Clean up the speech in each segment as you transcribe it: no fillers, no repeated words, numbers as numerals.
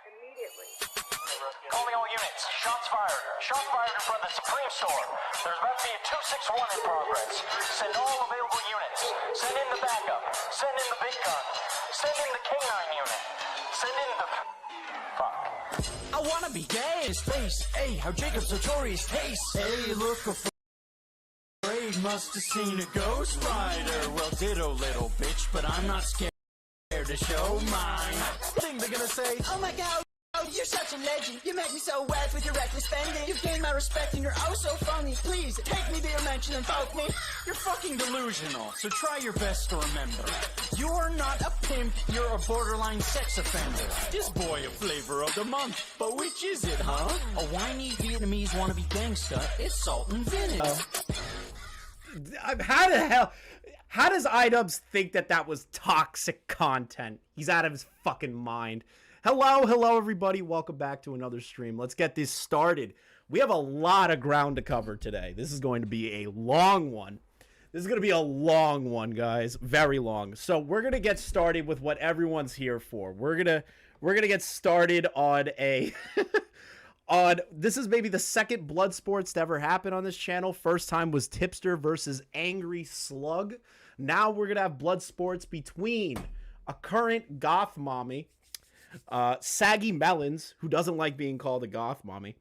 immediately. Calling all units. Shots fired. Shots fired in front of the Supreme Store. There's about to be a 261 in progress. Send all available units. Send in the backup. Send in the big gun. Send in the K9 unit. Send in the... Fuck. I wanna be gay in space. Hey, how Jacob's notorious taste. Hey, look afraid. Must have seen a ghost rider. Well, ditto, little bitch, but I'm not scared to show mine. Think they're gonna say, oh my god. Oh, you're such a legend. You make me so wet with your reckless spending. You've gained my respect and you're oh so phony. Please, take me to your mansion and fuck me. You're fucking delusional, so try your best to remember. You're not a pimp, you're a borderline sex offender. This boy a flavor of the month, but which is it, huh? A whiny Vietnamese wannabe gangsta, it's salt and vinegar. How does Idubbbz think that that was toxic content? He's out of his fucking mind. Hello, everybody. Welcome back to another stream. Let's get this started. We have a lot of ground to cover today. This is going to be a long one. This is going to be a long one, guys. Very long. So we're going to get started with what everyone's here for. We're going to get started on a... this is maybe the second Bloodsports to ever happen on this channel. First time was TIPSTER versus Angry Slug. Now we're going to have Bloodsports between a current Goth mommy, Saggy Melonz, who doesn't like being called a Goth mommy.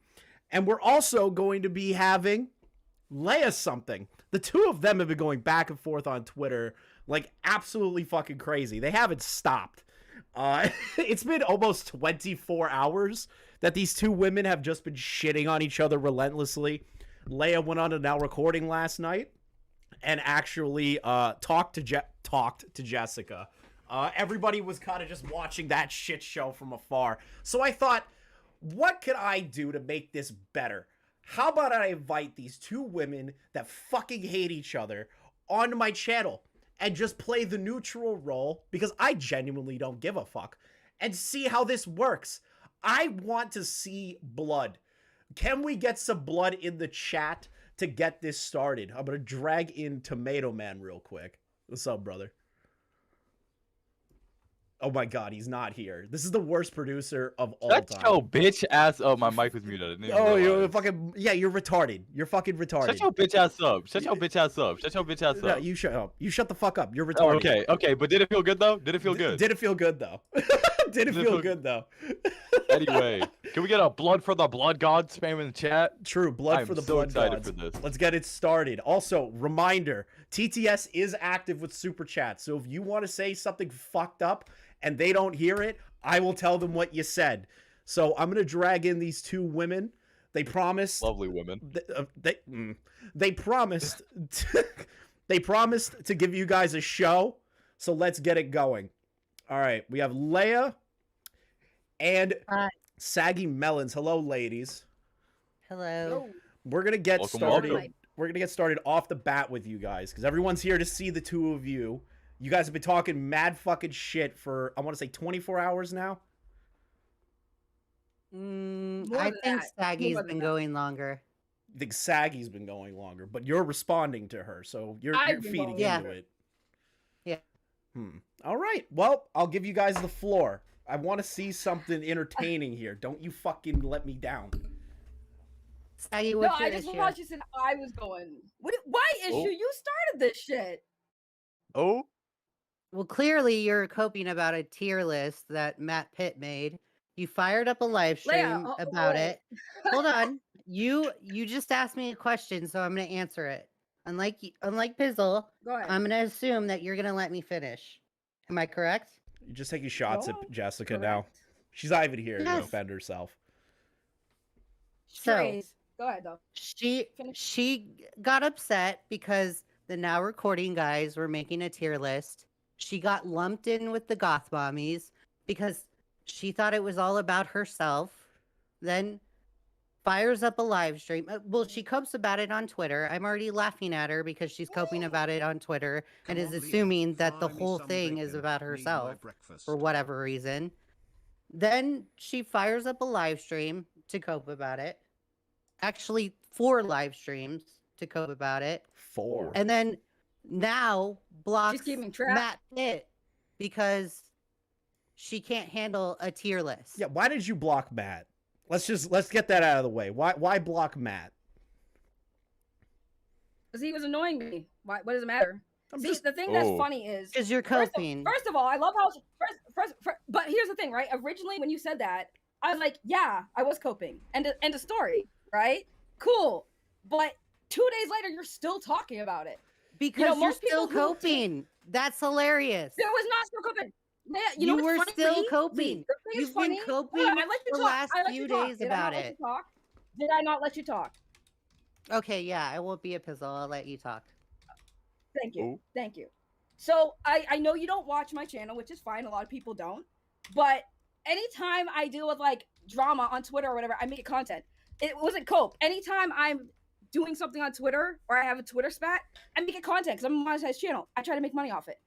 And we're also going to be having Leigha something. The two of them have been going back and forth on Twitter like absolutely fucking crazy. They haven't stopped. It's been almost 24 hours that these two women have just been shitting on each other relentlessly. Leigha went on a Now Recording last night and actually talked to Jessica. Everybody was kind of just watching that shit show from afar. So I thought, what could I do to make this better? How about I invite these two women that fucking hate each other onto my channel and just play the neutral role, because I genuinely don't give a fuck, and see how this works. I want to see blood. Can we get some blood in the chat to get this started? I'm going to drag in Tomato Man real quick. What's up, brother? Oh my god, he's not here. This is the worst producer of all time. Shut your bitch ass up. My mic was muted. Oh, you're fucking... Yeah, you're retarded. You're fucking retarded. Shut your bitch ass up. Shut your bitch ass up. Shut your bitch ass up. No, you shut up. You shut the fuck up. You're retarded. Oh, okay, but did it feel good, though? Did it feel good? Did it feel good, though? Did it feel good, though? Anyway, can we get a blood for the blood god spam in the chat? True, blood for the blood gods. I'm so excited for this. Let's get it started. Also, reminder, TTS is active with Superchats, so if you want to say something fucked up and they don't hear it, I will tell them what you said. So I'm going to drag in these two women. They promised... Lovely women. They promised... they promised to give you guys a show, so let's get it going. All right, we have Leigha and Saggy Melonz. Hello, ladies. Hello. We're going to get started. Welcome. We're going to get started off the bat with you guys, because everyone's here to see the two of you. You guys have been talking mad fucking shit for, I want to say, 24 hours now? I think Saggy's been going longer. I think Saggy's been going longer, but you're responding to her, so you're feeding into it. Yeah. All right. Well, I'll give you guys the floor. I want to see something entertaining here. Don't you fucking let me down. Saggy, what's your I just issue? watched you said I was going. Why issue? Oh. You started this shit. Oh? Well, clearly you're coping about a tier list that Matt Pitt made. You fired up a live stream Leigha, about it. Hold on. You just asked me a question, so I'm going to answer it. Unlike Pizzle, Go ahead. I'm going to assume that you're going to let me finish. Am I correct? You're just taking shots No, at Jessica correct. now. She's not even here to Yes. defend herself. So Strays. Go ahead, though. she got upset because the Now Recording guys were making a tier list. She got lumped in with the Goth mommies because she thought it was all about herself. Then fires up a live stream. Well, she copes about it on Twitter. I'm already laughing at her because she's coping about it on Twitter and is assuming that the whole thing is about herself for whatever reason. Then she fires up a live stream to cope about it. Actually, 4 live streams to cope about it. 4. And then now blocks She's keeping track. Matt Pitt because she can't handle a tier list. Yeah, why did you block Matt? Let's get that out of the way. Why block Matt? Because he was annoying me. What does it matter? I'm See, just- the thing that's funny is Because you're first coping. First of all, I love how but here's the thing, right? Originally, when you said that, I was like, yeah, I was coping. End of story, right? Cool. But 2 days later, you're still talking about it. Because You know, you're most people still who- coping. That's hilarious. There was not still coping. Yeah, You know what's were funny, still Lee? coping. Lee, the thing is You've been funny. coping Hold on, I let you the talk. last I let few you talk. days Did I not about let it. you talk? Did I not let you talk? Okay, yeah, I won't be a pizzle. I'll let you talk. Thank you. Ooh. Thank you. So I know you don't watch my channel, which is fine. A lot of people don't. But anytime I deal with like drama on Twitter or whatever, I make content. It wasn't cope. Anytime I'm doing something on Twitter or I have a Twitter spat, I make it content because I'm a monetized channel. I try to make money off it.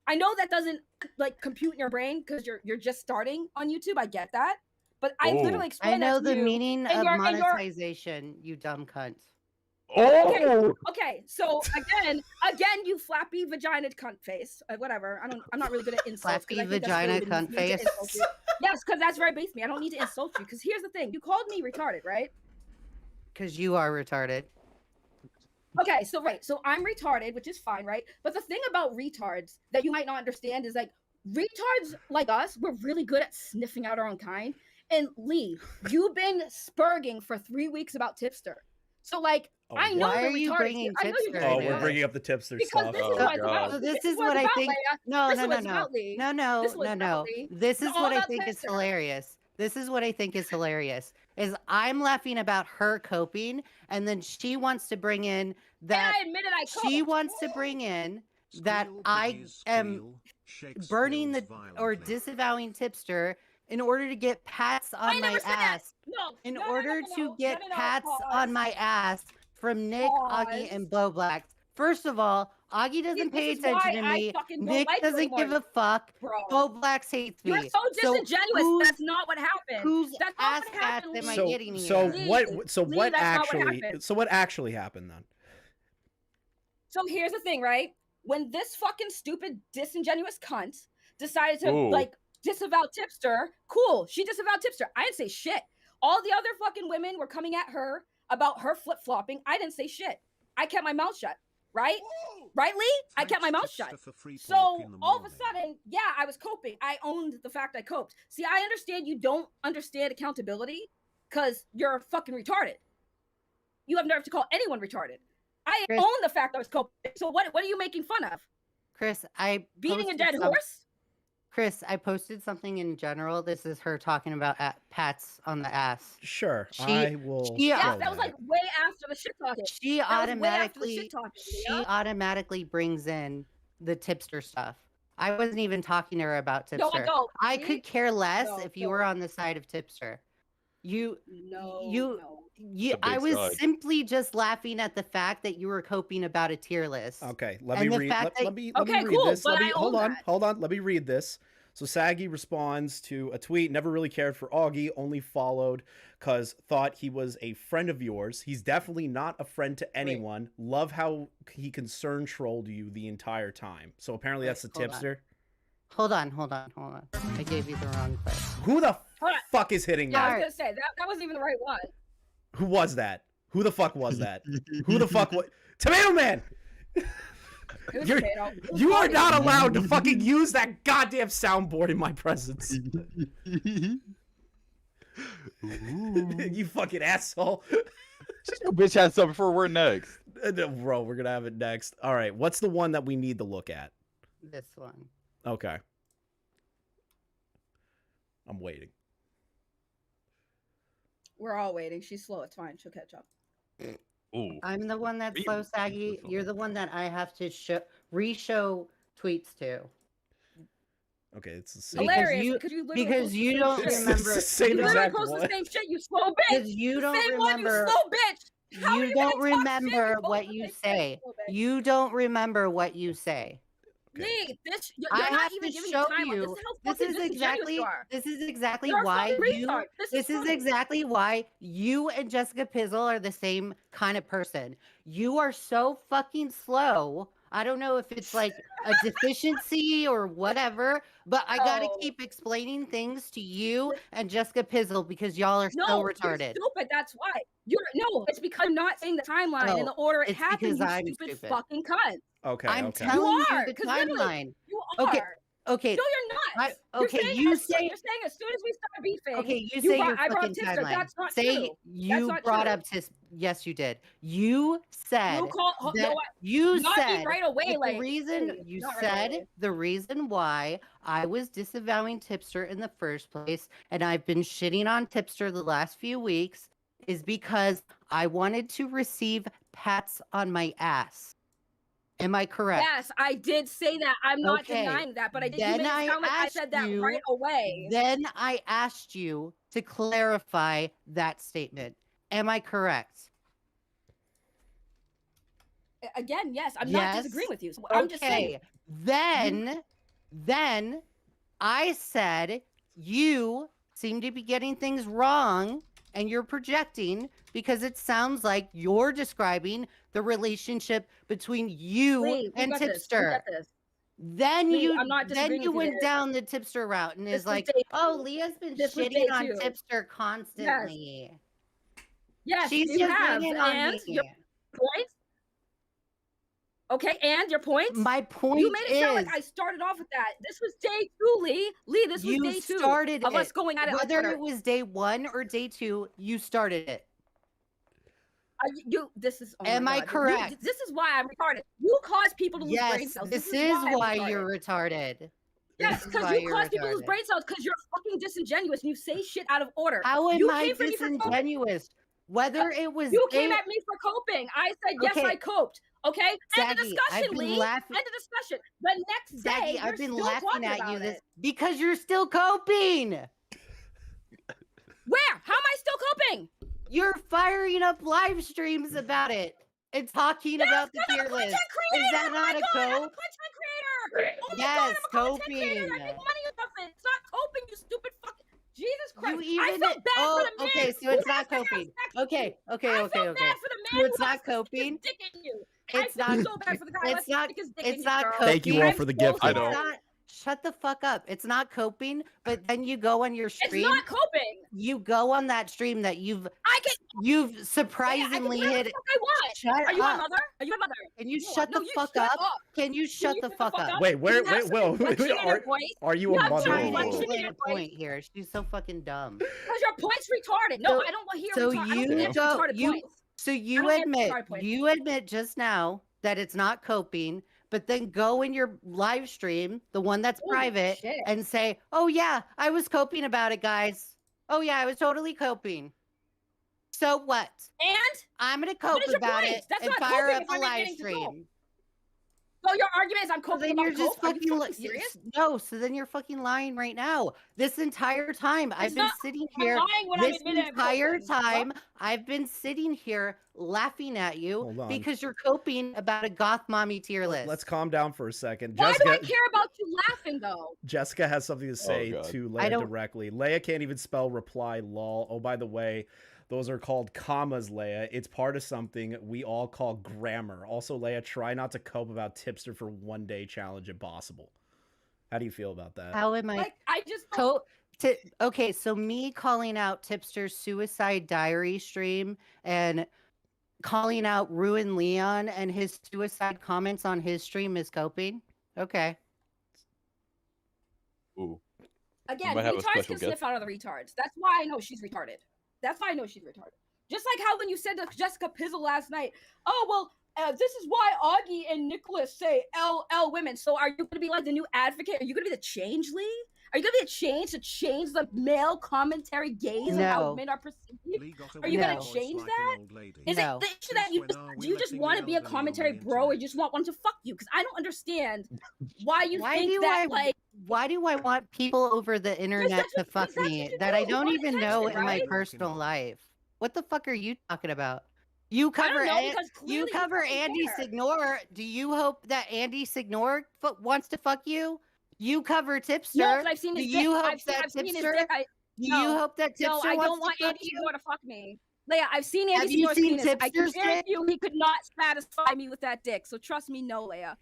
I know that doesn't like compute in your brain because you're just starting on YouTube. I get that. But I Ooh. literally I explained know that to the you, meaning and of you're- and you're- monetization, you dumb cunt. Oh, Okay, so again, you flappy vagina cunt face. Whatever. I'm not really good at insults. 'cause Flappy I think that's vagina really cunt me to face. insult you. Yes, because that's very base me. I don't need to insult you. Because here's the thing: you called me retarded, right? Because you are retarded. Okay, so I'm retarded, which is fine, right? But the thing about retards that you might not understand is like retards like us, we're really good at sniffing out our own kind. And Lee, you've been spurging for 3 weeks about Tipster. So like, Oh, I know why the are you retarded bringing shit. I know you Tipster Oh, into we're it? bringing up the tipster because stuff. this is Oh, what it's God. about. So this is is what what it's I about, think. Leigha. No, This no, is no, what's no, about, Lee. no, no, This is what's no, about, no. Lee. This It's is all what I about think is Tipster. hilarious. This is what I think is hilarious. Is I'm laughing about her coping, and then she wants to bring in that. And I admitted I She coped. wants to bring in that I am burning the or disavowing Tipster in order to get pats on I my never said that. ass. No. In no, order no, to get no, pats pause. on my ass from Nick, Augie, and Blow Black. First of all, Augie doesn't pay this is why attention to I me. fucking don't Nick like you doesn't give anymore, a fuck. bro. Blow Black hates me. You're so disingenuous. whose- That's not what happened. Whose That's ass not what pats happened. am I Lee. getting here? So Lee, what Lee, what that's not what actually happened. so what actually happened then? So here's the thing, right? When this fucking stupid disingenuous cunt decided to Ooh. like disavow Tipster, cool. She disavowed Tipster. I didn't say shit. All the other fucking women were coming at her about her flip-flopping. I didn't say shit. I kept my mouth shut. Right? Right, Lee? I kept my mouth shut. So all of a sudden, yeah, I was coping. I owned the fact I coped. See, I understand you don't understand accountability because you're fucking retarded. You have nerve to call anyone retarded. I Chris- own the fact I was coping. So what are you making fun of? Chris, I Beating a posted dead some- horse? Chris, I posted something in general. This is her talking about pats on the ass. Sure, She- I will. she- Yeah, show that was like way after the shit talking. She That was way after the automatically shit talking. she Leah. automatically brings in the Tipster stuff. I wasn't even talking to her about Tipster. No, I don't. I See? could care less No, if you no. were on the side of Tipster. You No, you- no. The I big was side. simply just laughing at the fact that you were coping about a tier list. Okay, let And me the read. fact Let, that- let me Okay, read cool, this. but Let me I hold own on, that. hold on. Let me read this. So Saggy responds to a tweet. Never really cared for Augie. Only followed because thought he was a friend of yours. He's definitely not a friend to anyone. Love how he concern trolled you the entire time. So apparently that's the Wait, hold on. tipster. Hold on. I gave you the wrong clip. Who the Hold on. fuck is hitting Yeah, I that? was gonna say that wasn't even the right one. Who was that? Who the fuck was that? Who the fuck was Tomato Man? It was You're- Tomato. It was You are Augie. not allowed to fucking use that goddamn soundboard in my presence. You fucking asshole. Your bitch has something before we're next. No, bro, we're gonna have it next. All right, what's the one that we need to look at? This one. Okay. I'm waiting. We're all waiting. She's slow. It's fine. She'll catch up. Ooh. I'm the one that's Really? slow, Saggy. You're the one that I have to re-show tweets to. Okay, it's the same. Hilarious. Because you literally because post the you same don't shit. It's remember. the same You literally exact post one. the same shit. You slow bitch. Because you don't Same one. You remember. slow bitch. How are You you don't gonna talk shit? remember You what post you the same shit, say. slow bitch. You don't remember what you say. Okay. Lee, this you're I not have even to giving show me time on you. this. Is how This fucking is disingenuous exactly. you are. This is exactly You're a why fucking you. retard. This This is funny. exactly why you and Jessica Pizzle are the same kind of person. You are so fucking slow I don't know if it's like a deficiency or whatever, but I gotta No. keep explaining things to you and Jessica Pizzle because y'all are so No, you're retarded. stupid. That's why. It's because you're not saying the timeline in the order it it's happened. because You I'm stupid stupid. fucking cunt. Okay. I'm okay. telling you are, the 'cause literally, timeline. You are. Okay. Okay. No, you're not. Okay, You're you saying say as soon as we start beefing. okay, you say your I brought fucking tipster. timeline. That's not Say true. you not brought true. up yes, you did. You said that you not said me right away. that Like the reason please, you not right said away. the reason why I was disavowing Tipster in the first place, and I've been shitting on Tipster the last few weeks, is because I wanted to receive pats on my ass. Am I correct? Yes, I did say that. I'm not Okay, denying that, but I didn't then make it I sound like I asked said that you- right away. Then I asked you to clarify that statement. Am I correct? Again, yes, I'm not Yes? disagreeing with you. So I'm just saying. Then I said you seem to be getting things wrong and you're projecting because it sounds like you're describing the relationship between you Lee, we and got this, we Tipster. got this. Then Lee, you I'm not disagreeing with you went there. down the Tipster route and This is was like, day oh, two. Leah's been This was shitting day on 2. Tipster constantly. Yes, She's you just have. leaning on And me. your point? Okay, and your point? My point You made it sound is like I started off with that. This was day 2, Lee. Lee, this was you day 2 started of us it. going at it on Whether Twitter. it was day 1 or day 2, you started it. This is. Oh Am my I God. correct? This is why I'm retarded. You cause people to lose brain Yes, cells. this is I'm why retarded. you're retarded. Yes, This is because why you you're cause people to lose retarded. brain cells because you're fucking disingenuous and you say shit out of order. How am You I came for me for coping. disingenuous? Whether it was You came at me for coping. I said yes, Okay. I coped. Okay, end of Saggy, I've discussion, been Lee. laughing. End of discussion. The next day, Saggy, you're I've been still laughing talking at about you this it. because you're still coping. Where? How am I still coping? You're firing up live streams about it and talking about the tier list. Is that not a I'm a cope? content creator. Oh my Yes, God, I'm a content coping. creator. I make money off it. It's not coping, you stupid fucking. Jesus Christ. You even I feel bad for the man. okay, so who it's has not to have coping. sex with Okay, you. okay, I okay, feel okay. bad for the So man it's who not has to stick coping. his dick in you. It's I feel not. so bad for the guy who has It's to not. stick his dick in It's you, not girl. coping. Thank you all I'm for the so gift. I It's know. not. Shut the fuck up. It's not coping, but then you go on your It's stream. not coping. You go on that stream that you've I can surprisingly do whatever hit. the fuck I want. Shut Are you my up. mother? Are you my mother? Can you No, shut no, the you fuck shut up? Can you shut the fuck up? Wait, You where? have Wait, some Will. inflection in your voice. Are you You a have mother? some Trying to inflection in explain your a voice. point here. She's so fucking dumb. Because your point's retarded. No, So- I don't want to hear so retarded. I you don't answer go- retarded you- points. So I you don't answer retarded points. admit just now that it's not coping, but then go in your live stream, the one that's Holy private, shit. and say, "Oh yeah, I was coping about it, guys. Oh yeah, I was totally coping." So what? And I'm gonna cope is your about point? it That's and not fire coping up if a I'm live admitting to cope. stream. so your argument is I'm So coping then about you're just cope? Are you fucking serious? no. So then you're fucking lying right now. This entire time I've been not- sitting I'm here. lying when I'm This admitting I'm entire coping. time I've been sitting here laughing at you Hold on. because you're coping about a goth mommy tier list. Let's calm down for a second. Why Jessica, do I care about you laughing though? Jessica has something to say God. to I Leia don't- directly. Leia can't even spell reply lol. Oh, by the way, those are called commas, Leia. It's part of something we all call grammar. Also, Leia, try not to cope about Tipster for 1 day challenge if possible. How do you feel about that? How am I? Like I just don't- Okay, so me calling out Tipster's suicide diary stream and calling out Ruin Leon and his suicide comments on his stream is coping. Okay. Ooh. again, might have a retards special can guest. sniff out other retards. That's why I know she's retarded. That's why I know she's retarded. Just like how when you said to Jessica Pizzle last night, oh well, this is why Augie and Nicholas say L women. So are you going to be like the new advocate? Are you going to be the change, Lee? Are you going to be a change to change the male commentary gaze and how No. men are perceived? Are you gonna gonna change that? Is No. it the issue that do you just want to be a commentary bro or you just want one to fuck you? Because I don't understand why you think that like why do I want people over the internet that's to what- fuck that's me what you that I do. don't You even want know attention, in my right? personal life? What the fuck are you talking about? You I cover don't know, An- because you clearly cover fucking Andy care. Signor. Do you hope that Andy Signor wants to fuck you? You cover Tipster. No, 'cause I've seen Do his you dick. hope I've seen that his Tipster? dick. Do you no. hope that Tipster No, I wants don't want to fuck Andy you? Signor to fuck me. Leia, I've seen Have Andy you Senor's seen penis. I can Tipster's guarantee dick? you he could not satisfy me with that dick. So trust me, no, Leia.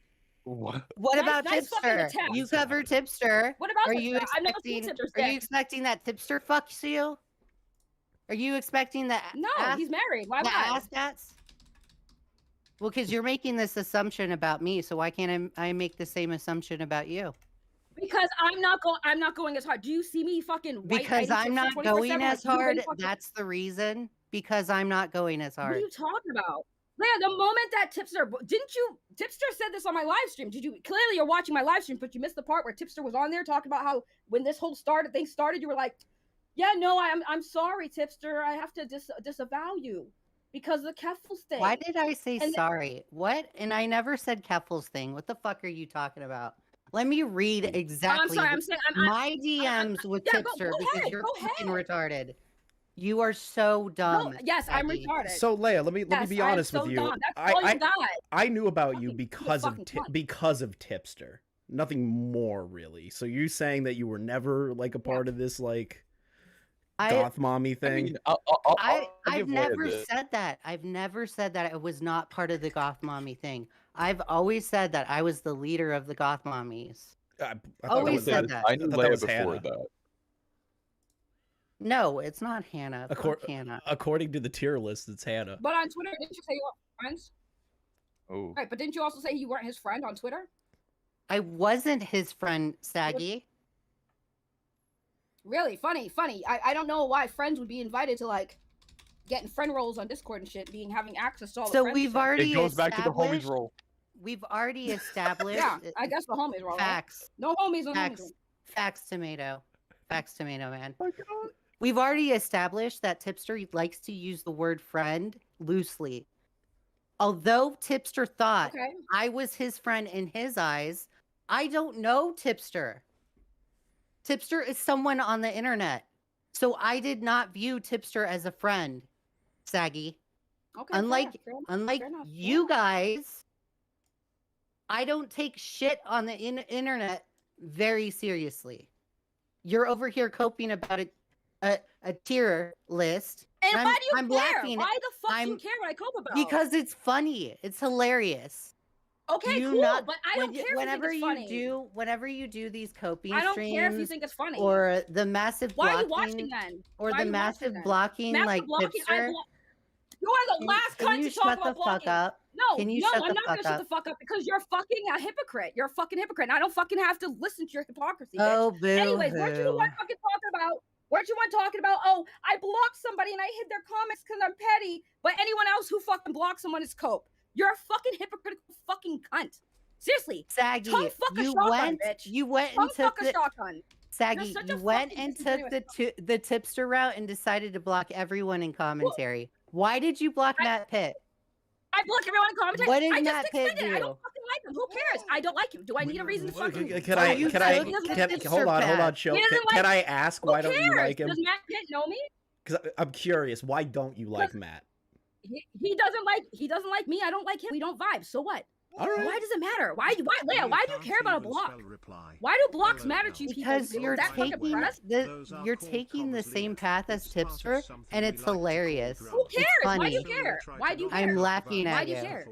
What? What Nice- about nice fucking Tipster? attempt. You cover Tipster. What about Are Tipster? you I've never seen expecting? Tipster's Are you dick. expecting that Tipster fucks you? Are you expecting that? No, he's married. Why the would I? ass tats? Well, because you're making this assumption about me, so why can't I make the same assumption about you? Because I'm not going as hard. Do you see me fucking white Because knighting I'm not Tipster going 24/7 as like you've been hard. fucking- That's the reason. Because I'm not going as What are hard. you talking about? Leia, the moment that Tipster said this on my live stream. Clearly you're watching my live stream, but you missed the part where Tipster was on there talking about how when this whole thing started, you were like, yeah, no, I'm sorry, Tipster. I have to disavow you because of the Keffels thing. Why did I say And- sorry? What? And I never said Keffels thing. What the fuck are you talking about? Let me read Oh, I'm exactly sorry. I'm saying my DMs with yeah, Tipster go because ahead, you're go fucking ahead. retarded. You are so dumb. No, yes, I'm Saggy. retarded. So Leia, let me Yes, be I'm honest so with you. dumb. That's all you got. I knew about you Fucking- because fucking cunt. because of Tipster. Nothing more really. So you saying that you were never like a part of this like goth mommy I thing? mean, I've give way never a bit. said that. I've never said that it was not part of the goth mommy thing. I've always said that I was the leader of the goth mommies. I thought Always that said was, that. I knew thought that Leia was before Hannah. that. No, it's not Hannah. Fuck Hannah. According to the tier list, it's Hannah. But on Twitter, didn't you say you were friends? Oh. Right, but didn't you also say you weren't his friend on Twitter? I wasn't his friend, Saggy. Really? Funny. I don't know why friends would be invited to like getting friend roles on Discord and shit, having access to all the So friends we've shit. already It goes back to the homies established- role. We've already established. Yeah, I guess the homies were all right. Facts. No homies, no homies. Facts. Facts, tomato. Facts, tomato, man. Oh my God. We've already established that Tipster likes to use the word friend loosely. Although Tipster thought Okay. I was his friend in his eyes, I don't know Tipster. Tipster is someone on the internet. So I did not view Tipster as a friend, Saggy. Okay. Unlike fair enough, you guys, I don't take shit on the internet very seriously. You're over here coping about a tier list. And I'm- why do you I'm care? laughing. Why the fuck do you I'm- care what I cope about? Because it's funny. It's hilarious. okay, you cool, not- but I don't care if you think it's funny. Whenever you do these coping I don't streams care if you think it's funny. or the massive Why are you blocking watching then? or Why are the you watching massive then? blocking Massive like blocking, Tipster. You are the last Can cunt you to talk shut the about blocking. fuck up? No, Can you no, shut I'm the not gonna fuck shut up? the fuck up because you're fucking a hypocrite. You're a fucking hypocrite. And I don't fucking have to listen to your hypocrisy. Bitch. Oh, boo. Anyways, weren't you the one fucking talking about? Weren't you one talking about? Oh, I blocked somebody and I hid their comments because I'm petty. But anyone else who fucking blocks someone is cope. You're a fucking hypocritical fucking cunt. Seriously, Saggy, tongue fuck a you shotgun, went, bitch. you went tongue and took fuck a the shotgun. Saggy, such you a went fucking and took disingenuous the tipster route and decided to block everyone in commentary. Why did you block Matt Pitt? I block everyone in comments. What did I Matt just Pitt explained it. I do? don't fucking like him. Who cares? I don't like him. Do I need a reason to fucking? Can Oh, I you can I took the can, Tipster hold on path. Show. He doesn't Can like- I ask Who why don't you cares? like him? Does Matt Pitt know me? Because I'm curious, why don't you like Matt? He doesn't like me. I don't like him. We don't vibe. So what? All right. Why does it matter? Why, Leia? Why do you care about a block? Why do blocks matter to you people? Because Is you're that fucking taking press? you're taking the same path as Tipster, and it's hilarious. Who It's cares? Why do funny. you care? Why do you care? I'm laughing Why at do you you. care?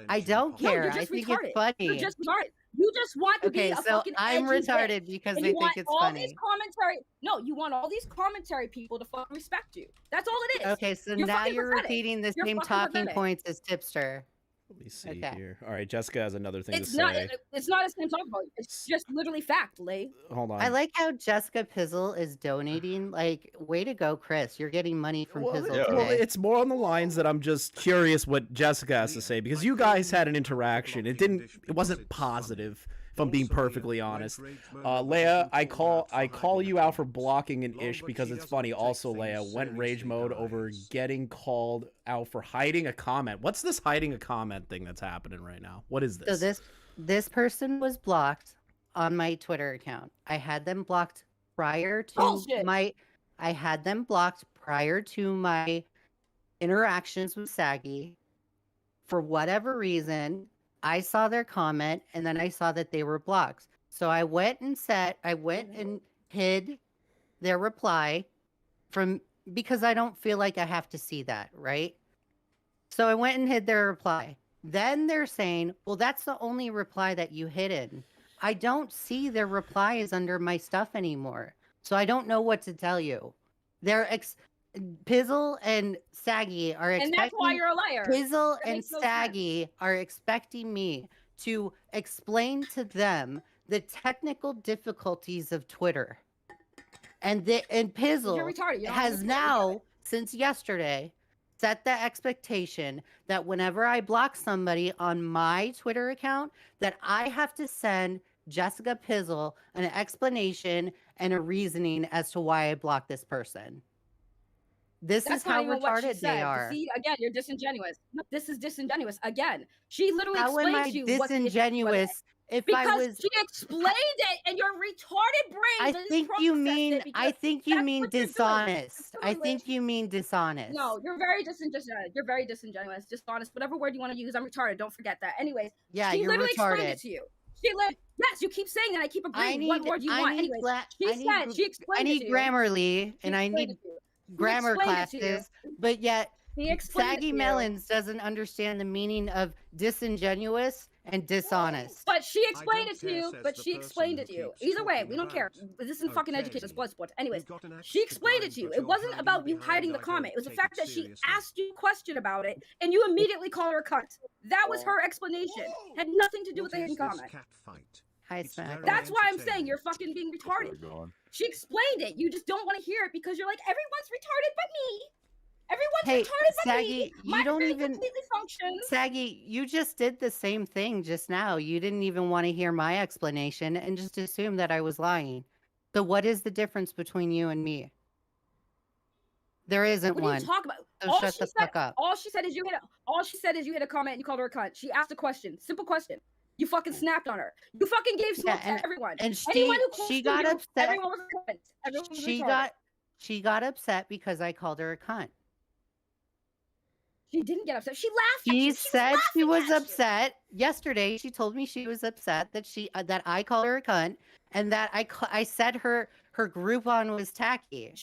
I don't No, care. you're I just think retarded. it's funny. You're just retarded. You just want to Okay, be a so fucking I'm edgy retarded bitch. because And they you think want it's all funny. these commentary. No, you want all these commentary people to fucking respect you. That's all it is. Okay, so You're now fucking you're pathetic. repeating the You're same fucking talking pathetic. points as Tipster. Let me see Okay. here. All right, Jessica has another thing It's to not. say. It's not a same talk about. It's just literally fact, Lay. Hold on. I like how Jessica Pizzle is donating. Like, way to go, Chris. You're getting money from well, Pizzle yeah. today. well, it's more on the lines that I'm just curious what Jessica has to say because you guys had an interaction. It wasn't positive. If I'm being perfectly honest, Leia, I call you out for blocking an ish because it's funny. Also, Leia went rage mode over getting called out for hiding a comment. What's this hiding a comment thing that's happening right now? What is this? So this person was blocked on my Twitter account. I had them blocked prior to Bullshit. I had them blocked prior to my interactions with Saggy. For whatever reason, I saw their comment and then I saw that they were blocked. So I went and hid their reply from because I don't feel like I have to see that, right? So I went and hid their reply. Then they're saying, well, that's the only reply that you hidden. I don't see their replies under my stuff anymore. So I don't know what to tell you. Pizzle and Saggy are expecting... And that's why you're a liar. Pizzle That and makes no Saggy are expecting me to explain to them the technical difficulties of Twitter. And Pizzle You're retarded. You don't has understand. now, since yesterday, set the expectation that whenever I block somebody on my Twitter account, that I have to send Jessica Pizzle an explanation and a reasoning as to why I blocked this person. This That's is how not even what she retarded they said. are. See, again, you're disingenuous. No, this is disingenuous. Again, she literally How am I explained to you what the issue was. disingenuous if I Because was... she explained it, and your retarded brain I didn't think process you it mean because I think you that's mean what you're doing. dishonest. I Absolutely. think you mean dishonest. No, you're very disingenuous. You're very disingenuous, dishonest, whatever word you want to use. I'm retarded. Don't forget that. Anyways, Yeah, she you're literally explained retarded. it to you. Yes, you keep saying that. I keep agreeing. What word do you want? Anyways, she explained it to you. Grammarly and I need grammar classes, but yet He explained it Saggy to you. Melonz doesn't understand the meaning of disingenuous and dishonest. But she explained it to you. But she explained it to you. Either way, we don't care. This isn't fucking education. It's Bloodsports. Anyways, she explained it to you. It wasn't about you hiding the comment. It was the fact that she asked you a question about it, and you immediately called her a cunt. That was her explanation. Had nothing to do with the hidden comment. Hi, Smack. That's why I'm saying you're fucking being retarded. She explained it. You just don't want to hear it because you're like, everyone's retarded but me. Everyone's retarded but Saggy, me. you My don't brain even... completely functions. Saggy, you just did the same thing just now. You didn't even want to hear my explanation and just assume that I was lying. So what is the difference between you and me? There isn't What one. are you talking about? So shut the fuck up. All she said is you hit a comment and you called her a cunt. She asked a question. Simple question. You fucking snapped on her. You fucking gave smoke to everyone. And Anyone who close she to got you, upset. Everyone was a cunt. Everyone was retarded. She got upset because I called her a cunt. She didn't get upset. She laughed at She you. said she was laughing at you. upset. Yesterday, she told me she was upset that I called her a cunt and that I said her Groupon was tacky.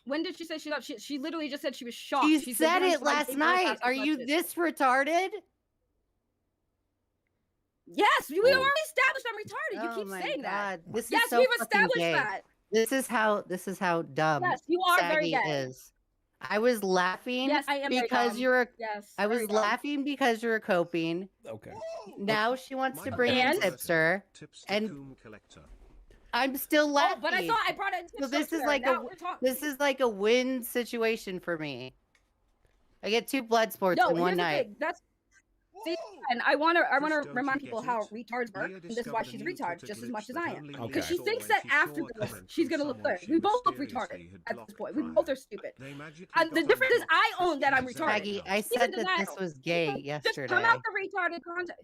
When did she say she loved? She literally just said she was shocked. She said it last night. Are you this retarded? Yes, we already established I'm retarded. You keep saying that. This yes, is so we've fucking established gay. that. This is how dumb. Yes, you are very Saggy gay. is. I was laughing Yes, I am very because dumb. you're a. Yes, I was very dumb. laughing because you're a coping. Okay. Now she wants to bring in Tipster, and I'm still laughing. Oh, but I thought I brought it. So this is like a win situation for me. I get 2 Bloodsports in one night. See, and I want to remind people how retards work, and this is why she's retarded just as much as I am. Because she thinks that after this, she's gonna look good. We both look retarded at this point. We both are stupid. The difference is I own that I'm retarded. Maggie, I said that this was gay yesterday. Just come out the retarded closet.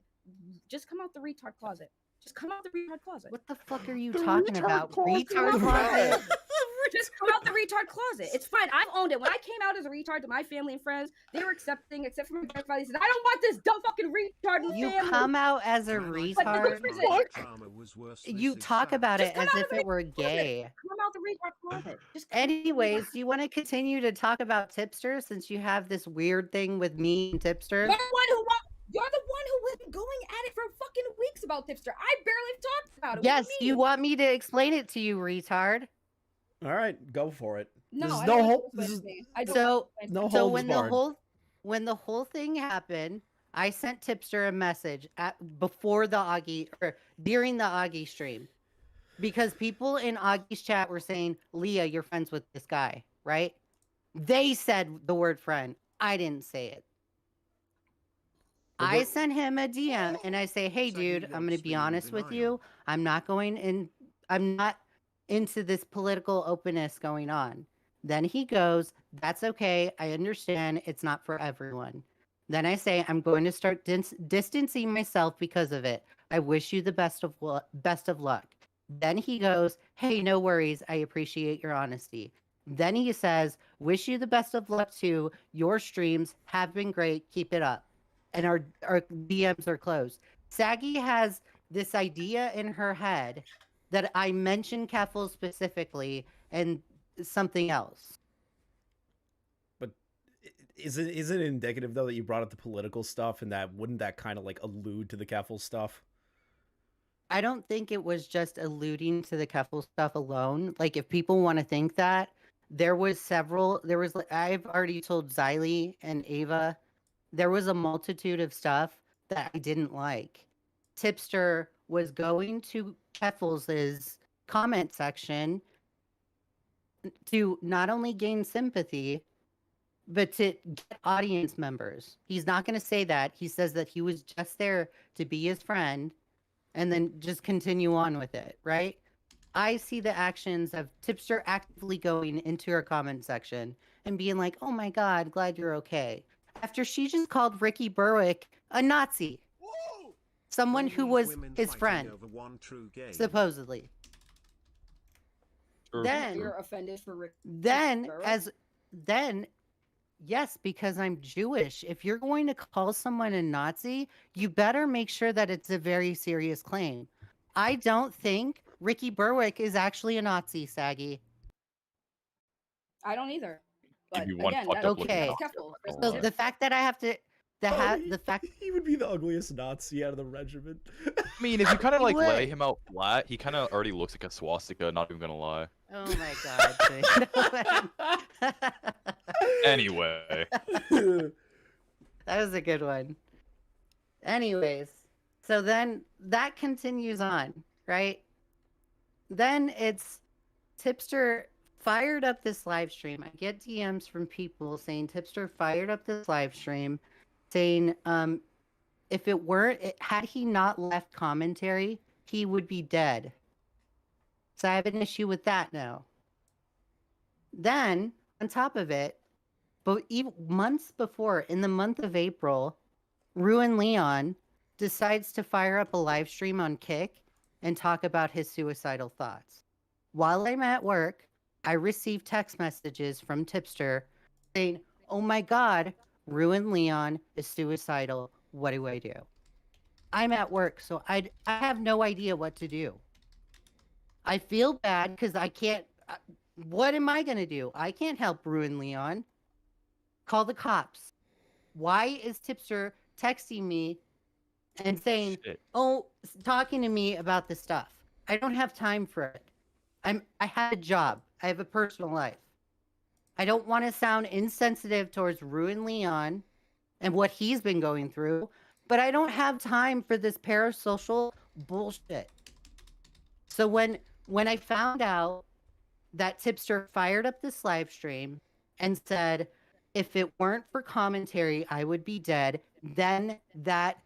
Just come out the retard closet. Just come out the retard closet. What the fuck are you talking about? Retard closet? Just come out the retard closet. It's fine. I've owned it. When I came out as a retard to my family and friends, they were accepting, except for my grandfather. He said, "I don't want this dumb fucking retard in You family." come out as a retard. You talk about it as if it were gay. Come out the retard closet. Anyways, do you want to continue to talk about Tipster since you have this weird thing with me and Tipster? You're the one who was going at it for fucking weeks about Tipster. I barely talked about it. Yes, you want me to explain it to you, retard? All right, go for it. No, when the whole thing happened, I sent Tipster a message before the Augie or during the Augie stream, because people in Augie's chat were saying, "Leah, you're friends with this guy, right?" They said the word friend. I didn't say it. I sent him a DM and I say, "Hey, dude, I'm going to be honest with you. I'm not into this political openness going on." Then he goes, "That's okay. I understand. It's not for everyone." Then I say, "I'm going to start distancing myself because of it. I wish you the best of luck." Then he goes, "Hey, no worries. I appreciate your honesty." Then he says, "Wish you the best of luck too. Your streams have been great. Keep it up." And our DMs are closed. Saggy has this idea in her head that I mentioned Keffel specifically, and something else. But is it indicative though that you brought up the political stuff, and that wouldn't that kind of like allude to the Keffel stuff? I don't think it was just alluding to the Keffel stuff alone. Like, if people want to think that, I've already told Xylee and Ava, there was a multitude of stuff that I didn't like. Tipster was going to Keffels' comment section to not only gain sympathy, but to get audience members. He's not going to say that. He says that he was just there to be his friend and then just continue on with it, right? I see the actions of Tipster actively going into her comment section and being like, oh my God, glad you're okay. After she just called Ricky Berwick a Nazi. Whoa! Someone who was his friend, supposedly. Then you're offended for Ricky Berwick? Yes, because I'm Jewish. If you're going to call someone a Nazi, you better make sure that it's a very serious claim. I don't think Ricky Berwick is actually a Nazi, Saggy. I don't either. But Give you one again, fucked that's up looking okay. Nazi, Keffel. I'm not So gonna the fact that I have to, the fact he would be the ugliest Nazi out of the regiment. lie. I mean, if you kind of like would. lay him out flat, he kind of already looks like a swastika. Not even gonna lie. Oh my God. Anyway, That was a good one. Anyways, so then that continues on, right? Then it's Tipster fired up this live stream. I get DMs from people saying Tipster fired up this live stream, saying if it weren't, had he not left commentary, he would be dead. So I have an issue with that now. Then, on top of it, but even months before, in the month of April, Ruin Leon decides to fire up a live stream on Kick and talk about his suicidal thoughts. While I'm at work, I receive text messages from Tipster saying, oh my God, Ruin Leon is suicidal. What do I do? I'm at work, so I have no idea what to do. I feel bad because I can't. What am I going to do? I can't help Ruin Leon. Call the cops. Why is Tipster texting me and saying, talking to me about this stuff? I don't have time for it. I have a job. I have a personal life. I don't want to sound insensitive towards Ruin Leon and what he's been going through, but I don't have time for this parasocial bullshit. So when I found out that Tipster fired up this live stream and said, if it weren't for commentary, I would be dead, then that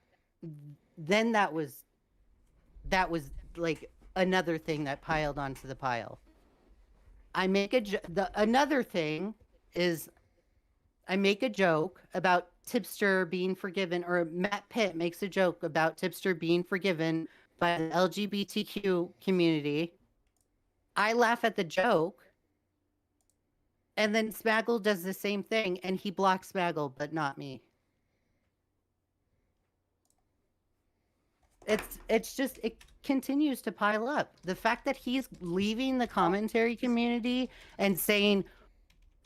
was like another thing that piled onto the pile. Another thing is I make a joke about Tipster being forgiven, or Matt Pitt makes a joke about Tipster being forgiven by the LGBTQ community. I laugh at the joke, and then Smaggle does the same thing, and he blocks Smaggle, but not me. It's just, it continues to pile up. The fact that he's leaving the commentary community and saying,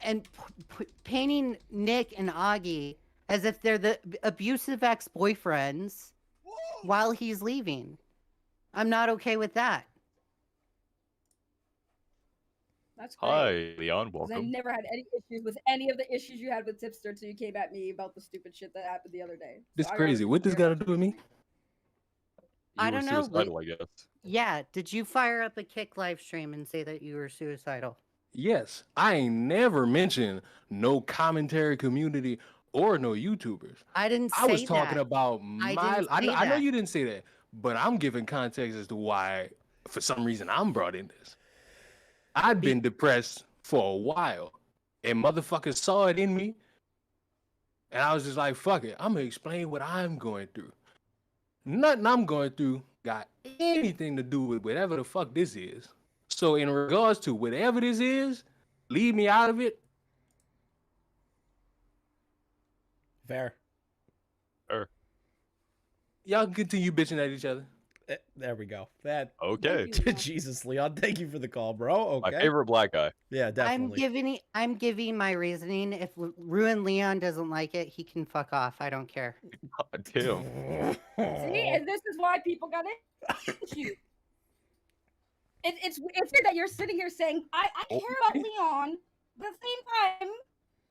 and painting Nick and Augie as if they're the abusive ex-boyfriends while he's leaving. I'm not okay with that. That's great. hi, Leon. 'Cause I Welcome. never had any issues with any of the issues you had with Tipster until you came at me about the stupid shit that happened the other day. This So I crazy. gotta- What this got to do with me? I You were don't know, suicidal, I guess. Yeah, did you fire up a Kick live stream and say that you were suicidal? Yes, I ain't never mentioned no commentary community or no YouTubers. I didn't say I was talking that. about I didn't say I know that. you didn't say that, but I'm giving context as to why, for some reason, I'm brought in this. I'd been depressed for a while, and motherfuckers saw it in me, and I was just like, fuck it, I'm gonna explain what I'm going through. Nothing I'm going through got anything to do with whatever the fuck this is. So in regards to whatever this is, leave me out of it. Fair. Y'all can continue bitching at each other. There we go. That Okay. Thank you, Leon. Jesus, Leon, thank you for the call, bro. My Okay. favorite black guy. Yeah, definitely. I'm giving my reasoning. If Ruin Leon doesn't like it, he can fuck off. I don't care. God damn. See, and this is why people got you. It's weird that you're sitting here saying I care about Leon, but at the same time,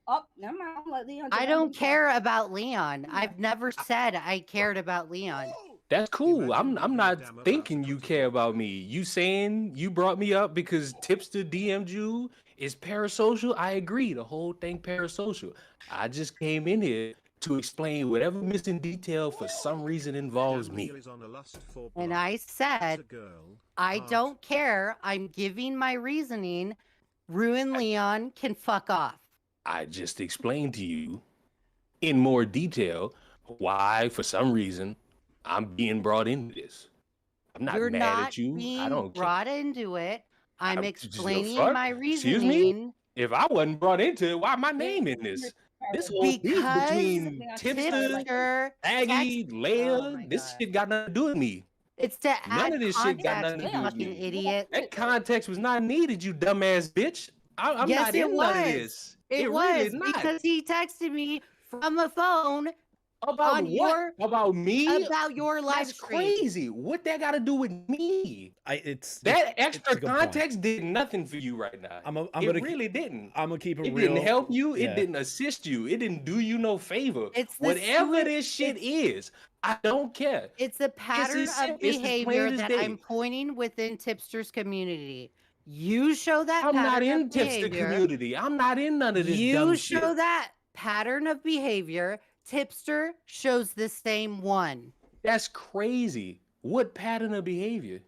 oh, never mind. I'll let Leon. I don't care about Leon. I've never said I cared about Leon. That's cool. I'm not thinking you care about me. You saying you brought me up because Tipster DM'd you is parasocial? I agree. The whole thing parasocial. I just came in here to explain whatever missing detail for some reason involves me. And I said, I don't care. I'm giving my reasoning. Ruin Leon can fuck off. I just explained to you in more detail why, for some reason, I'm being brought into this. I'm not You're mad not at you. being I don't care. brought into it. I'm just the explaining fuck? my Excuse me? reasoning. If I wasn't brought into it, why my name in this? This whole beef Because between Tipster, Tipster, Saggy, Oh Leigha, my this God. shit got nothing to do with me. It's to None add of this shit got context, nothing to you do with fucking me. idiot. That context was not needed, you dumbass bitch. I'm Yes, not it in none of was. this. It really was is not. because he texted me from a phone About on what? About me? about your live That's stream. crazy. What that got to do with me? It's That it's extra a good point. context did nothing for you right now. I'm It gonna really didn't. I'm gonna keep it It real. didn't help you. Yeah. It didn't assist you. It didn't do you no favor. It's the Whatever sui- this shit is, I don't care. It's a pattern as of plain as behavior day. that I'm pointing within Tipster's community. You show that I'm not pattern in of Tipster behavior. community. I'm not in none of this You dumb show shit. that pattern of behavior. Tipster shows the same one. That's crazy. What pattern of behavior?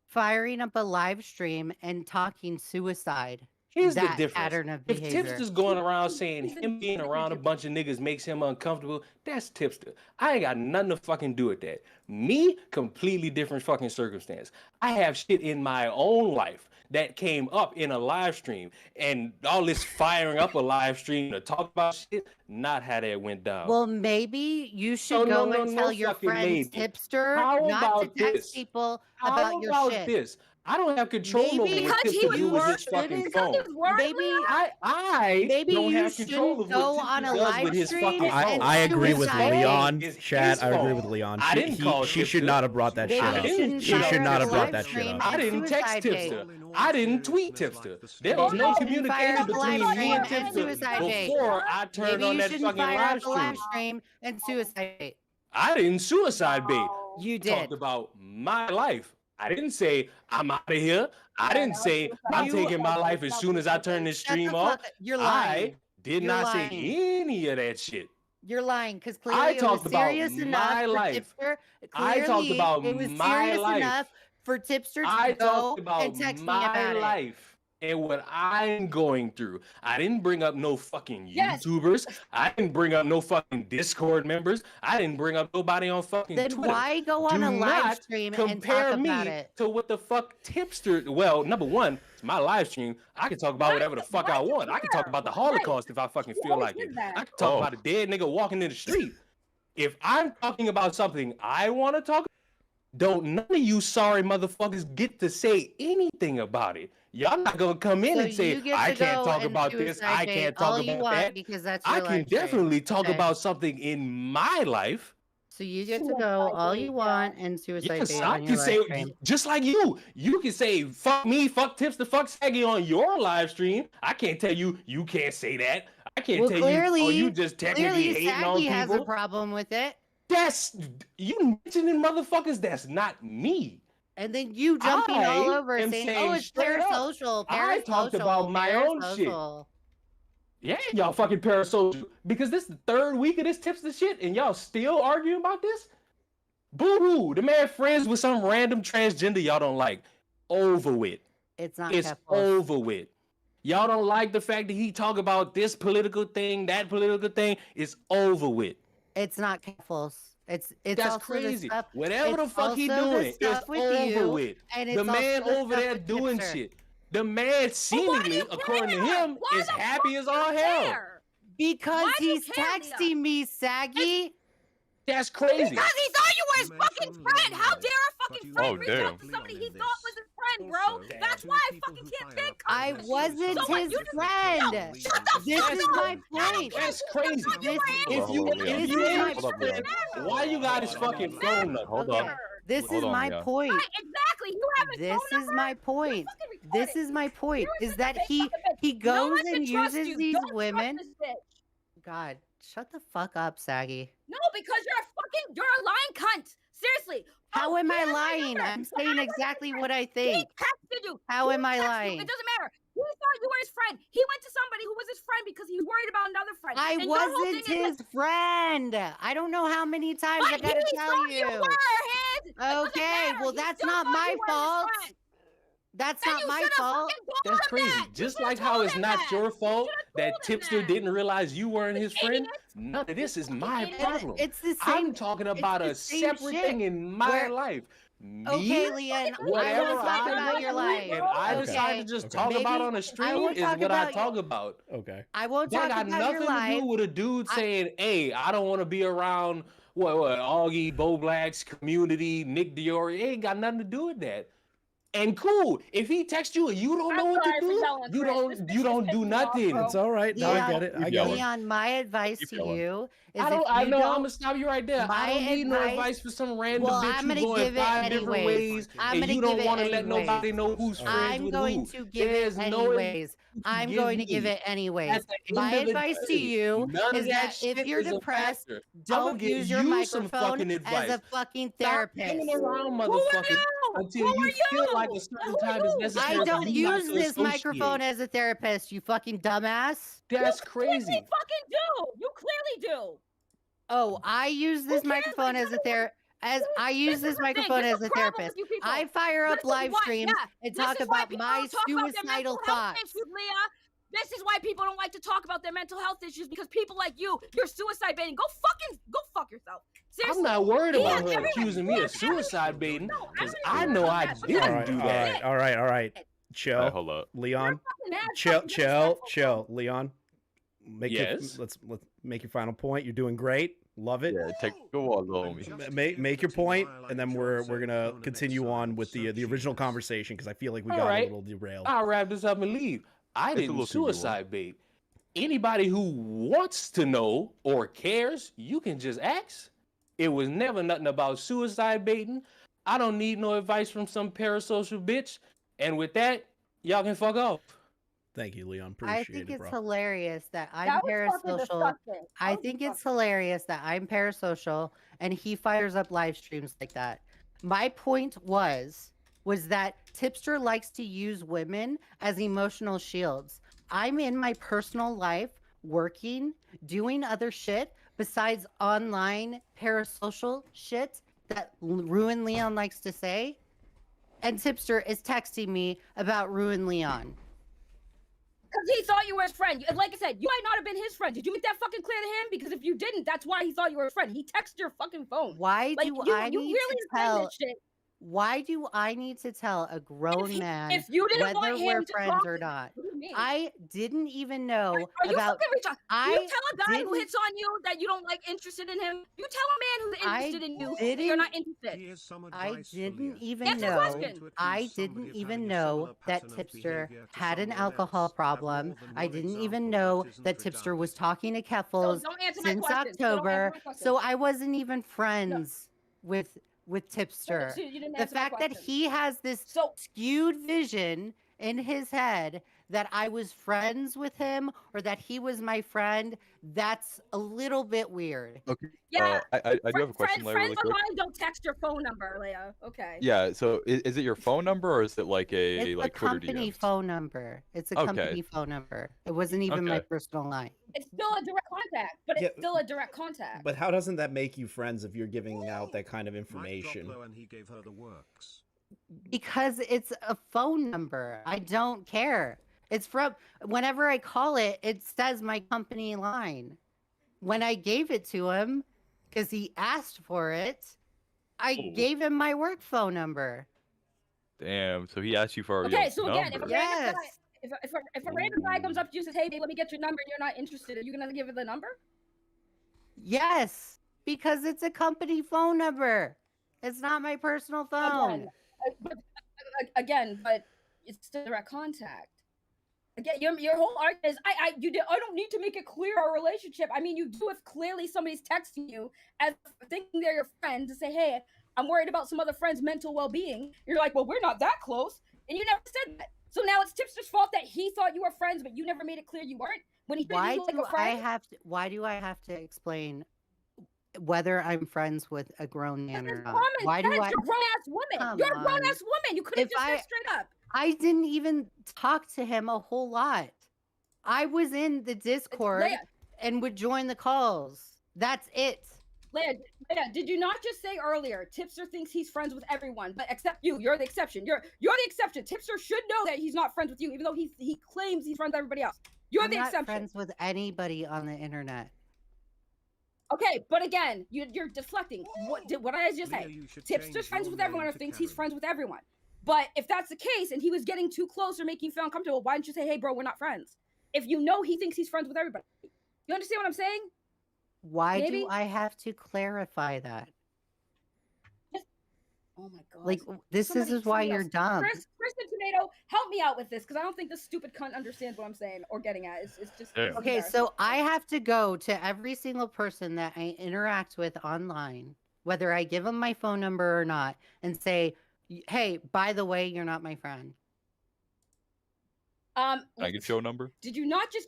Firing up a live stream and talking suicide. Here's that the difference. pattern of If behavior. Tipster's going around saying him being around a bunch of niggas makes him uncomfortable, that's Tipster. I ain't got nothing to fucking do with that. Me, completely different fucking circumstance. I have shit in my own life that came up in a live stream, and all this firing up a live stream to talk about shit, not how that went down. Well, maybe you should No, go and tell your fucking friends, maybe. Tipster, How not to about text this? people How about your about shit. this? I don't have control over Maybe what because he Tipster was do with his worried. fucking Because phone. he was worried. Maybe I Maybe don't you have control shouldn't of go what on a Tipster does live with his stream fucking and phone. I agree with suicide. Leon. It's Chad, his I agree fault. with Leon. I didn't call She should Tipster. not have brought that Maybe shit you up. shouldn't She fire should not up have a brought live that shit stream up. I and didn't text suicide Tipster. bait. I didn't tweet Tipster. There was Maybe no you shouldn't fire communication up a live between me stream and and Tipster suicide bait. before I turned Maybe on you that shouldn't fucking fire live up a live stream. stream and suicide bait. I didn't suicide bait. You I did. talked about my life. I didn't say I'm out of here. I didn't say I'm You- taking my life as soon as I turn this Shut the stream off. fuck up. You're I lying. did You're not lying. say any of that shit. You're lying because I clearly it talked was about serious enough my for life. Tipster. I talked Clearly, about it was my serious life. enough for Tipster to I go talked and about text me my about it. life and what I'm going through. I didn't bring up no fucking Yes. YouTubers. I didn't bring up no fucking Discord members. I didn't bring up nobody on fucking Then Twitter. why go on Do a live not stream and compare talk me about it? to what the fuck Tipster. Well, number one, it's my live stream. I can talk about whatever the fuck I Why do you want. I can talk care? about the Right. Holocaust if I fucking You feel always like it. did that. I can talk Oh. about a dead nigga walking in the street. If I'm talking about something I want to talk, don't none of you sorry motherfuckers get to say anything about it. Y'all not gonna come in So and say you get I to can't go talk and about this. suicide I bait can't all talk you about want that. because that's I your can live stream. definitely talk Okay. about something in my life. So you get to go all you want and suicide Yes, bait I on can your say live stream. just like you. You can say fuck me, fuck Tipster, fuck Saggy on your live stream. I can't tell you you can't say that. I can't Well, tell clearly, you. Oh, you just technically clearly hating on Saggy has a people. problem with it, That's you mentioning motherfuckers. That's not me. and then you jumping all I over am saying, saying "Oh, it's straight up, parasocial." I talked about my own shit. parasocial." Yeah, y'all fucking parasocial. Because this is the third week of this Tipster shit, and y'all still arguing about this? Boo-hoo. The man friends with some random transgender y'all don't like. Over with. It's not It's Keffels. over with. Y'all don't like the fact that he talk about this political thing, that political thing. It's over with. It's not Keffels. It's That's also the crazy. stuff- Whatever the it's fuck he also the doing, it's stuff with over you, with. and The it's also man the over stuff there with doing Tipster. shit. The man seemingly, you according to care? him, Why is the happy fuck as do all you hell. care? Because Why do you he's care, Leah? texting me, Saggy. That's crazy. Because he thought you were his fucking friend. How dare a fucking friend Oh, reach damn. out to somebody he thought was his friend, bro? That's why I fucking can't take I wasn't So what, his you just- friend. Shut the This fuck is up. my point. That's crazy. This- If you Hold on, if This you is ain't my his Hold on, friend, why you got his fucking phone number? Hold Okay, on. this Hold is on, my Leah. point. Right, exactly. You have his This phone is number? my point. You're fucking This retarded. is my point. You're Is that such a he bitch. he No goes one and can trust uses you. these Don't trust women. this bitch. God, shut the fuck up, Saggy. No, because you're a lying cunt. Seriously. How Oh, am I here's my lying? number. I'm When saying I was exactly your what I friend, he think. texted you. How He am I texted you. lying? It doesn't matter. He thought you were his friend. He went to somebody who was his friend because he was worried about another friend. I And your whole wasn't thing is his friend. I don't know how many times I But gotta he tell thought you. you were his. It doesn't Okay, matter. well He that's still not thought my you were his fault. friend. That's Then not you my should've fault. fucking told That's him crazy. that. You Just should've like how told it's him not that. your You fault should've that told him Tipster that. didn't realize you weren't his friend. Idiot. None of this is my Idiot. problem. It's the same. I'm talking about the a same separate shit. thing in my Where- life. Me, Okay, Leanne, I whatever won't talk I about your went life. through and I Okay. decide to just talk Maybe about on a I stream won't is talk what I about talk about. Okay. I won't That talk got about nothing your to life. do with a dude I- saying, "Hey, I don't want to be around what Augie, Bo Black's community, Nick Deorio." It ain't got nothing to do with that. And cool, if he texts you and you don't know I'm what to sorry for do, yelling, you Chris. don't This you bitch don't just do pissed me off, nothing. bro. It's all right. No, I Leon, get it. I Keep get yelling. it. Leon, my advice Keep to yelling. you is I don't. if I you know. I'm don't, gonna stop you right there. my I don't need no advice- advice for some random Well, bitch I'm who gonna going give it 5 different anyways. ways, I'm and gonna you give don't it want to let anyways. nobody know who's friends I'm with going who. to give There's it no anyways. I'm give going to give me. it anyways. At the My end of the advice to day, you none is of that shit if you're is a depressed, factor. I'ma don't give use your you some microphone fucking as advice. a fucking Stop therapist. hanging around Who are motherfuckers you? until Who you are feel you? like a certain Who are time is you? necessary. I for don't you not use to this associate. microphone as a therapist, you fucking dumbass. That's You crazy. clearly fucking do. You clearly do. Oh, I use this cares? microphone Like, as a I don't I use This this is the thing. microphone This as is a the problem therapist. with you people. I fire up This is live why- streams yeah, and this talk is why about people my don't talk about their suicidal mental health thoughts. issues, Leah. This is why people don't like to talk about their mental health issues because people like you're suicide baiting. Go fuck yourself. Seriously. I'm not worried He about has her every- accusing he me of has every- suicide baiting No, because I I don't know know I about that. didn't All right, do all that. right, all right, all right. Chill, Alright, hold up. Leon. Fucking ass Chill, fucking chill, disrespectful, chill, Leon. Make Yes? let's make your final point. You're doing great. Love it. Yeah, go on, homie. Make your point, and then we're gonna continue on with the original conversation because I feel like we got a Alright. little derailed. I'll wrap this up and leave. I It's a didn't little too good, suicide bait. Anybody who wants to know or cares, you can just ask. It was never nothing about suicide baiting. I don't need no advice from some parasocial bitch. And with that, y'all can fuck off. Thank you, Leon. I Appreciate think it, it's bro. hilarious that I'm That was fucking parasocial. disgusting. I That was think it's disgusting. hilarious that I'm parasocial and he fires up live streams like that. My point was that Tipster likes to use women as emotional shields. I'm in my personal life working, doing other shit besides online parasocial shit that Ruin Leon likes to say. And Tipster is texting me about Ruin Leon. Because he thought you were his friend. Like I said, you might not have been his friend. Did you make that fucking clear to him? Because if you didn't, that's why he thought you were his friend. He texted your fucking phone. Why Like, do you I need really to defend tell? this shit. Why do I need to tell a grown man If you didn't whether want him we're to friends talk or to not? What do you mean? I didn't even know Are you about. fucking retarded? I You tell a guy who didn't- hits on you that you don't like interested in him. You tell a man who's I interested in you that you're not interested. I didn't even Answer the know. question. I didn't even know that Tipster had an alcohol problem. I didn't even know that Tipster was talking to Keffels Don't answer my since question. Don't answer October. my question. So I wasn't even friends with Tipster. So you didn't The answer my fact that question. he has this So skewed vision in his head that I was friends with him or that he was my friend, that's a little bit weird. Okay. yeah, I do have a question, Leigha, friends really quick. online don't text your phone number, Leia. Okay. Yeah, so is it your phone number or is it like a It's like a Twitter company DMs? phone number. It's a Okay. company phone number. It wasn't even my Okay. personal line. It's still a direct contact, but it's Yeah, still a direct contact. But how doesn't that make you friends if you're giving out that kind of information? And he gave her the works. Because it's a phone number. I don't care. It's from whenever I call it, it says my company line. When I gave it to him, because he asked for it, I Oh. gave him my work phone number. Damn, so he asked you for Okay, your so again, if a number. random guy, Yes. if a random guy comes up to you and says, "Hey, babe, let me get your number," and you're not interested, are you gonna give it the number? Yes. Because it's a company phone number. It's not my personal phone. Again, but it's still direct contact. Again, your whole argument is I don't need to make it clear our relationship. I mean, you do if clearly somebody's texting you as thinking they're your friend to say, hey, I'm worried about some other friend's mental well-being. You're like, well, we're not that close, and you never said that. So now it's Tipster's fault that he thought you were friends, but you never made it clear you weren't. When he treated you like a friend. Why do I have to explain whether I'm friends with a grown man or not? Why do I? You're a grown-ass woman. You're a grown-ass woman. You could have just said straight up. I didn't even talk to him a whole lot. I was in the Discord and would join the calls. That's it. Leigha, did you not just say earlier, Tipster thinks he's friends with everyone, but except you? You're the exception. You're the exception. Tipster should know that he's not friends with you, even though he claims he's friends with everybody else. You're the exception. I'm not friends with anybody on the internet. Okay, but again, you're deflecting. What did I just say? Tipster's friends with everyone or thinks he's friends with everyone. But if that's the case and he was getting too close or making you feel uncomfortable, why didn't you say, hey, bro, we're not friends? If you know he thinks he's friends with everybody. You understand what I'm saying? Why do I have to clarify that? Oh my God. Like, this is why you're dumb. Chris and Tomato, help me out with this, because I don't think this stupid cunt understands what I'm saying or getting at. It's just... Okay, so I have to go to every single person that I interact with online, whether I give them my phone number or not, and say, hey, by the way, you're not my friend. Can I get your number? Did you not just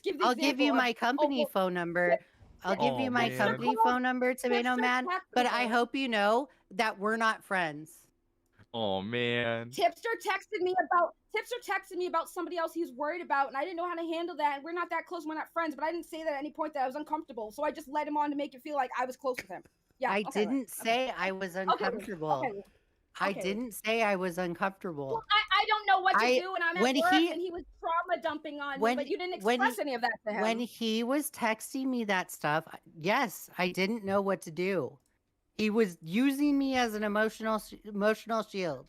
give the I'll give you my company phone number. I'll give you my company phone number, Tomato Man, but I hope you know that we're not friends. Oh man. Tipster texted me about somebody else he's worried about, and I didn't know how to handle that. And we're not that close, we're not friends, but I didn't say that at any point that I was uncomfortable. So I just led him on to make it feel like I was close with him. Yeah. I didn't say I was uncomfortable. Okay. I didn't say I was uncomfortable. Well, I don't know what to do, and I'm at work, and he was trauma dumping on me, but you didn't express any of that to him. When he was texting me that stuff, yes, I didn't know what to do. He was using me as an emotional shield.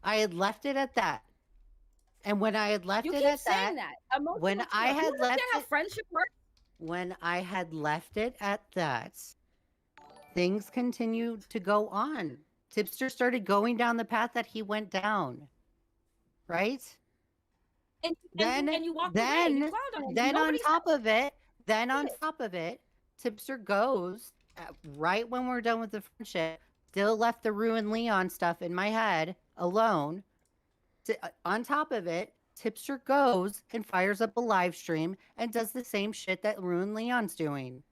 I had left it at that. And when I had left it at that, when I had left it, friendship works. When I had left it at that, things continued to go on. Tipster started going down the path that he went down, right? And you walked away, and you clowned on him. Then on top of it, Tipster goes right when we're done with the friendship. Still left the Ruin Leon stuff in my head alone. On top of it, Tipster goes and fires up a live stream and does the same shit that Ruin Leon's doing.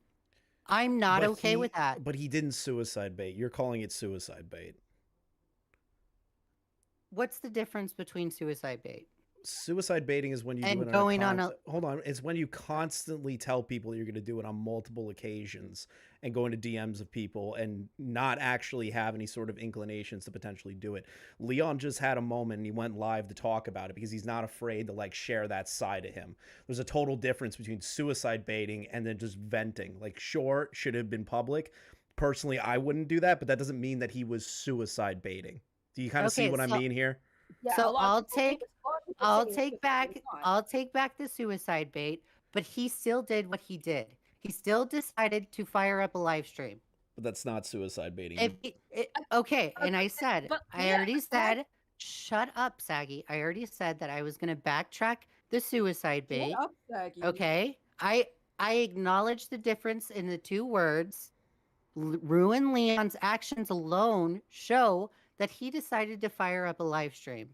I'm not okay with that. But he didn't suicide bait. You're calling it suicide bait. What's the difference between suicide bait? Suicide baiting is when you do it hold on. It's when you constantly tell people you're going to do it on multiple occasions and go into DMs of people and not actually have any sort of inclinations to potentially do it. Leon just had a moment and he went live to talk about it because he's not afraid to like share that side of him. There's a total difference between suicide baiting and then just venting. Like, sure, should have been public. Personally, I wouldn't do that, but that doesn't mean that he was suicide baiting. Do you kind of see what I mean here? Yeah, so I'll take back the suicide bait, but he still did what he did. He still decided to fire up a live stream. But that's not suicide baiting. Okay, and I said, already said, shut up, Saggy. I already said that I was going to backtrack the suicide bait. Shut up, Saggy. Okay, I acknowledge the difference in the two words. Ruin Leon's actions alone show that he decided to fire up a live stream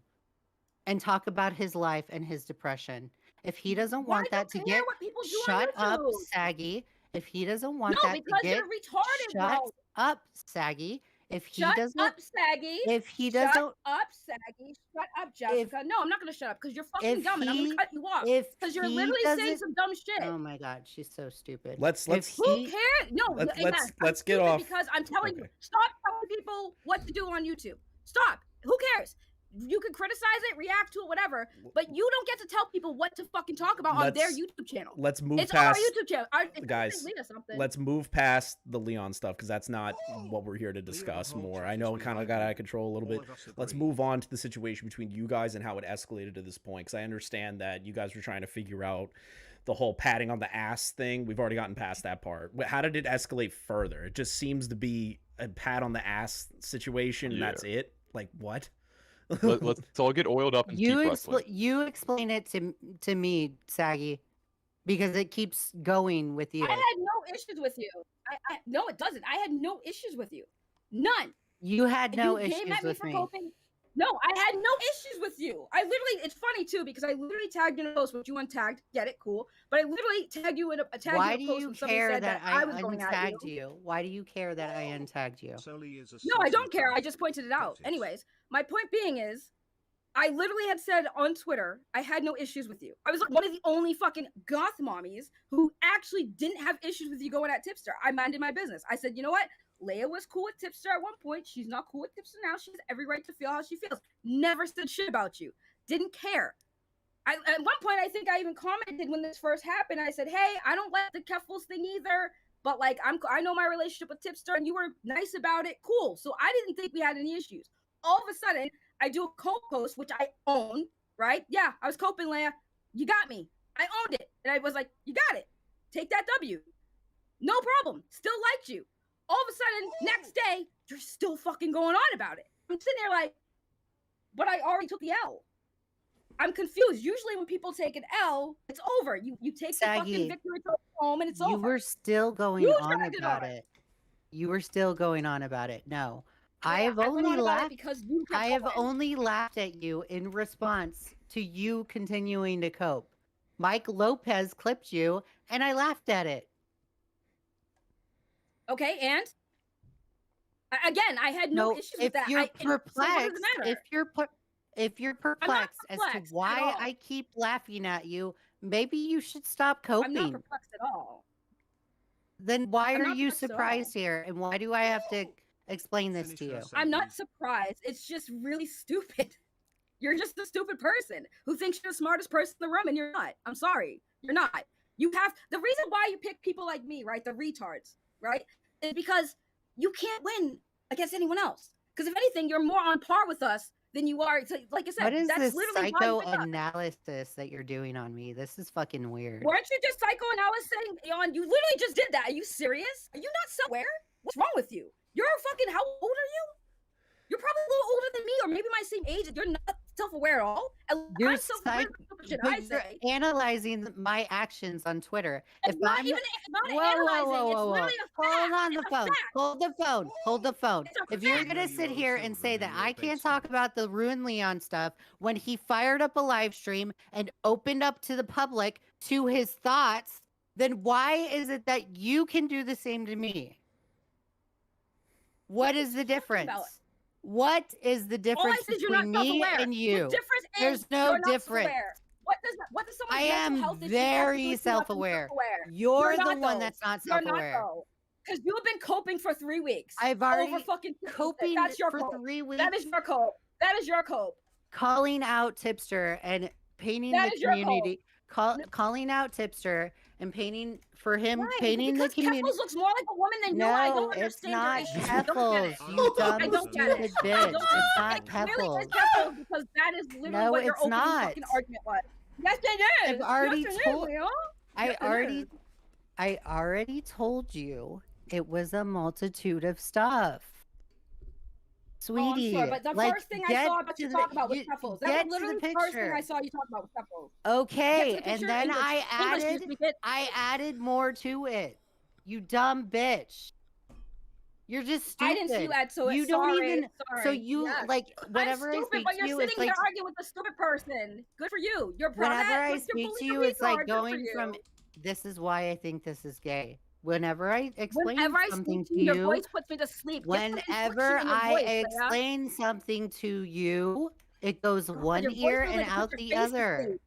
and talk about his life and his depression. If he doesn't want that to get... Shut up, Saggy. If he doesn't want that to get... You're retarded, shut up, Saggy. If he doesn't... Shut up, Saggy. If he doesn't... Shut up, Saggy. Shut up, Jessica. No, I'm not going to shut up because you're fucking dumb and I'm going to cut you off. Because you're literally saying some dumb shit. Oh my God, she's so stupid. Who cares? No, let's get off. Because I'm telling you, stop telling people what to do on YouTube. Stop. Who cares? You can criticize it, react to it, whatever, but you don't get to tell people what to fucking talk about on their YouTube channel. Let's move past... It's on our YouTube channel. Guys, let's move past the Leon stuff, because that's not what we're here to discuss more. I know it kind of got out of control a little bit. Let's move on to the situation between you guys and how it escalated to this point, because I understand that you guys were trying to figure out the whole patting on the ass thing. We've already gotten past that part. How did it escalate further? It just seems to be a pat on the ass situation, and that's it. Like what? Let's all get oiled up and keep wrestling. You explain it to me, Saggy, because it keeps going with you. I had no issues with you. No, it doesn't. I had no issues with you. None. You had no you issues came at me with for me. coping. No, I had no issues with you. I literally, it's funny too, because I literally tagged you in a post, which you untagged, get it, cool. But I literally tagged you in a post Why do you when somebody care said that I I was going at untagged you. you? Why do you care that I untagged you? No, I don't care. I just pointed it out. Anyways, my point being is, I literally had said on Twitter, I had no issues with you. I was like one of the only fucking goth mommies who actually didn't have issues with you going at Tipster. I minded my business. I said, you know what? Leigha was cool with Tipster at one point. She's not cool with Tipster now. She has every right to feel how she feels. Never said shit about you. Didn't care. At one point, I think I even commented when this first happened. I said, hey, I don't like the Keffels thing either. But like, I know my relationship with Tipster and you were nice about it. Cool. So I didn't think we had any issues. All of a sudden, I do a cope post, which I own, right? Yeah, I was coping, Leigha. You got me. I owned it. And I was like, you got it. Take that W. No problem. Still liked you. All of a sudden, next day, you're still fucking going on about it. I'm sitting there like, but I already took the L. I'm confused. Usually when people take an L, it's over. You take Saggy, the fucking victory trophy home and it's over. You were still going on about it. You were still going on about it. No. I have only laughed because I have only laughed at you in response to you continuing to cope. Mike Lopez clipped you and I laughed at it. Okay, and again, I had no issues with that. If you're perplexed, if you're perplexed as to why I keep laughing at you, maybe you should stop coping. I'm not perplexed at all. Then why are you surprised here? And why do I have to explain this to you? I'm not surprised. It's just really stupid. You're just a stupid person who thinks you're the smartest person in the room, and you're not. I'm sorry. You're not. You have the reason why you pick people like me, right? The retards, right? Is because you can't win against anyone else. Because if anything, you're more on par with us than you are. Like I said, what is that's this literally why you pick us. psychoanalysis that you're doing on me? This is fucking weird. Weren't you just psychoanalyzing on? You literally just did that. Are you serious? Are you not self-aware? What's wrong with you? You're fucking, how old are you? You're probably a little older than me, or maybe my same age, and you're not self-aware at all. You're analyzing my actions on Twitter. It's if not I'm even not analyzing. It's literally a fact. Hold on the phone. Hold the phone. Hold the phone. If you're gonna sit here and say that I can't talk about the Ruin Leon stuff when he fired up a live stream and opened up to the public to his thoughts, then why is it that you can do the same to me? What is the difference? What is the difference between me and you? There's no difference. What does someone I am very self-aware. You're the one that's not self-aware. Because you have been coping for 3 weeks. I've already coping for 3 weeks. That is your cope. That is your cope. Calling out Tipster and painting the community. Calling out Tipster and painting for him, painting the community. Keffels looks more like a woman than you. I don't understand. It's not Keffels. You dumb stupid bitch. It's not Keffels. Because that is literally what your opening fucking argument was. Yes, it is. I've already told. I already told you it was a multitude of stuff. Sweetie, but the first thing I saw about you talk about was Keffels. That was literally the first thing I saw you talk about was Keffels. Okay, and then I added more to it. You dumb bitch. You're just stupid. I didn't see you add to it. You don't even. So you like whenever I'm stupid, I speak to you, it's like arguing with a stupid person. Good for you. You're proud. Whenever I speak to you, it's like going from. This is why I think this is gay. Whenever I explain something to you, your voice puts me to sleep. Whenever I explain something to you, it goes one ear and out the other.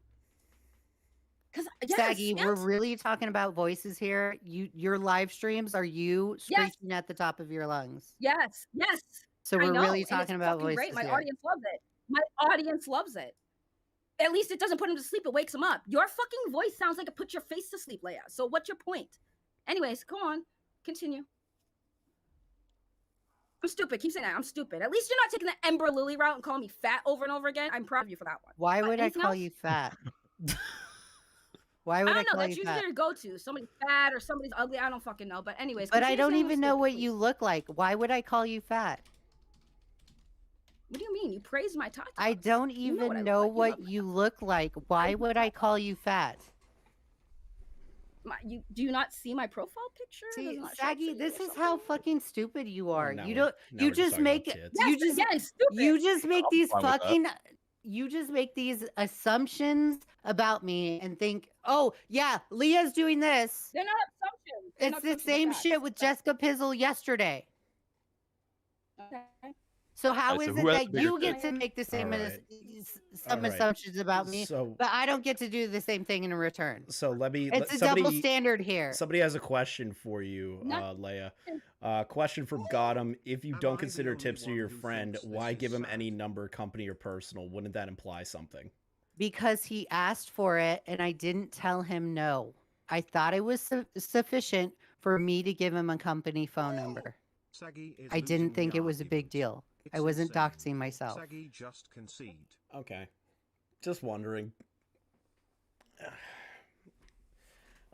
Saggy, we're really talking about voices here. Your live streams are you screeching at the top of your lungs. Yes. So we're really talking about voices. Great. My audience loves it. My audience loves it. At least it doesn't put him to sleep. It wakes him up. Your fucking voice sounds like it puts your face to sleep, Leigha. So what's your point? Anyways, go on. Continue. I'm stupid. Keep saying that. I'm stupid. At least you're not taking the Ember Lily route and calling me fat over and over again. I'm proud of you for that one. Why would I call you fat? Why would I I, don't know. call That's you usually fat? their go-to. Somebody's fat or somebody's ugly. I don't fucking know. But anyways, But I continue don't saying even the know shit, what please. you look like. Why would I call you fat? What do you mean? You praise my tatas. I don't You know what I even look know like. You what love my you look like. Why would I call you fat? do you not see my profile picture? Does See, it not show up Saggy, for you this or is how something? fucking stupid you are. now You we're- don't. now You we're just just talking make about it. tits. Yes, You just. again, stupid. You just make these fine with that. fucking. You just make these assumptions about me and think, oh yeah, Leah's doing this. They're not assumptions. They're It's not the assumptions, they're same facts. shit with Jessica Pizzle yesterday. Okay. So how Alright, is so it who has that the bigger you get tits? to make the same Alright. some Alright. assumptions about me, So but I don't get to do the same thing in return? let me. It's a somebody, double standard here. Somebody has a question for you, Not- Leia. Question from Gotham. If you Am don't I the consider only Tipster one your who friend, thinks this why is give him sad? any number, company, or personal? Wouldn't that imply something? Because he asked for it and I didn't tell him no. I thought it was sufficient for me to give him a company phone number. Saggy is I didn't losing think the it was a big argument. deal. I It's wasn't insane. doxing myself. Saggy, just concede. Okay. Just wondering.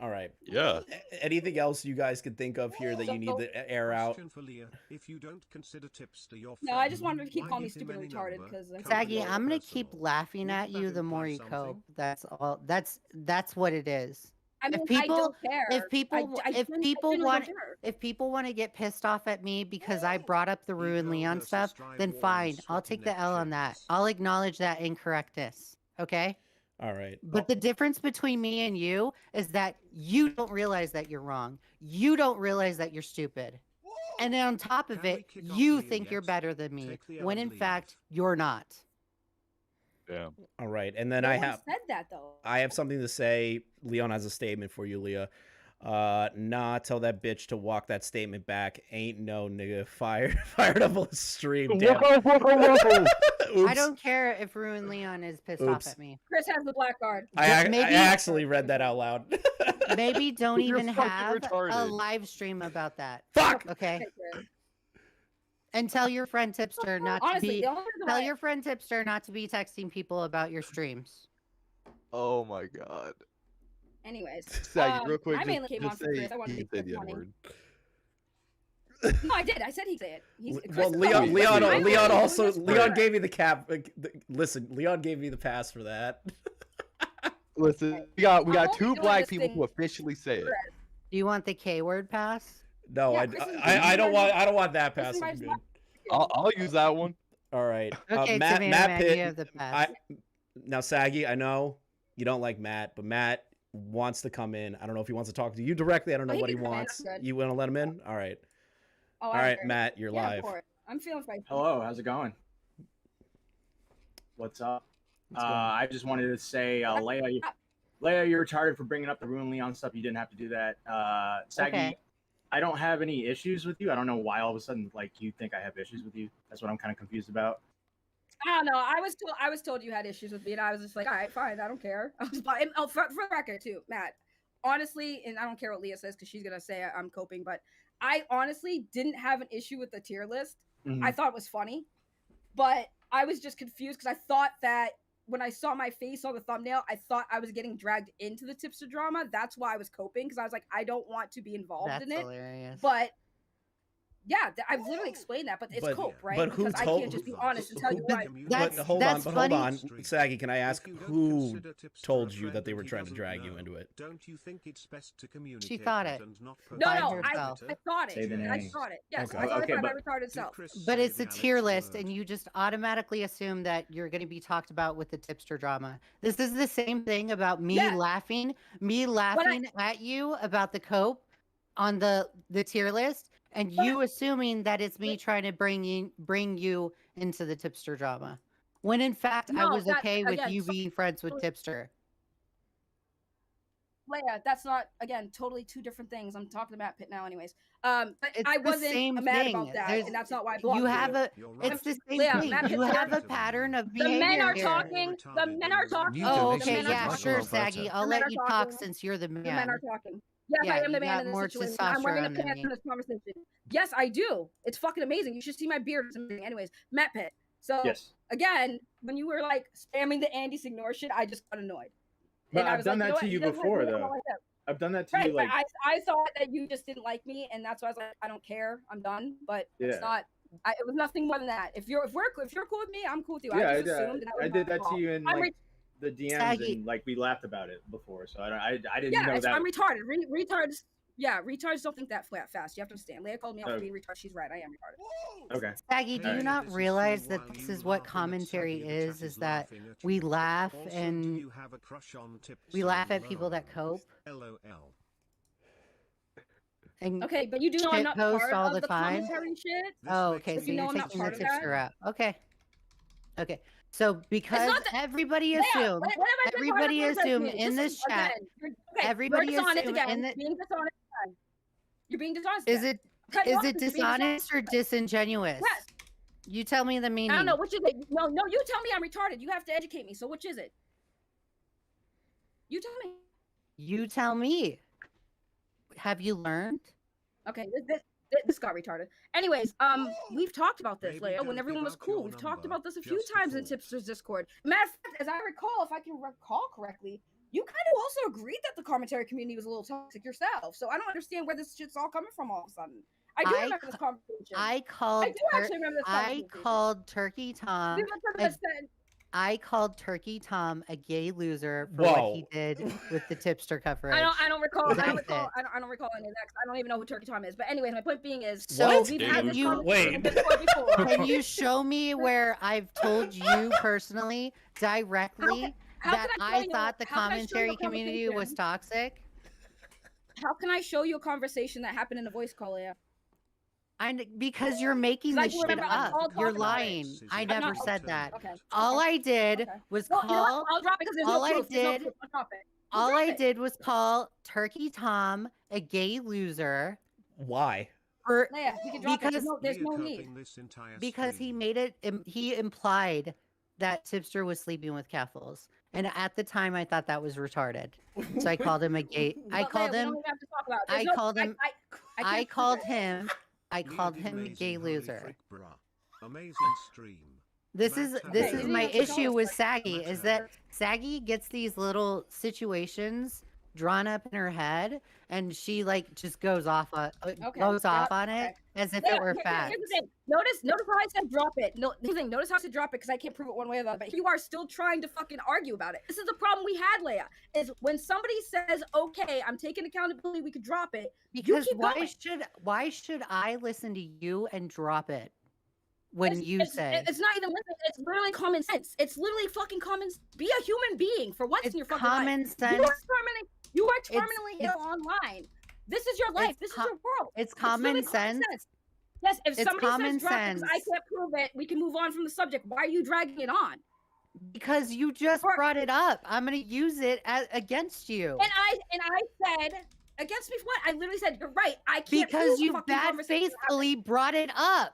All right. Yeah. Anything else you guys could think of here that you need to air out? Question for Leah. If you don't consider Tipster your No, I friend, just wanted to keep why calling me give him stupid and any retarded number, because company, Saggy, or I'm gonna keep personal? laughing at Wouldn't you that the more imply you something? cope. That's all. That's what it is. I mean, If people- I don't care. If people I if genuinely people don't want care. if people want to get pissed off at me because I brought up the Rue and Ego Leon versus stuff, Strive then War fine. and I'll sweaty take the neck L on that. chins. I'll acknowledge that incorrectness. Okay? All right. But the difference between me and you is that you don't realize that you're wrong. You don't realize that you're stupid. And then on top of Can we it, kick off you Leah think you're yet? better than me, Take the L when and in leave. fact you're not. Yeah. All right. And then No I one have said that though. I have something to say. Leon has a statement for you, Leah. Nah, tell that bitch to walk that statement back. Ain't no nigga fired up on stream. Damn. I Oops. don't care if Rue and Leon is pissed off Oops. at me. Chris has the black card. I Maybe- actually read that out loud. Maybe don't You're even fucking have a retarded. live stream about that. Fuck. Okay? Okay, Chris. And tell your friend Tipster not Honestly, to be the only reason tell why- your friend Tipster not to be texting people about your streams. Oh my god. Anyways, Saggy, real quick. I mainly came on just for say Chris. I wanted he to said be the funny. N-word. No, I did. I said he'd say it. Chris Well, is Leon, always Leon, listening. I'm Leon always also, doing this for Leon Chris. gave me the cap. Listen, Leon gave me the pass for that. Listen, we got I'm only two doing black this people thing who officially say it. Do you want the K word pass? No, Yeah, I, Chris is I don't doing want, it. I don't want that Chris pass. is I'm right. good. I'll use that one. All right, Okay, Matt, Savannah Matt Man, Pitt. you have the pass. Now, Saggy, I know you don't like Matt, but Matt wants to come in. I don't know if he wants to talk to you directly. I don't know he what he can come in, wants. I'm good. You want to let him in? All right. Oh, All I right, agree. Matt, you're Yeah, live. for it. I'm feeling spicy. Hello, how's it going? What's up? What's going on? I just wanted to say, Leia, you're retarded for bringing up the Rue and Leon stuff. You didn't have to do that. Saggy, Okay. I don't have any issues with you. I don't know why all of a sudden, like, you think I have issues with you. That's what I'm kind of confused about. I don't know. I was told you had issues with me, and I was just like, all right, fine, I don't care. I was, and, oh, for the record too, Matt. Honestly, and I don't care what Leah says because she's gonna say I'm coping, but I honestly didn't have an issue with the tier list. Mhm. I thought it was funny, but I was just confused because I thought that when I saw my face on the thumbnail, I thought I was getting dragged into the tipster drama. That's why I was coping because I was like, I don't want to be involved That's in it. hilarious. But yeah, I've literally explained that, but it's But- cope, right? but who because I told- can't just be honest and tell you But- what. That's- but hold that's on, funny. Saggy, can I ask If you don't who consider Tipster told a you friend that they and were he trying to doesn't drag you know, into it? Don't you think it's best to communicate thought that it. and not No, By no, herself. I thought Say it. the I names. thought it. Yes, Okay. I thought Okay, it by but- retarded Did self. Chris But say it's the a tier Alex list, word? and you just automatically assume that you're going to be talked about with the tipster drama. This is the same thing about me Yeah. laughing at you about the cope on the tier list, and you assuming that it's me trying to bring you into the tipster drama. When in fact, I No, was that- okay with again, you so- being friends with tipster. Leia, that's not again totally two different things. I'm talking about Pitt now, anyways. But It's I the wasn't same mad thing. about that, There's- and that's not why I blocked You have a. You're right. It's the same Leah, thing. Matt You Pitt's have a here. pattern of The behavior men are here. talking. The men are talking. Oh, The okay, men are yeah, talking. sure, Saggy. I'll The men let are you talk talking. since you're the The men man. are talking. Yes, Yeah, I am you the man got in this more situation. I'm wearing a testosterone than pants me. in this conversation. Yes, I do. It's fucking amazing. You should see my beard. It's amazing. Anyways, Matt Pitt. So Yes. again, when you were like spamming the Andy Signor shit, I just got annoyed. But and I I've was done like, that to you you know what? He before, doesn't like me, I though. don't like that. I've done that to Right, you, like, but I thought that you just didn't like me, and that's why I was like, I don't care, I'm done. But it's Yeah. not. It was nothing more than that. If you're cool with me, I'm cool with you. yeah, I just assumed that I was did my that to fault. you in I'm like the DMs, Saggy. and like we laughed about it before. So I didn't Yeah, know that. I'm retarded. Retards. Yeah, retards don't think that fast. You have to understand. Leigha called me out for Oh. being retarded. She's right. I am retarded. Okay. Saggy, do you Alright. not realize that this is what commentary is that we laugh and we laugh at people that cope? LOL. And Okay, but you do know I'm not Shitpost part all of the the time? commentary shit. Oh, okay, makes so me know you're I'm not taking the part of that? tipster out. Okay. Okay. So because not that- everybody Leigha, assumed, what have I said everybody to assumed you? in this chat, You're everybody dishonest assumed again. in the, Being dishonest again. You're being dishonest. is again. it Cut you is off it because you're being dishonest or disingenuous? Yes. You tell me the meaning. I don't know which is it. No, you tell me I'm retarded. You have to educate me. So which is it? You tell me. You tell me. Have you learned? Okay, this got retarded. Anyways, we've talked about this, Maybe Leigha, when don't everyone give was out cool. your We've talked number about this a few just times in before. Tipster's Discord. Matter of fact, as I recall, if I can recall correctly, you kind of also agreed that the commentary community was a little toxic yourself. So I don't understand where this shit's all coming from all of a sudden. I do remember this conversation. I called I do actually remember this conversation. Turkey Tom. We went to this, I called Turkey Tom a gay loser for what he did with the tipster coverage. I don't recall. I That's don't recall. it. I don't recall any of that. 'Cause I don't even know who Turkey Tom is. But anyways, my point being is, So we've Can had this you- conversation Wait. before. Can you show me where I've told you personally, directly, how that can I I show you- thought the how can I show you a commentary community was conversation? toxic? How can I show you a conversation that happened in a voice call, Leigha? Because you're making Like, this you shit remember, I up. called You're talk about it. lying. I I'm never not- said that. Okay. All I did Okay. was Well, you know what? call. I'll drop it because there's all no I proof. There's no did- proof. I'll drop it. I'll All drop I it. did was call Turkey Tom a gay loser Why? for Leigha, we can drop it. because There's no need. because he made it. He implied that Tipster was sleeping with Keffels, and at the time I thought that was retarded. So I called him a gay. I But, called Leigha, we him. don't even have to talk about it. I There's no- called him- I I can't called prove it. him. I called him a gay loser. Amazing stream. This is Okay, my you have to issue with tell us, Saggy is that Saggy gets these little situations drawn up in her head, and she like just goes off on it as if it were fact. Here's the thing. Notice how I said drop it. No, here's the thing. Notice how I said drop it because I can't prove it one way or the other. But you are still trying to fucking argue about it. This is the problem we had, Leigha. Is when somebody says, "Okay, I'm taking accountability. We could drop it." Because keep going. why should I listen to you and drop it when you say it's not even listening. It's literally common sense. It's literally fucking common. Be a human being for once it's in your fucking common life. sense? You are terminally ill online. This is your life. This is your world. It's literally common sense. Yes, if It's somebody common says drop it because I sense. can't prove it, we can move on from the subject. Why are you dragging it on? Because you just brought it up. I'm gonna use it against you. And I said against me for what? I literally said you're right. I can't Because prove you fucking bad conversation faithfully brought it up.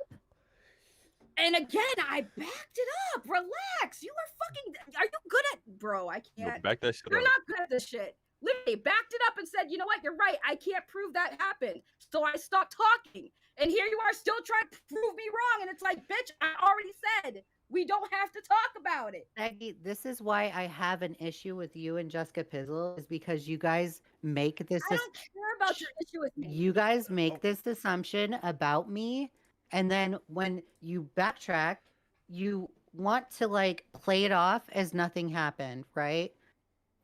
And again, I backed it up. Relax. You are fucking. Are you good at, bro? I can't. Back that shit You're up. not good at this shit. Literally backed it up and said, you know what? You're right. I can't prove that happened. So I stopped talking. And here you are still trying to prove me wrong. And it's like, bitch, I already said we don't have to talk about it. Maggie, this is why I have an issue with you and Jessica Pizzle, is because you guys make this. I don't care about your issue with me. You guys make this assumption about me, and then when you backtrack, you want to like play it off as nothing happened, right?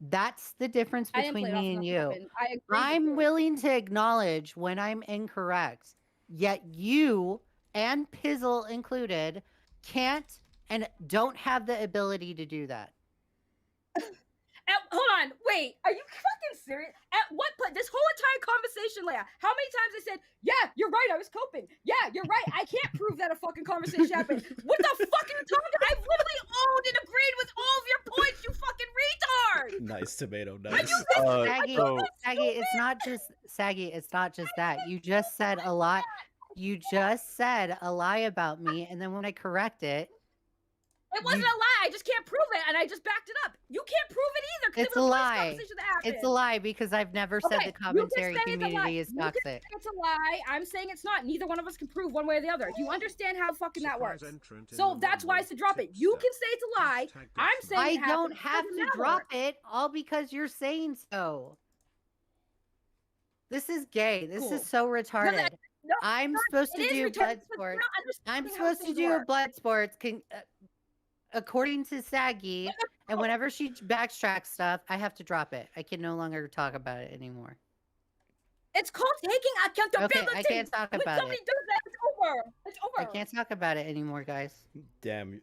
That's the difference I didn't between play it off me as and nothing you. happened. I agree with I'm you. willing to acknowledge when I'm incorrect, yet you and Pizzle included can't and don't have the ability to do that. Hold on, wait. Are you fucking serious? At what point? This whole entire conversation, Leigha. How many times I said, "Yeah, you're right. I was coping. Yeah, you're right. I can't prove that a fucking conversation happened." What the fuck are you talking? I've literally owned and agreed with all of your points. You fucking retard. Nice tomato. Nice. Saggy, it's not just Saggy. It's not just that. You just said a lot. You just said a lie about me, and then when I correct it, It wasn't a lie. I just can't prove it, and I just backed it up. You can't prove it either. 'Cause It's it a was lie. conversation that happened. It's a lie because I've never said Okay, the commentary you can say it's a lie. community is You can say toxic. it's a lie. I'm saying it's not. Neither one of us can prove one way or the other. Do you understand how fucking that works? So that's why I said drop it. You can say it's a lie. I'm saying I it don't happened. have Doesn't to matter. drop it all because you're saying so. This is gay. This Cool. is so retarded. No, I'm not. supposed It to is do retarded, blood but you're sports. not understanding I'm how supposed to things do work. blood sports. According to Saggy, and whenever she backtracks stuff, I have to drop it. I can no longer talk about it anymore. It's called taking accountability. Okay, I can't talk when about somebody it. does that, it's over. It's I over. can't talk about it anymore, guys. Damn.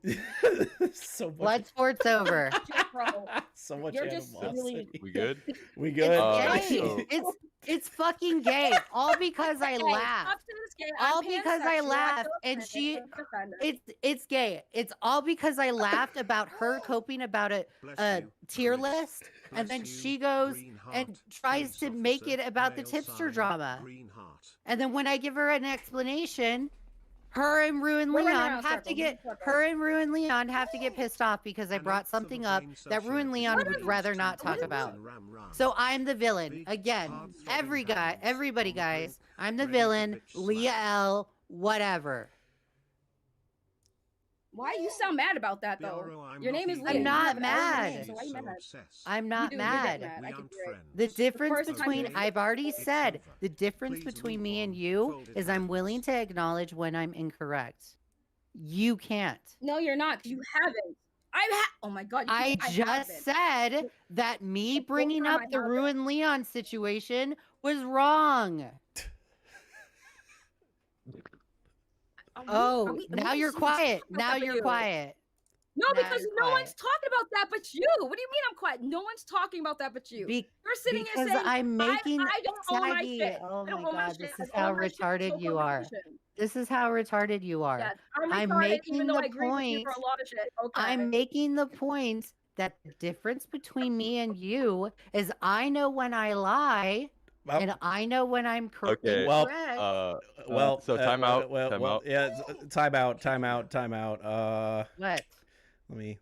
So much. Blood sports over. Bro, So much you're just animosity. really. We good? We good? It's gay. so- It's fucking gay. All because I Hey, laugh. stop saying it's gay. I'm All because I pansexual. laugh, feel and offended. she- I'm offended. It's gay. It's all because I laughed about her coping about a tier list, and then she goes and tries to make it about the tipster drama. And then when I give her an explanation, her and Ruin We're running Leon around have to circles. get pissed off because I brought something up that Ruin Leon would rather not talk about. So I'm the villain again. Everybody, guys, I'm the villain. Leah L. Whatever. Why you sound mad about that though? Your name is Leah. I'm You not have an argument mad. name, so why you mad? I'm not You do, you're getting mad. I can hear it. The difference first time between, you- I've already said, the difference between me and you is I'm willing to acknowledge when I'm incorrect. You can't. No, you're not. 'Cause you haven't. Oh my god. I just haven't. said that me bringing time up I the haven't. Ruin Leon situation was wrong. Oh, now you're quiet. Now you're quiet. No, Now because you're no quiet. one's talking about that but you. What do you mean I'm quiet? No one's talking about that but you. Be- You're sitting here because saying I'm making I don't own my Saggy. shit. Oh I don't my own my god, shit. this is I how own my shit. retarded No you are. conversation. This is how retarded you are. Yeah, I'm retarded, making even though the I agree with you point. for a lot of shit. Okay. I'm making the point that the difference between me and you is I know when I lie Well, and I know when I'm correct. Okay. Well, incorrect. so time out. Well, time well, out. yeah, time out. What? Let me